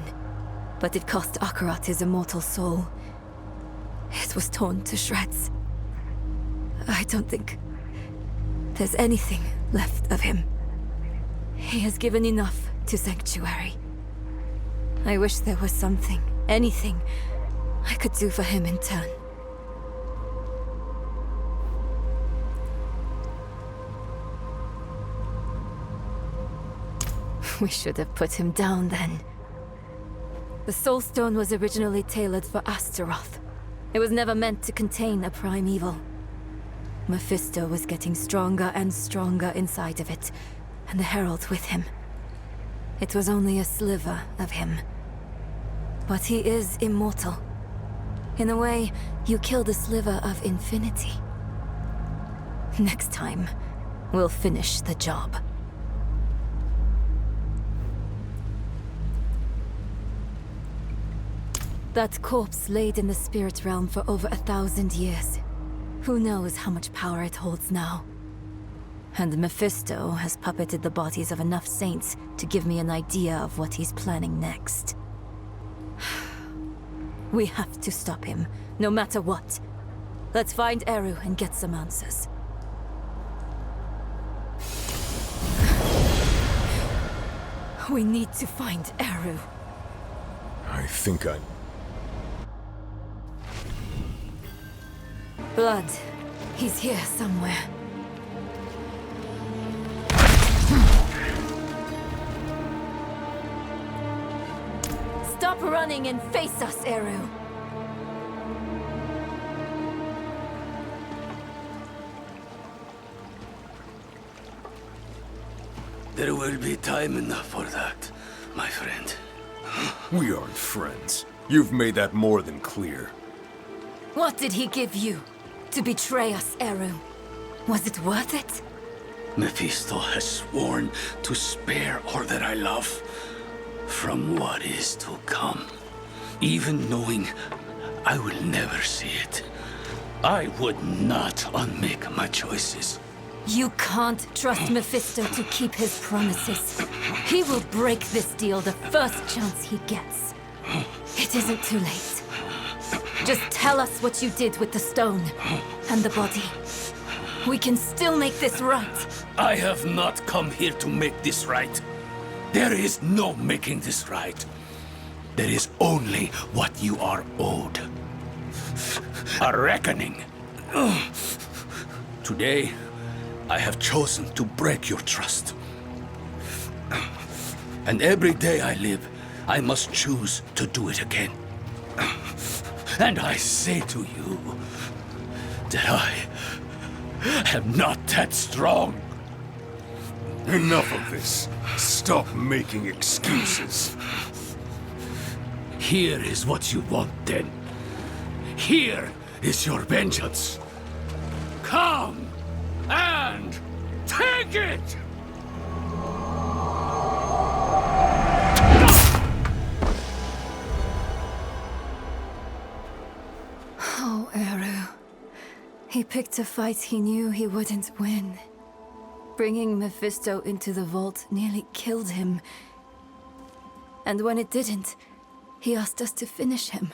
Speaker 9: But it cost Akarat his immortal soul. It was torn to shreds. I don't think there's anything left of him. He has given enough to Sanctuary. I wish there was something, anything, I could do for him in turn. We should have put him down then. The Soul Stone was originally tailored for Astaroth. It was never meant to contain a prime evil. Mephisto was getting stronger and stronger inside of it, and the Herald with him. It was only a sliver of him. But he is immortal. In a way, you killed a sliver of infinity. Next time, we'll finish the job. That corpse laid in the spirit realm for over 1,000 years. Who knows how much power it holds now? And Mephisto has puppeted the bodies of enough saints to give me an idea of what he's planning next. We have to stop him, no matter what. Let's find Eru and get some answers. We need to find Eru.
Speaker 7: I think I...
Speaker 9: Blood. He's here somewhere. Stop running and face us, Eru.
Speaker 12: There will be time enough for that, my friend.
Speaker 7: We aren't friends. You've made that more than clear.
Speaker 9: What did he give you to betray us, Eru? Was it worth it?
Speaker 12: Mephisto has sworn to spare all that I love from what is to come. Even knowing I will never see it, I would not unmake my choices.
Speaker 9: You can't trust Mephisto to keep his promises. He will break this deal the first chance he gets. It isn't too late. Just tell us what you did with the stone and the body. We can still make this right.
Speaker 12: I have not come here to make this right. There is no making this right. There is only what you are owed. A reckoning. Today, I have chosen to break your trust. And every day I live, I must choose to do it again. And I say to you that I am not that strong.
Speaker 7: Enough of this. Stop making excuses.
Speaker 12: Here is what you want, then. Here is your vengeance. Come and take it!
Speaker 9: Oh, Eru. He picked a fight he knew he wouldn't win. Bringing Mephisto into the vault nearly killed him. And when it didn't, he asked us to finish him.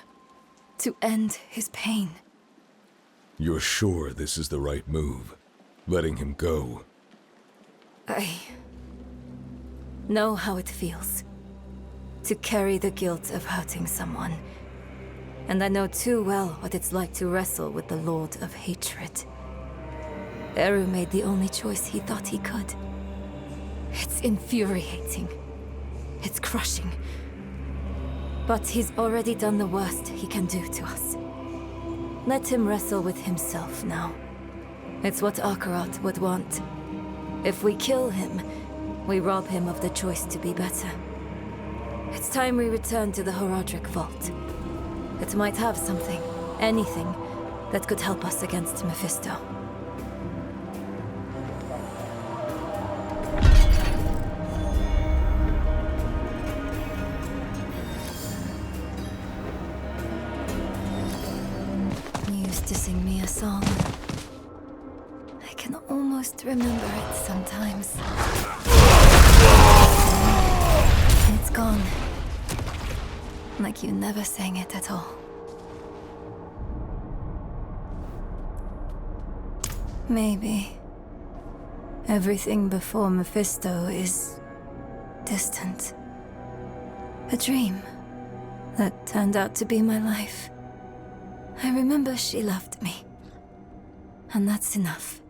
Speaker 9: To end his pain.
Speaker 7: You're sure this is the right move? Letting him go?
Speaker 9: I know how it feels. To carry the guilt of hurting someone. And I know too well what it's like to wrestle with the Lord of Hatred. Eru made the only choice he thought he could. It's infuriating. It's crushing. But he's already done the worst he can do to us. Let him wrestle with himself now. It's what Akarat would want. If we kill him, we rob him of the choice to be better. It's time we return to the Horadric Vault. It might have something, anything, that could help us against Mephisto. You used to sing me a song. I can almost remember it sometimes. It's gone. Like you never sang it at all. Maybe everything before Mephisto is distant. A dream that turned out to be my life. I remember she loved me. And that's enough.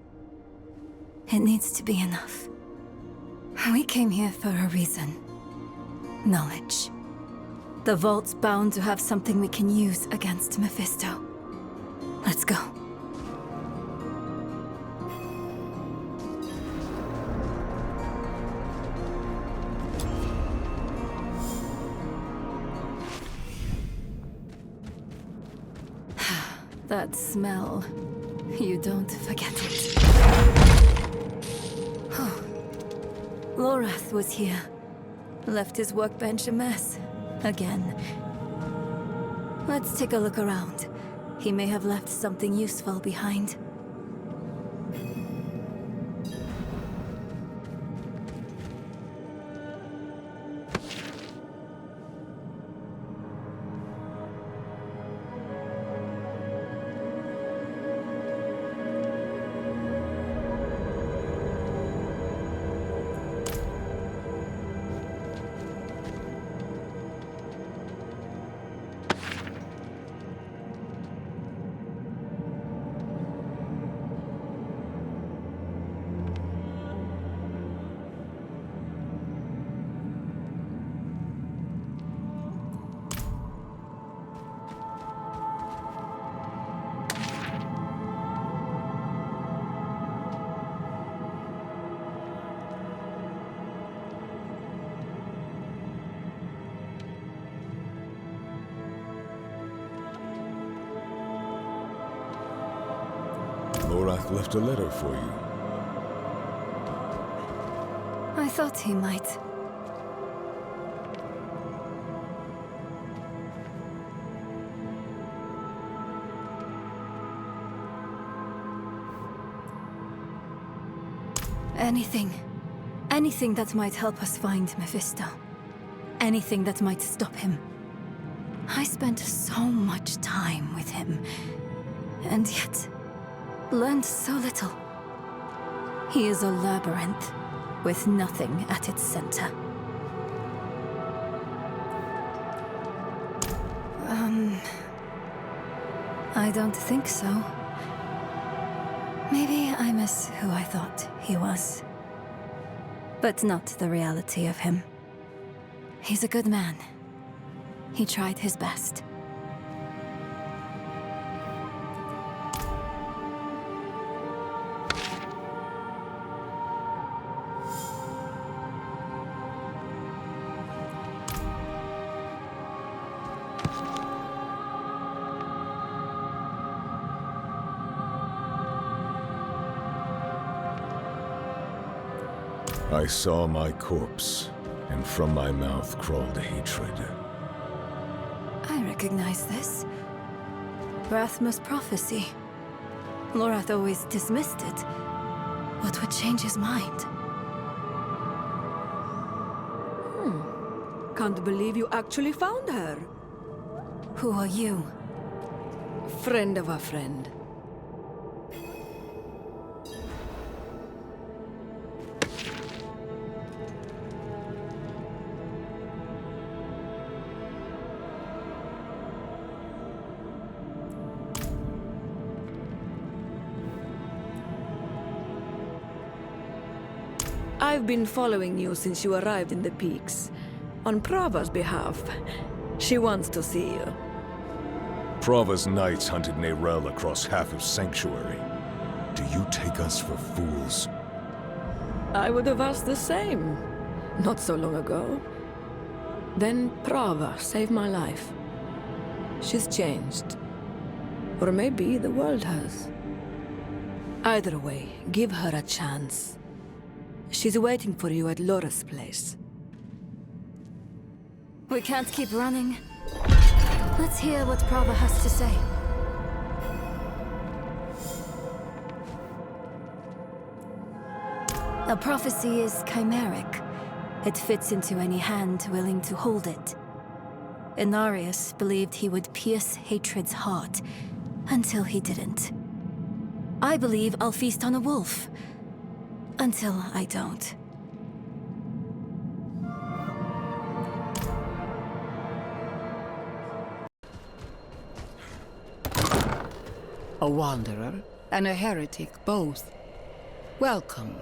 Speaker 9: It needs to be enough. We came here for a reason. Knowledge. The vault's bound to have something we can use against Mephisto. Let's go. That smell. You don't forget it. Oh. Lorath was here. Left his workbench a mess. Again. Let's take a look around. He may have left something useful behind.
Speaker 7: Lorath left a letter for you.
Speaker 9: I thought he might. Anything that might help us find Mephisto. Anything that might stop him. I spent so much time with him, and yet learned so little. He is a labyrinth with nothing at its center. I don't think so. Maybe I miss who I thought he was. But not the reality of him. He's a good man. He tried his best.
Speaker 7: I saw my corpse, and from my mouth crawled hatred.
Speaker 9: I recognize this. Rathma's prophecy. Lorath always dismissed it. What would change his mind?
Speaker 4: Can't believe you actually found her.
Speaker 9: Who are you?
Speaker 4: Friend of a friend. I've been following you since you arrived in the Peaks. On Prava's behalf. She wants to see you.
Speaker 7: Prava's knights hunted Neyrelle across half of Sanctuary. Do you take us for fools?
Speaker 4: I would have asked the same. Not so long ago. Then Prava saved my life. She's changed. Or maybe the world has. Either way, give her a chance. She's waiting for you at Laura's place.
Speaker 9: We can't keep running. Let's hear what Prava has to say. A prophecy is chimeric. It fits into any hand willing to hold it. Inarius believed he would pierce hatred's heart, until he didn't. I believe I'll feast on a wolf. Until I don't.
Speaker 2: A wanderer and a heretic, both. Welcome.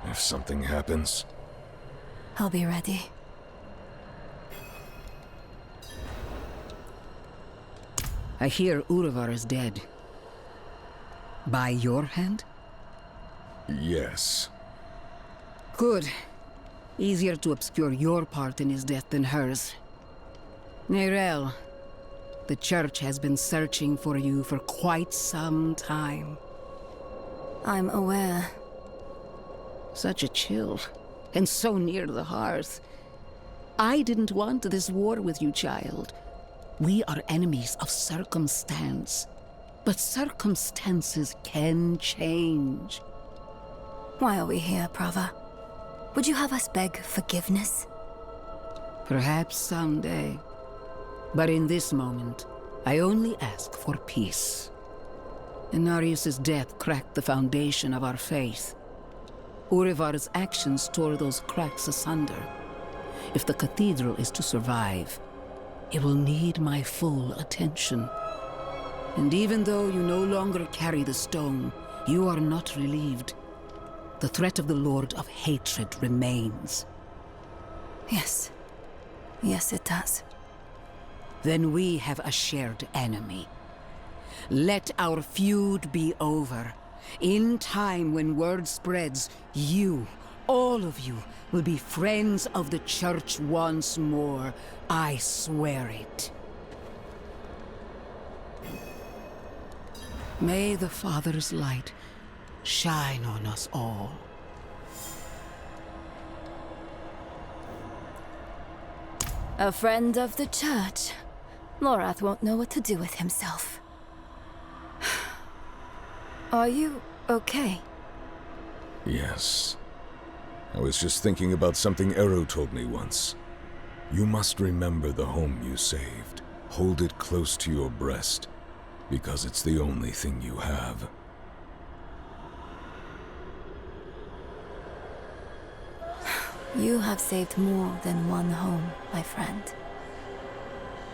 Speaker 7: If something happens...
Speaker 9: I'll be ready.
Speaker 2: I hear Urivar is dead. By your hand?
Speaker 7: Yes.
Speaker 2: Good. Easier to obscure your part in his death than hers. Neyrelle, the Church has been searching for you for quite some time.
Speaker 9: I'm aware.
Speaker 2: Such a chill, and so near the hearth. I didn't want this war with you, child. We are enemies of circumstance. But circumstances can change.
Speaker 9: Why are we here, Prava? Would you have us beg forgiveness?
Speaker 2: Perhaps someday. But in this moment, I only ask for peace. Inarius' death cracked the foundation of our faith. Urivar's actions tore those cracks asunder. If the cathedral is to survive, it will need my full attention. And even though you no longer carry the stone, you are not relieved. The threat of the Lord of Hatred remains.
Speaker 9: Yes. Yes, it does.
Speaker 2: Then we have a shared enemy. Let our feud be over. In time, when word spreads, you, all of you, will be friends of the Church once more. I swear it. May the Father's light shine on us all.
Speaker 9: A friend of the church. Lorath won't know what to do with himself. Are you okay?
Speaker 7: Yes. I was just thinking about something Eru told me once. You must remember the home you saved. Hold it close to your breast, because it's the only thing you have.
Speaker 9: You have saved more than one home, my friend.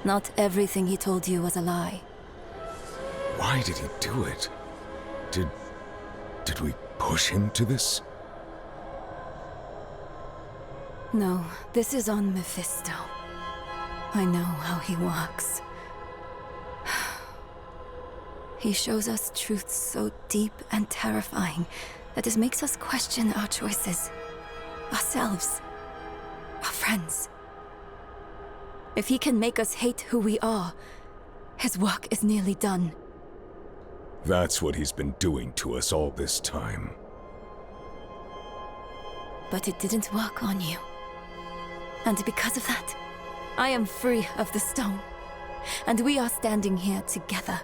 Speaker 9: Not everything he told you was a lie.
Speaker 7: Why did he do it? Did we push him to this?
Speaker 9: No, this is on Mephisto. I know how he works. He shows us truths so deep and terrifying that it makes us question our choices, ourselves, our friends. If he can make us hate who we are, his work is nearly done.
Speaker 7: That's what he's been doing to us all this time.
Speaker 9: But it didn't work on you. And because of that, I am free of the stone. And we are standing here together,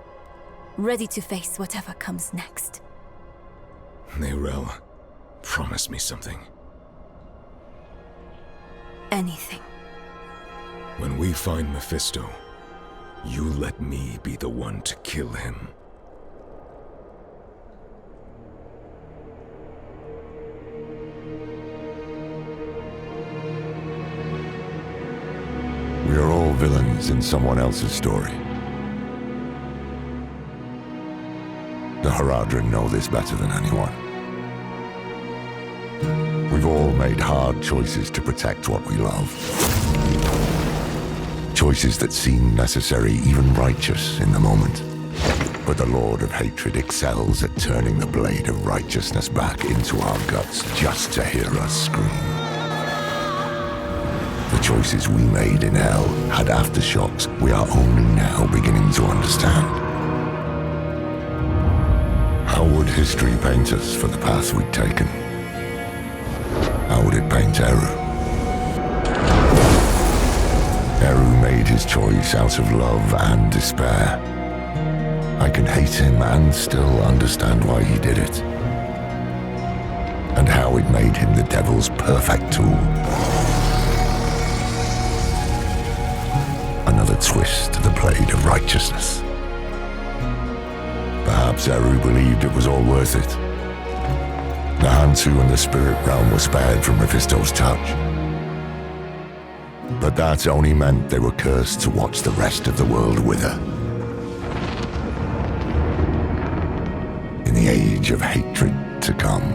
Speaker 9: ready to face whatever comes next.
Speaker 7: Neyrelle, promise me something.
Speaker 9: Anything.
Speaker 7: When we find Mephisto, you let me be the one to kill him.
Speaker 10: We are all villains in someone else's story. The Haradrim know this better than anyone. We've all made hard choices to protect what we love. Choices that seem necessary, even righteous in the moment. But the Lord of Hatred excels at turning the blade of righteousness back into our guts just to hear us scream. The choices we made in Hell had aftershocks we are only now beginning to understand. How would history paint us for the path we'd taken? How would it paint Eru? Eru made his choice out of love and despair. I can hate him and still understand why he did it. And how it made him the devil's perfect tool. Another twist to the blade of righteousness. Perhaps Eru believed it was all worth it. The Hantu and the spirit realm were spared from Mephisto's touch. But that only meant they were cursed to watch the rest of the world wither. In the age of hatred to come.